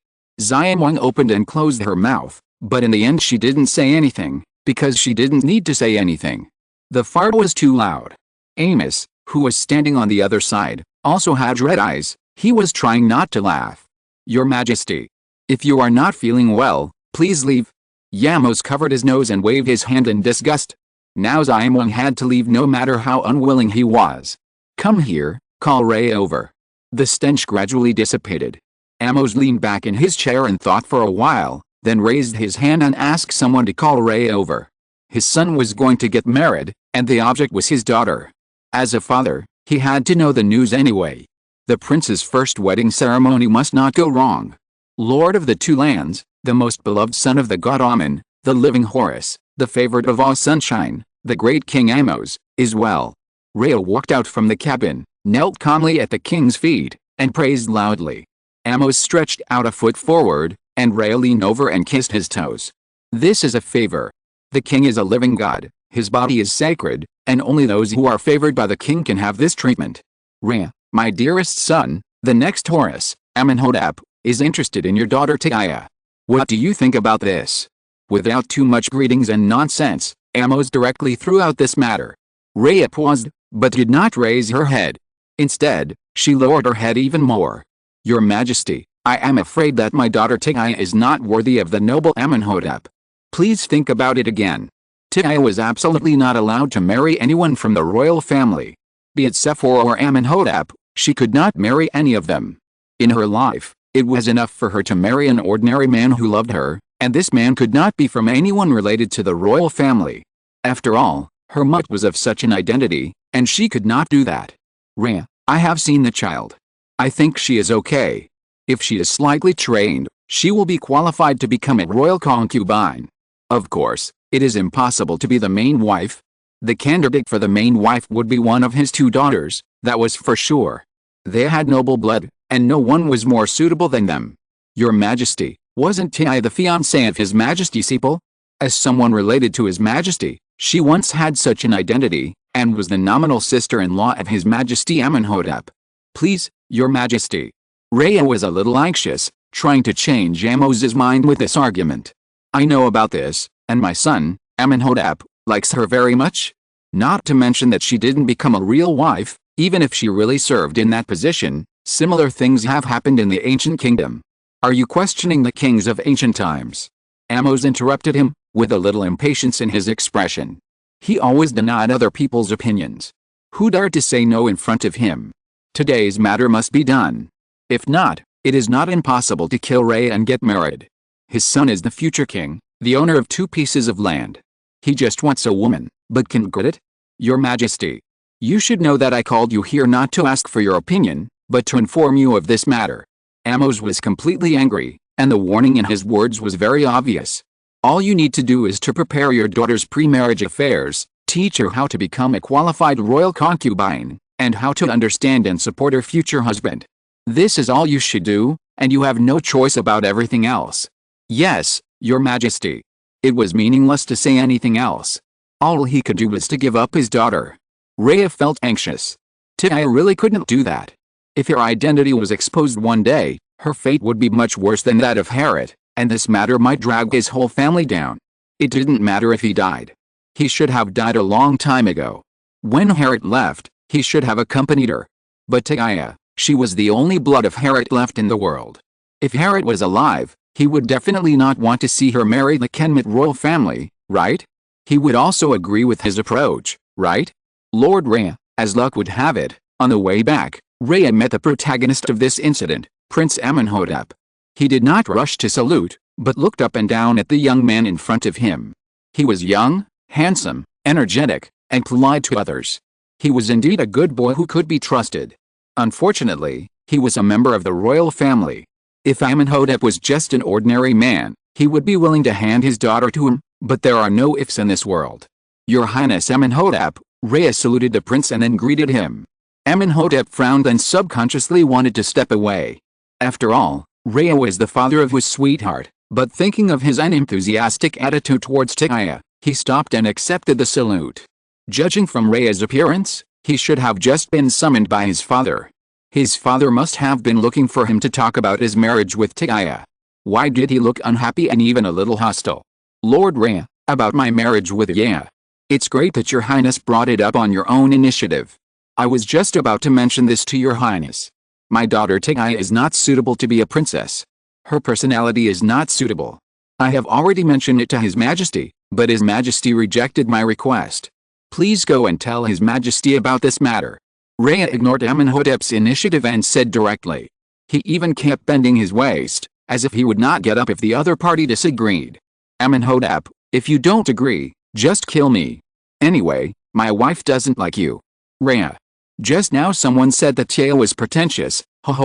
Amon opened and closed her mouth, but in the end she didn't say anything, because she didn't need to say anything. The fart was too loud. Amos, who was standing on the other side, also had red eyes. He was trying not to laugh. Your Majesty. If you are not feeling well, please leave. Amos covered his nose and waved his hand in disgust. Now Amon had to leave no matter how unwilling he was. Come here, call Ray over. The stench gradually dissipated. Amos leaned back in his chair and thought for a while, then raised his hand and asked someone to call Ray over. His son was going to get married, and the object was his daughter. As a father, he had to know the news anyway. The prince's first wedding ceremony must not go wrong. Lord of the Two Lands, the most beloved son of the god Amon, the living Horus, the favorite of all sunshine, the great King Amos, is well. Ray walked out from the cabin, knelt calmly at the king's feet, and praised loudly. Amos stretched out a foot forward, and Ray leaned over and kissed his toes. This is a favor. The king is a living god, his body is sacred, and only those who are favored by the king can have this treatment. Ray, my dearest son, the next Horus, Amónhotep, is interested in your daughter Tiaya. What do you think about this? Without too much greetings and nonsense, Amos directly threw out this matter. Ray paused, but did not raise her head. Instead, she lowered her head even more. Your Majesty, I am afraid that my daughter Tiaya is not worthy of the noble Amónhotep. Please think about it again. Tiaya was absolutely not allowed to marry anyone from the royal family. Be it Sephora or Amónhotep, she could not marry any of them. In her life, it was enough for her to marry an ordinary man who loved her, and this man could not be from anyone related to the royal family. After all, her mother was of such an identity, and she could not do that. Ray, I have seen the child. I think she is okay. If she is slightly trained, she will be qualified to become a royal concubine. Of course, it is impossible to be the main wife. The candidate for the main wife would be one of his 2 daughters, that was for sure. They had noble blood, and no one was more suitable than them. Your Majesty, wasn't Tia the fiancée of His Majesty Sepal? As someone related to His Majesty, she once had such an identity, and was the nominal sister-in-law of His Majesty Amónhotep. Please, Your Majesty. Rhea was a little anxious, trying to change Amos's mind with this argument. I know about this, and my son, Amónhotep, likes her very much. Not to mention that she didn't become a real wife, even if she really served in that position. Similar things have happened in the ancient kingdom. Are you questioning the kings of ancient times? Amos interrupted him, with a little impatience in his expression. He always denied other people's opinions. Who dared to say no in front of him? Today's matter must be done. If not, it is not impossible to kill Rhea and get married. His son is the future king, the owner of 2 pieces of land. He just wants a woman, but can't get it? Your Majesty. You should know that I called you here not to ask for your opinion, but to inform you of this matter. Amos was completely angry, and the warning in his words was very obvious. All you need to do is to prepare your daughter's pre-marriage affairs, teach her how to become a qualified royal concubine, and how to understand and support her future husband. This is all you should do, and you have no choice about everything else. Yes, Your Majesty. It was meaningless to say anything else. All he could do was to give up his daughter. Rhea felt anxious. Tia really couldn't do that. If her identity was exposed one day, her fate would be much worse than that of Herod, and this matter might drag his whole family down. It didn't matter if he died. He should have died a long time ago. When Herod left, he should have accompanied her. But Tia, she was the only blood of Herod left in the world. If Herod was alive, he would definitely not want to see her marry the Kemet royal family, right? He would also agree with his approach, right? Lord Rhea, as luck would have it, on the way back, Rhea met the protagonist of this incident, Prince Amónhotep. He did not rush to salute, but looked up and down at the young man in front of him. He was young, handsome, energetic, and polite to others. He was indeed a good boy who could be trusted. Unfortunately, he was a member of the royal family. If Amónhotep was just an ordinary man, he would be willing to hand his daughter to him, but there are no ifs in this world. Your Highness Amónhotep, Rhea saluted the prince and then greeted him. Amónhotep frowned and subconsciously wanted to step away. After all, Rhea was the father of his sweetheart, but thinking of his unenthusiastic attitude towards Tia, he stopped and accepted the salute. Judging from Rhea's appearance, he should have just been summoned by his father. His father must have been looking for him to talk about his marriage with Tia. Why did he look unhappy and even a little hostile? Lord Rhea, about my marriage with Ya. It's great that your highness brought it up on your own initiative. I was just about to mention this to your highness. My daughter Tia is not suitable to be a princess. Her personality is not suitable. I have already mentioned it to His Majesty, but His Majesty rejected my request. Please go and tell His Majesty about this matter. Rhea ignored Amónhotep's initiative and said directly. He even kept bending his waist, as if he would not get up if the other party disagreed. Amónhotep, if you don't agree, just kill me. Anyway, my wife doesn't like you. Rhea. Just now someone said that Tia was pretentious. Of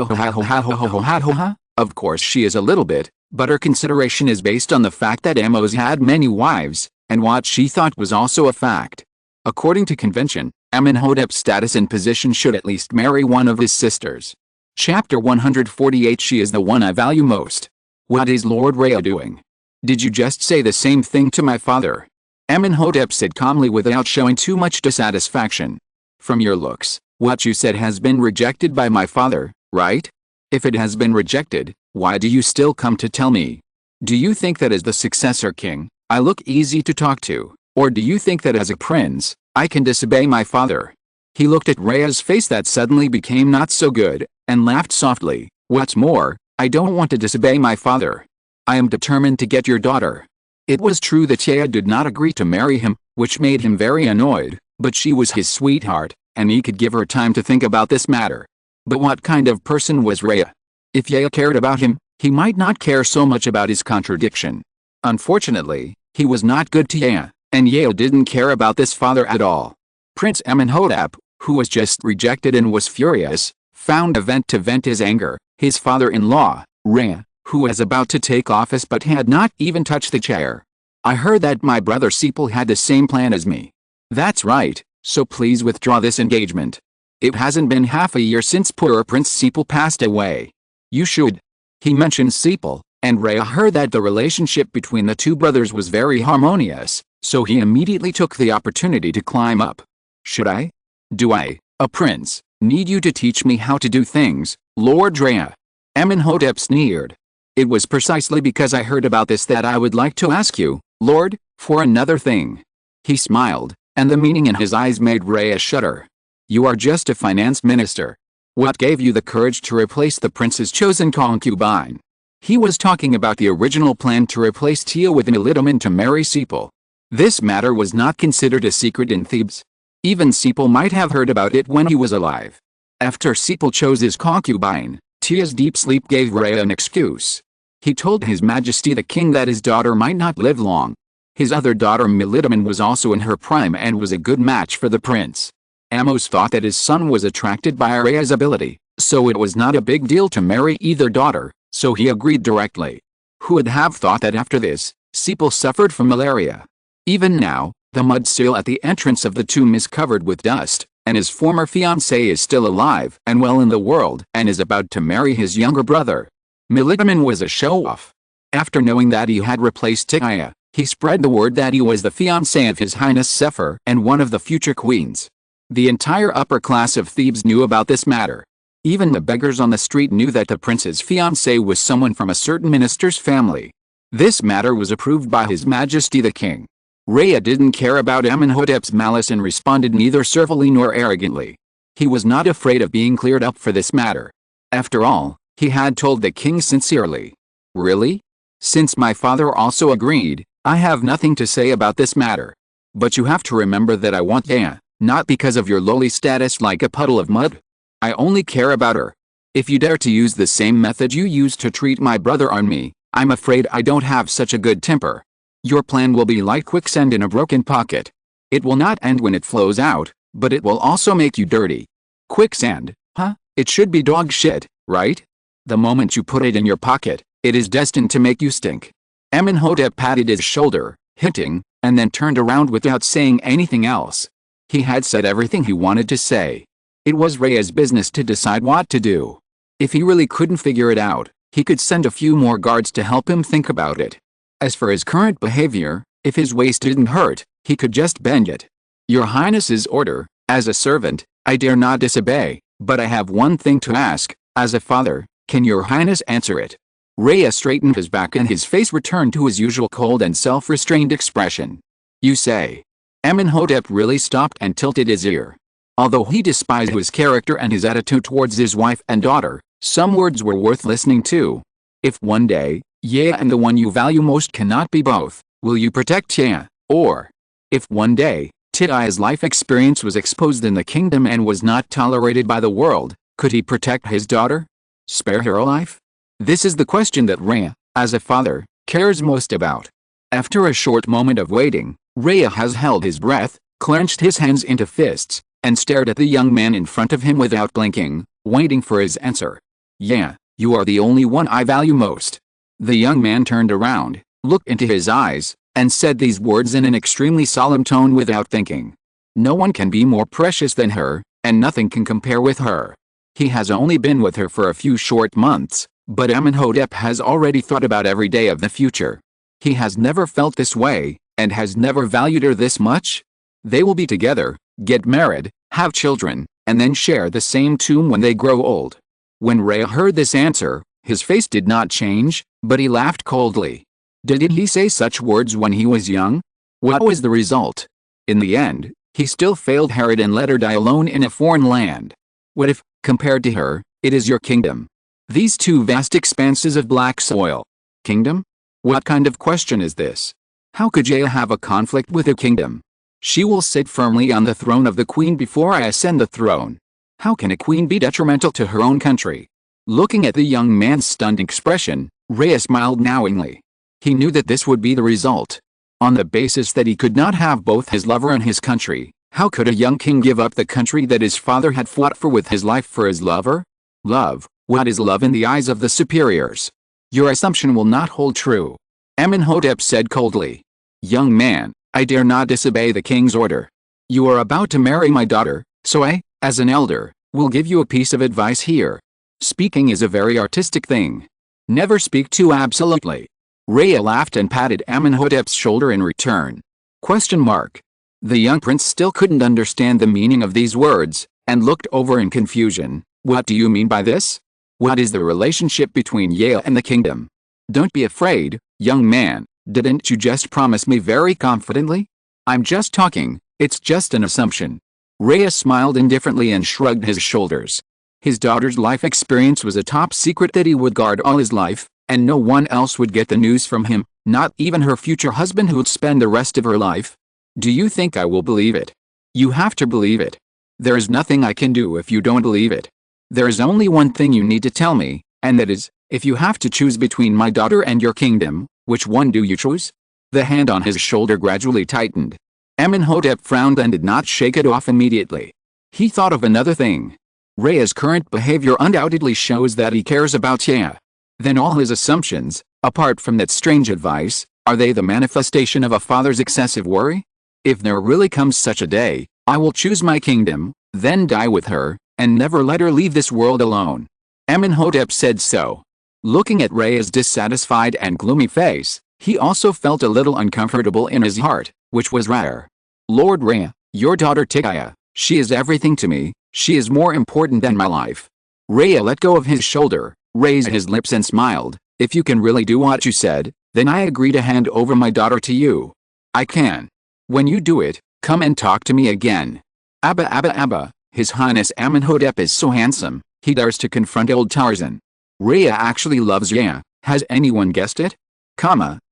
course she is a little bit, but her consideration is based on the fact that Amos had many wives, and what she thought was also a fact. According to convention, Amónhotep's status and position should at least marry one of his sisters. Chapter 148. She is the one I value most. What is Lord Rhea doing? Did you just say the same thing to my father? Amónhotep said calmly without showing too much dissatisfaction. From your looks, what you said has been rejected by my father, right? If it has been rejected, why do you still come to tell me? Do you think that as the successor king, I look easy to talk to, or do you think that as a prince, I can disobey my father? He looked at Rhea's face that suddenly became not so good, and laughed softly. What's more, I don't want to disobey my father. I am determined to get your daughter. It was true that Tia did not agree to marry him, which made him very annoyed, but she was his sweetheart, and he could give her time to think about this matter. But what kind of person was Rhea? If Tia cared about him, he might not care so much about his contradiction. Unfortunately, he was not good to Tia, and Tia didn't care about this father at all. Prince Amónhotep, who was just rejected and was furious, found a vent to vent his anger. His father-in-law, Rhea, who was about to take office but had not even touched the chair. I heard that my brother Sepal had the same plan as me. That's right, so please withdraw this engagement. It hasn't been half a year since poor Prince Sepal passed away. You should. He mentioned Sepal, and Rhea heard that the relationship between the two brothers was very harmonious, so he immediately took the opportunity to climb up. Should I? Do I, a prince, need you to teach me how to do things, Lord Rhea? Amónhotep sneered. It was precisely because I heard about this that I would like to ask you, Lord, for another thing. He smiled, and the meaning in his eyes made Rhea shudder. You are just a finance minister. What gave you the courage to replace the prince's chosen concubine? He was talking about the original plan to replace Tia with Melitamen to marry Sepal. This matter was not considered a secret in Thebes. Even Sepal might have heard about it when he was alive. After Sepal chose his concubine, Tia's deep sleep gave Rhea an excuse. He told His Majesty the king that his daughter might not live long. His other daughter Melitamen was also in her prime and was a good match for the prince. Amos thought that his son was attracted by Rhea's ability, so it was not a big deal to marry either daughter, so he agreed directly. Who would have thought that after this, Sepal suffered from malaria? Even now, the mud sill at the entrance of the tomb is covered with dust, and his former fiancée is still alive and well in the world and is about to marry his younger brother. Melitamen was a show-off. After knowing that he had replaced Tia, he spread the word that he was the fiancé of His Highness Sefer and one of the future queens. The entire upper class of Thebes knew about this matter. Even the beggars on the street knew that the prince's fiancé was someone from a certain minister's family. This matter was approved by His Majesty the king. Rhea didn't care about Amónhotep's malice and responded neither servilely nor arrogantly. He was not afraid of being cleared up for this matter. After all, he had told the king sincerely. Really? Since my father also agreed, I have nothing to say about this matter. But you have to remember that I want Rhea, not because of your lowly status like a puddle of mud. I only care about her. If you dare to use the same method you used to treat my brother on me, I'm afraid I don't have such a good temper. Your plan will be like quicksand in a broken pocket. It will not end when it flows out, but it will also make you dirty. Quicksand, huh? It should be dog shit, right? The moment you put it in your pocket, it is destined to make you stink. Amónhotep patted his shoulder, hinting, and then turned around without saying anything else. He had said everything he wanted to say. It was Rhea's business to decide what to do. If he really couldn't figure it out, he could send a few more guards to help him think about it. As for his current behavior, if his waist didn't hurt, he could just bend it. Your Highness's order, as a servant, I dare not disobey, but I have one thing to ask, as a father, can your Highness answer it? Rhea straightened his back and his face returned to his usual cold and self-restrained expression. You say. Amónhotep really stopped and tilted his ear. Although he despised his character and his attitude towards his wife and daughter, some words were worth listening to. If one day, Tia and the one you value most cannot be both, will you protect Tia, or? If one day, Tia's life experience was exposed in the kingdom and was not tolerated by the world, could he protect his daughter? Spare her life? This is the question that Rhea, as a father, cares most about. After a short moment of waiting, Rhea has held his breath, clenched his hands into fists, and stared at the young man in front of him without blinking, waiting for his answer. Yeah, you are the only one I value most. The young man turned around, looked into his eyes, and said these words in an extremely solemn tone without thinking. No one can be more precious than her, and nothing can compare with her. He has only been with her for a few short months, but Amónhotep has already thought about every day of the future. He has never felt this way, and has never valued her this much. They will be together, get married, have children, and then share the same tomb when they grow old. When Rhea heard this answer, his face did not change, but he laughed coldly. Did he say such words when he was young? What was the result? In the end, he still failed Herod and let her die alone in a foreign land. What if, compared to her, it is your kingdom? These two vast expanses of black soil. Kingdom? What kind of question is this? How could Tia have a conflict with a kingdom? She will sit firmly on the throne of the queen before I ascend the throne. How can a queen be detrimental to her own country? Looking at the young man's stunned expression, Rhea smiled knowingly. He knew that this would be the result. On the basis that he could not have both his lover and his country, how could a young king give up the country that his father had fought for with his life for his lover? Love, what is love in the eyes of the superiors? Your assumption will not hold true. Amónhotep said coldly. Young man, I dare not disobey the king's order. You are about to marry my daughter, so I, As an elder, we'll give you a piece of advice here. Speaking is a very artistic thing. Never speak too absolutely. Rhea laughed and patted Amónhotep's shoulder in return. The young prince still couldn't understand the meaning of these words, and looked over in confusion. What do you mean by this? What is the relationship between Ya and the kingdom? Don't be afraid, young man, didn't you just promise me very confidently? I'm just talking, it's just an assumption. Rhea smiled indifferently and shrugged his shoulders. His daughter's life experience was a top secret that he would guard all his life, and no one else would get the news from him, not even her future husband who would spend the rest of her life. Do you think I will believe it? You have to believe it. There is nothing I can do if you don't believe it. There is only one thing you need to tell me, and that is, if you have to choose between my daughter and your kingdom, which one do you choose? The hand on his shoulder gradually tightened. Amónhotep frowned and did not shake it off immediately. He thought of another thing. Rhea's current behavior undoubtedly shows that he cares about Ya. Then all his assumptions, apart from that strange advice, are they the manifestation of a father's excessive worry? If there really comes such a day, I will choose my kingdom, then die with her, and never let her leave this world alone. Amónhotep said so. Looking at Rhea's dissatisfied and gloomy face, he also felt a little uncomfortable in his heart, which was rare. Lord Rhea, your daughter Tikaya, she is everything to me, she is more important than my life. Rhea let go of his shoulder, raised his lips and smiled. If you can really do what you said, then I agree to hand over my daughter to you. I can. When you do it, come and talk to me again. Abba, His Highness Amónhotep is so handsome, he dares to confront old Tarzan. Rhea actually loves Ya, has anyone guessed it?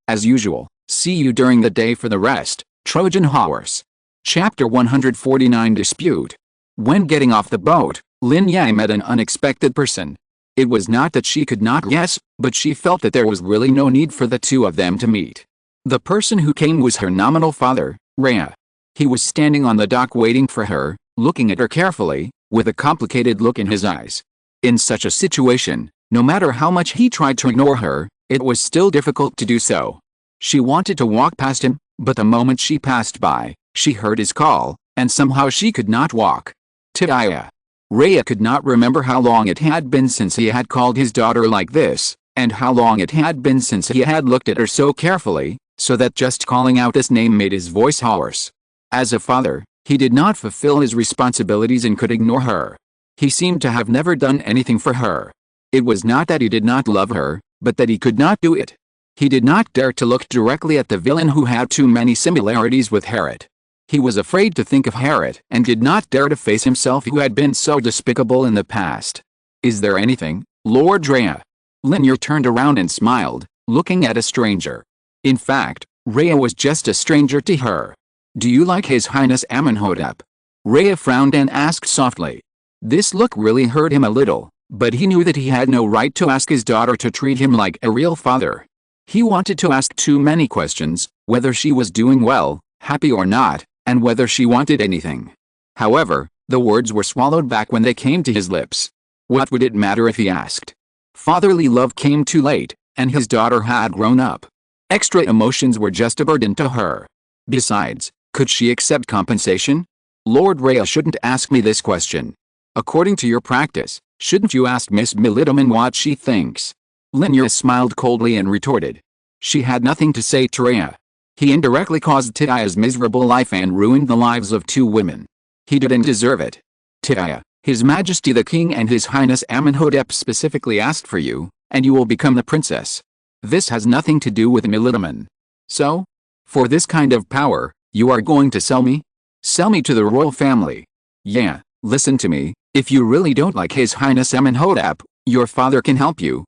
As usual, see you during the day for the rest, Trojan horse. Chapter 149 Dispute. When getting off the boat, Lin Ya met an unexpected person. It was not that she could not guess, but she felt that there was really no need for the two of them to meet. The person who came was her nominal father, Rhea. He was standing on the dock waiting for her, looking at her carefully, with a complicated look in his eyes. In such a situation, no matter how much he tried to ignore her, it was still difficult to do so. She wanted to walk past him, but the moment she passed by, she heard his call, and somehow she could not walk. Tikaya. Rhea could not remember how long it had been since he had called his daughter like this, and how long it had been since he had looked at her so carefully, so that just calling out this name made his voice hoarse. As a father, he did not fulfill his responsibilities and could ignore her. He seemed to have never done anything for her. It was not that he did not love her, but that he could not do it. He did not dare to look directly at the villain who had too many similarities with Herod. He was afraid to think of Herod and did not dare to face himself who had been so despicable in the past. Is there anything, Lord Rhea? Lin Ya turned around and smiled, looking at a stranger. In fact, Rhea was just a stranger to her. Do you like His Highness Amónhotep? Rhea frowned and asked softly. This look really hurt him a little, but he knew that he had no right to ask his daughter to treat him like a real father. He wanted to ask too many questions, whether she was doing well, happy or not, and whether she wanted anything. However, the words were swallowed back when they came to his lips. What would it matter if he asked? Fatherly love came too late, and his daughter had grown up. Extra emotions were just a burden to her. Besides, could she accept compensation? Lord Rhea shouldn't ask me this question. According to your practice, shouldn't you ask Miss Milidaman what she thinks? Lin Ya smiled coldly and retorted. She had nothing to say to Rhea. He indirectly caused Tikaya's miserable life and ruined the lives of two women. He didn't deserve it. Tikaya, His Majesty the King and His Highness Amónhotep specifically asked for you, and you will become the princess. This has nothing to do with Milidaman. So? For this kind of power, you are going to sell me? Sell me to the royal family. Yeah, listen to me, if you really don't like His Highness Amónhotep, your father can help you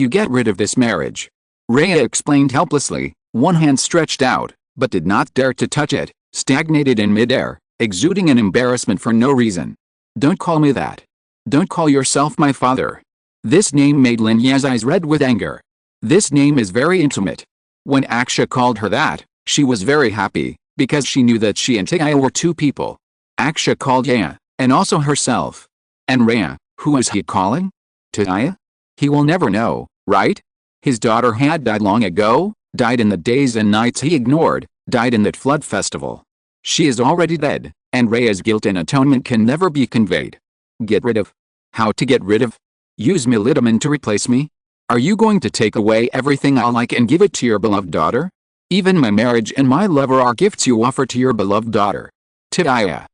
get rid of this marriage. Rhea explained helplessly, one hand stretched out, but did not dare to touch it, stagnated in midair, exuding an embarrassment for no reason. Don't call me that. Don't call yourself my father. This name made Lin Ya's eyes red with anger. This name is very intimate. When Aksha called her that, she was very happy, because she knew that she and Tikaya were two people. Aksha called Ya, and also herself. And Rhea, who is he calling? Tikaya? He will never know, right? His daughter had died long ago, died in the days and nights he ignored, died in that flood festival. She is already dead, and Rhea's guilt and atonement can never be conveyed. Get rid of? How to get rid of? Use Militiman to replace me? Are you going to take away everything I like and give it to your beloved daughter? Even my marriage and my lover are gifts you offer to your beloved daughter. Tidaya.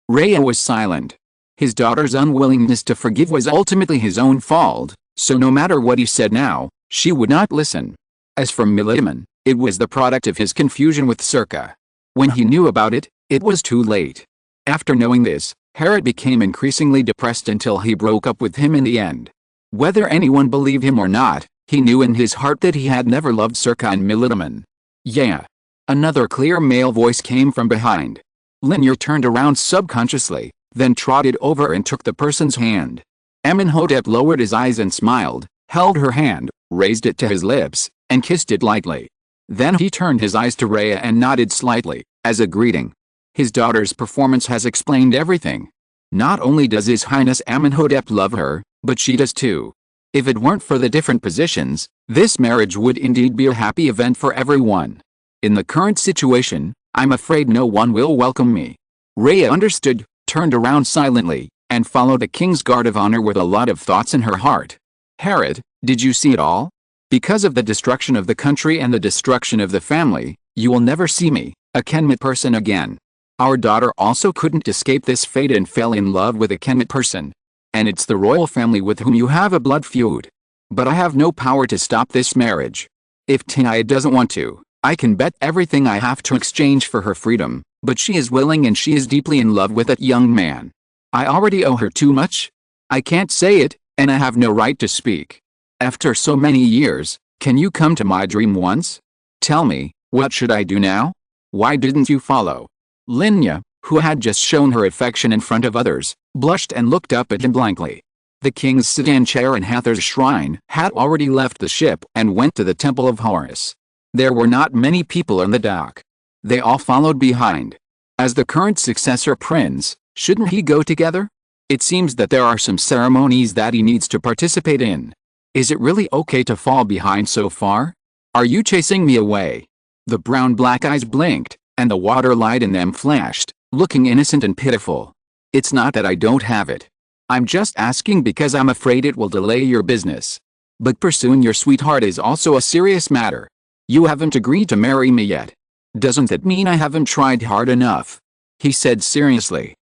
Rhea was silent. His daughter's unwillingness to forgive was ultimately his own fault, so no matter what he said now, she would not listen. As for Militiman, it was the product of his confusion with Circa. When he knew about it, it was too late. After knowing this, Herod became increasingly depressed until he broke up with him in the end. Whether anyone believed him or not, he knew in his heart that he had never loved Circa and Militiman. Yeah. Another clear male voice came from behind. Lin Ya turned around subconsciously, then trotted over and took the person's hand. Amónhotep lowered his eyes and smiled, held her hand, raised it to his lips, and kissed it lightly. Then he turned his eyes to Rhea and nodded slightly, as a greeting. His daughter's performance has explained everything. Not only does His Highness Amónhotep love her, but she does too. If it weren't for the different positions, this marriage would indeed be a happy event for everyone. In the current situation, I'm afraid no one will welcome me. Rhea understood, turned around silently, and followed the king's guard of honor with a lot of thoughts in her heart. Herod, did you see it all? Because of the destruction of the country and the destruction of the family, you will never see me, a Kemet person again. Our daughter also couldn't escape this fate and fell in love with a Kemet person. And it's the royal family with whom you have a blood feud. But I have no power to stop this marriage. If Tidaya doesn't want to, I can bet everything I have to exchange for her freedom, but she is willing and she is deeply in love with that young man. I already owe her too much? I can't say it, and I have no right to speak. After so many years, can you come to my dream once? Tell me, what should I do now? Why didn't you follow? Lin Ya, who had just shown her affection in front of others, blushed and looked up at him blankly. The king's sedan chair in Hathor's shrine had already left the ship and went to the temple of Horus. There were not many people on the dock. They all followed behind. As the current successor prince, shouldn't he go together? It seems that there are some ceremonies that he needs to participate in. Is it really okay to fall behind so far? Are you chasing me away? The brown-black eyes blinked, and the water light in them flashed, looking innocent and pitiful. It's not that I don't have it. I'm just asking because I'm afraid it will delay your business. But pursuing your sweetheart is also a serious matter. You haven't agreed to marry me yet. Doesn't that mean I haven't tried hard enough? He said seriously.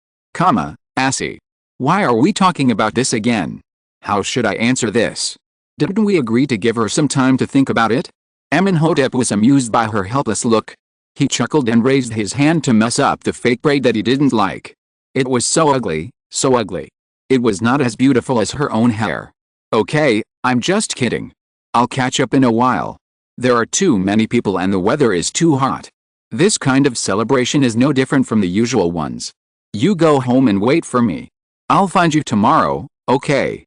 Assy. Why are we talking about this again? How should I answer this? Didn't we agree to give her some time to think about it? Amónhotep was amused by her helpless look. He chuckled and raised his hand to mess up the fake braid that he didn't like. It was so ugly, so ugly. It was not as beautiful as her own hair. Okay, I'm just kidding. I'll catch up in a while. There are too many people and the weather is too hot. This kind of celebration is no different from the usual ones. You go home and wait for me. I'll find you tomorrow, okay?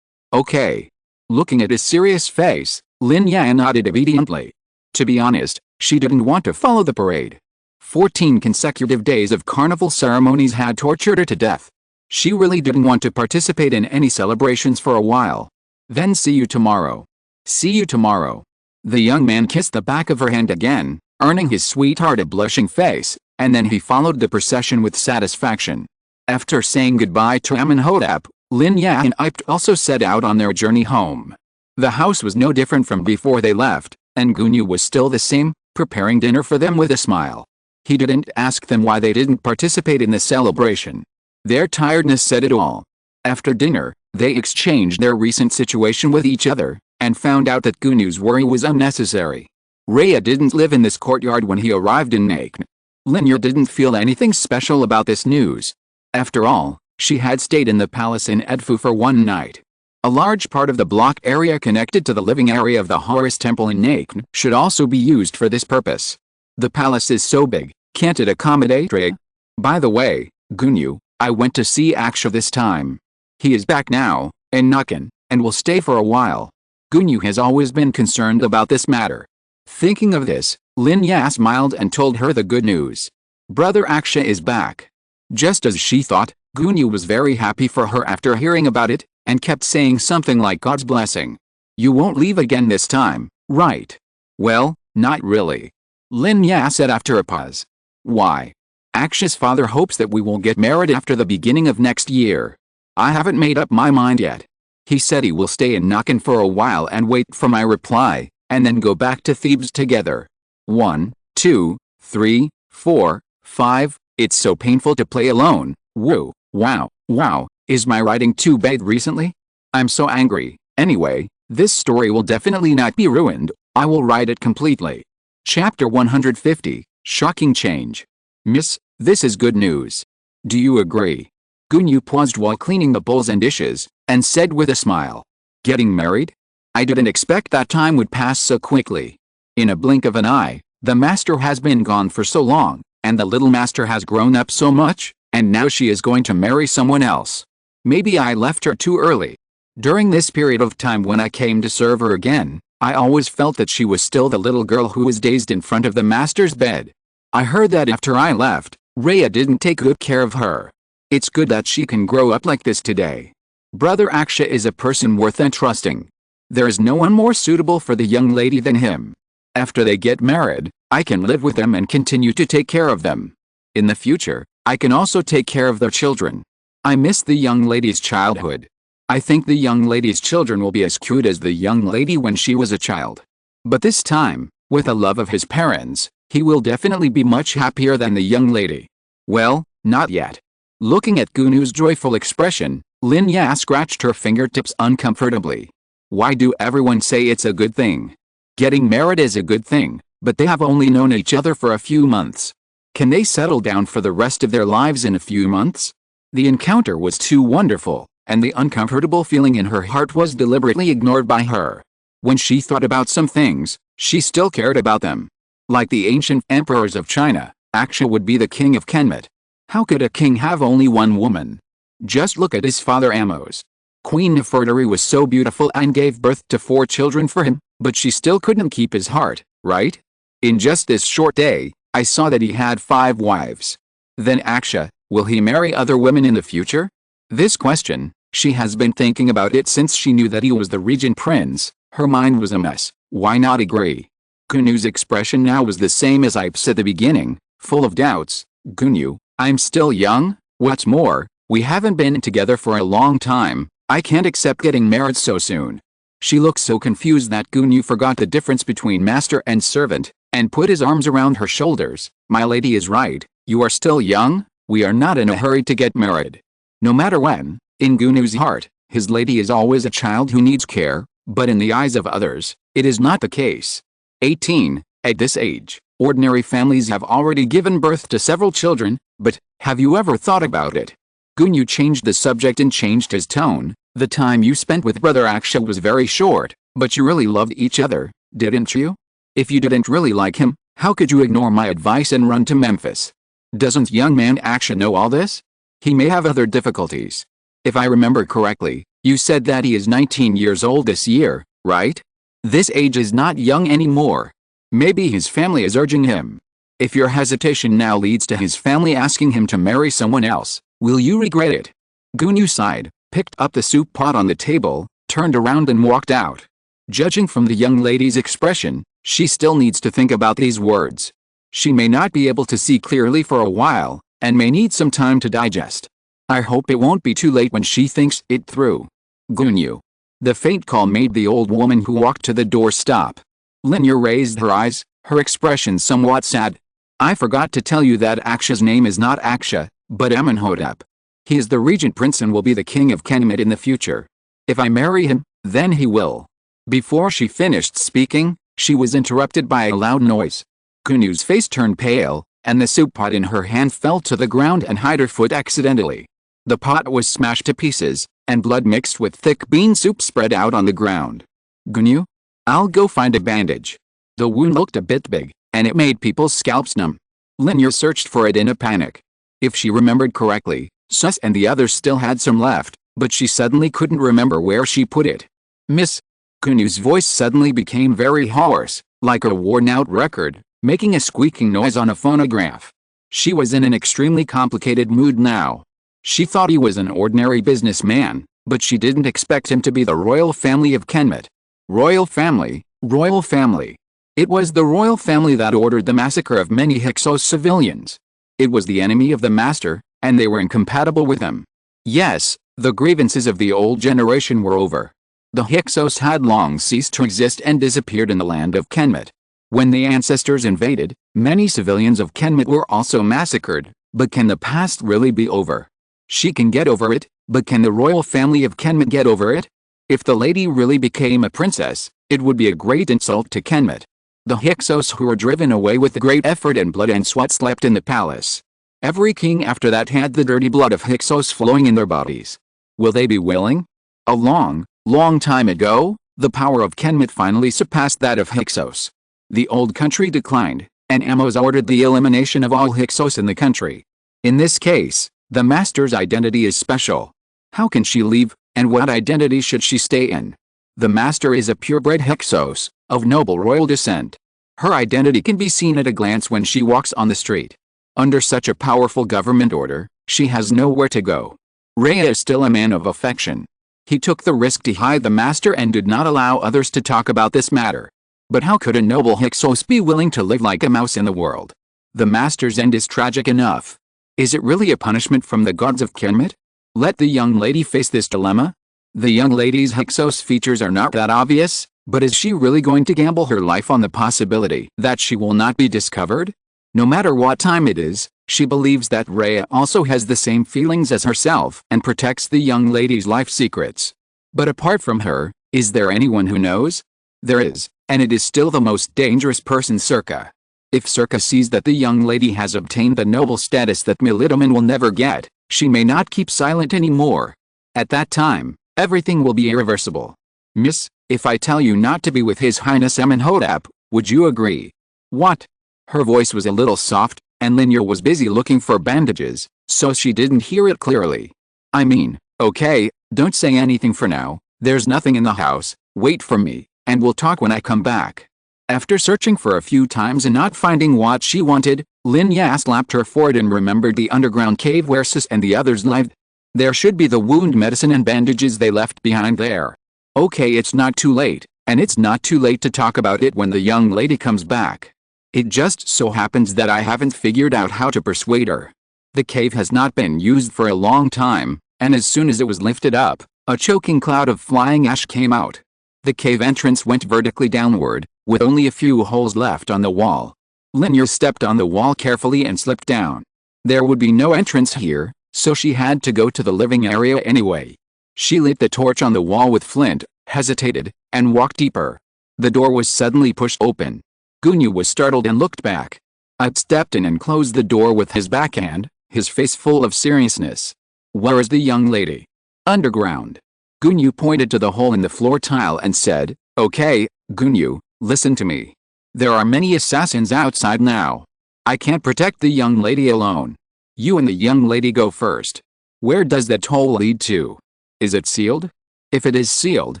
Okay. Looking at his serious face, Lin Ya nodded obediently. To be honest, she didn't want to follow the parade. 14 consecutive days of carnival ceremonies had tortured her to death. She really didn't want to participate in any celebrations for a while. Then see you tomorrow. See you tomorrow. The young man kissed the back of her hand again, earning his sweetheart a blushing face, and then he followed the procession with satisfaction. After saying goodbye to Amónhotep, Lin Ya and Ipt also set out on their journey home. The house was no different from before they left, and Gunyu was still the same, preparing dinner for them with a smile. He didn't ask them why they didn't participate in the celebration. Their tiredness said it all. After dinner, they exchanged their recent situation with each other, and found out that Gunyu's worry was unnecessary. Rhea didn't live in this courtyard when he arrived in Nakhn. Lin Ya didn't feel anything special about this news. After all, she had stayed in the palace in Edfu for one night. A large part of the block area connected to the living area of the Horus temple in Nakhn should also be used for this purpose. The palace is so big, can't it accommodate Rhea? By the way, Gunyu, I went to see Aksha this time. He is back now, in Nakhn, and will stay for a while. Gunyu has always been concerned about this matter. Thinking of this, Lin Ya smiled and told her the good news. Brother Aksha is back. Just as she thought, Gunyu was very happy for her after hearing about it, and kept saying something like God's blessing. You won't leave again this time, right? Well, not really. Lin Ya said after a pause. Why? Aksha's father hopes that we will get married after the beginning of next year. I haven't made up my mind yet. He said he will stay in Nakan for a while and wait for my reply, and then go back to Thebes together. 1, 2, 3, 4, 5, it's so painful to play alone. Woo, wow, wow, is my writing too bad recently? I'm so angry. Anyway, this story will definitely not be ruined, I will write it completely. Chapter 150, Shocking Change. Miss, this is good news. Do you agree? Gunyu paused while cleaning the bowls and dishes, and said with a smile. Getting married? I didn't expect that time would pass so quickly. In a blink of an eye, the master has been gone for so long, and the little master has grown up so much, and now she is going to marry someone else. Maybe I left her too early. During this period of time when I came to serve her again, I always felt that she was still the little girl who was dazed in front of the master's bed. I heard that after I left, Rhea didn't take good care of her. It's good that she can grow up like this today. Brother Aksha is a person worth entrusting. There is no one more suitable for the young lady than him. After they get married, I can live with them and continue to take care of them. In the future, I can also take care of their children. I miss the young lady's childhood. I think the young lady's children will be as cute as the young lady when she was a child. But this time, with the love of his parents, he will definitely be much happier than the young lady. Well, not yet. Looking at Gunu's joyful expression, Lin Ya scratched her fingertips uncomfortably. Why do everyone say it's a good thing? Getting married is a good thing, but they have only known each other for a few months. Can they settle down for the rest of their lives in a few months? The encounter was too wonderful, and the uncomfortable feeling in her heart was deliberately ignored by her. When she thought about some things, she still cared about them. Like the ancient emperors of China, Aksha would be the king of Kemet. How could a king have only one woman? Just look at his father Amos. Queen Nefertari was so beautiful and gave birth to 4 children for him, but she still couldn't keep his heart, right? In just this short day, I saw that he had 5 wives. Then Aksha, will he marry other women in the future? This question, she has been thinking about it since she knew that he was the regent prince. Her mind was a mess. Why not agree? Gunu's expression now was the same as Ips at the beginning, full of doubts. Gunu, I'm still young, what's more, we haven't been together for a long time, I can't accept getting married so soon. She looked so confused that Gunu forgot the difference between master and servant, and put his arms around her shoulders. My lady is right, you are still young, we are not in a hurry to get married. No matter when, in Gunu's heart, his lady is always a child who needs care, but in the eyes of others, it is not the case. 18. At this age, ordinary families have already given birth to several children, but, have you ever thought about it? Gunu changed the subject and changed his tone. The time you spent with Brother Aksha was very short, but you really loved each other, didn't you? If you didn't really like him, how could you ignore my advice and run to Memphis? Doesn't young man Aksha know all this? He may have other difficulties. If I remember correctly, you said that he is 19 years old this year, right? This age is not young anymore. Maybe his family is urging him. If your hesitation now leads to his family asking him to marry someone else, will you regret it? Gunu sighed, picked up the soup pot on the table, turned around and walked out. Judging from the young lady's expression, she still needs to think about these words. She may not be able to see clearly for a while, and may need some time to digest. I hope it won't be too late when she thinks it through. Gunu. The faint call made the old woman who walked to the door stop. Lin Ya raised her eyes, her expression somewhat sad. I forgot to tell you that Aksha's name is not Aksha, but Amónhotep. He is the regent prince and will be the king of Kemet in the future. If I marry him, then he will. Before she finished speaking, she was interrupted by a loud noise. Gunu's face turned pale, and the soup pot in her hand fell to the ground and hit her foot accidentally. The pot was smashed to pieces, and blood mixed with thick bean soup spread out on the ground. Gunu? I'll go find a bandage. The wound looked a bit big, and it made people's scalps numb. Lin Ya searched for it in a panic. If she remembered correctly, Sus and the others still had some left, but she suddenly couldn't remember where she put it. Miss? Gunu's voice suddenly became very hoarse, like a worn-out record, making a squeaking noise on a phonograph. She was in an extremely complicated mood now. She thought he was an ordinary businessman, but she didn't expect him to be the royal family of Kemet. Royal family, royal family. It was the royal family that ordered the massacre of many Hyksos civilians. It was the enemy of the master, and they were incompatible with him. Yes, the grievances of the old generation were over. The Hyksos had long ceased to exist and disappeared in the land of Kemet. When the ancestors invaded, many civilians of Kemet were also massacred, but can the past really be over? She can get over it, but can the royal family of Kemet get over it? If the lady really became a princess, it would be a great insult to Kemet. The Hyksos who were driven away with great effort and blood and sweat slept in the palace. Every king after that had the dirty blood of Hyksos flowing in their bodies. Will they be willing? A long time ago, the power of Kemet finally surpassed that of Hyksos. The old country declined, and Amos ordered the elimination of all Hyksos in the country. In this case, the master's identity is special. How can she leave, and what identity should she stay in? The master is a purebred Hyksos, of noble royal descent. Her identity can be seen at a glance when she walks on the street. Under such a powerful government order, she has nowhere to go. Rhea is still a man of affection. He took the risk to hide the master and did not allow others to talk about this matter. But how could a noble Hyksos be willing to live like a mouse in the world? The master's end is tragic enough. Is it really a punishment from the gods of Kemet? Let the young lady face this dilemma. The young lady's Hyksos features are not that obvious, but is she really going to gamble her life on the possibility that she will not be discovered? No matter what time it is, she believes that Rhea also has the same feelings as herself and protects the young lady's life secrets. But apart from her, is there anyone who knows? There is, and it is still the most dangerous person, Circa. If Circa sees that the young lady has obtained the noble status that Milidaman will never get, she may not keep silent anymore. At that time, everything will be irreversible. Miss, if I tell you not to be with His Highness Amónhotep, would you agree? What? Her voice was a little soft, and Lin Ya was busy looking for bandages, so she didn't hear it clearly. I mean, okay, don't say anything for now, there's nothing in the house, wait for me, and we'll talk when I come back. After searching for a few times and not finding what she wanted, Lin Ya slapped her forehead and remembered the underground cave where Sis and the others lived. There should be the wound medicine and bandages they left behind there. Okay, it's not too late, and it's not too late to talk about it when the young lady comes back. It just so happens that I haven't figured out how to persuade her. The cave has not been used for a long time, and as soon as it was lifted up, a choking cloud of flying ash came out. The cave entrance went vertically downward, with only a few holes left on the wall. Lin Ya stepped on the wall carefully and slipped down. There would be no entrance here, so she had to go to the living area anyway. She lit the torch on the wall with flint, hesitated, and walked deeper. The door was suddenly pushed open. Gunyu was startled and looked back. I'd stepped in and closed the door with his backhand, his face full of seriousness. Where is the young lady? Underground. Gunyu pointed to the hole in the floor tile and said, Okay, Gunyu, listen to me. There are many assassins outside now. I can't protect the young lady alone. You and the young lady go first. Where does that hole lead to? Is it sealed? If it is sealed,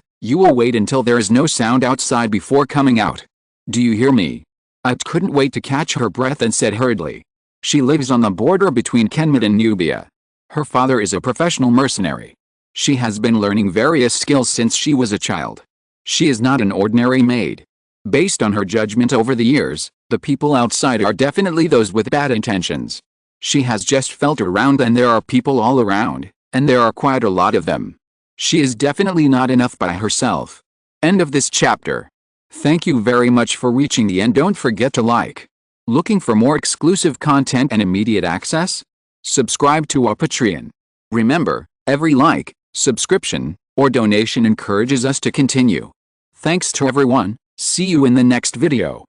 you will wait until there is no sound outside before coming out. Do you hear me? I couldn't wait to catch her breath and said hurriedly. She lives on the border between Kemet and Nubia. Her father is a professional mercenary. She has been learning various skills since she was a child. She is not an ordinary maid. Based on her judgment over the years, the people outside are definitely those with bad intentions. She has just felt around and there are people all around, and there are quite a lot of them. She is definitely not enough by herself. End of this chapter. Thank you very much for reaching the end. Don't forget to like. Looking for more exclusive content and immediate access? Subscribe to our Patreon. Remember, every like, subscription, or donation encourages us to continue. Thanks to everyone. See you in the next video.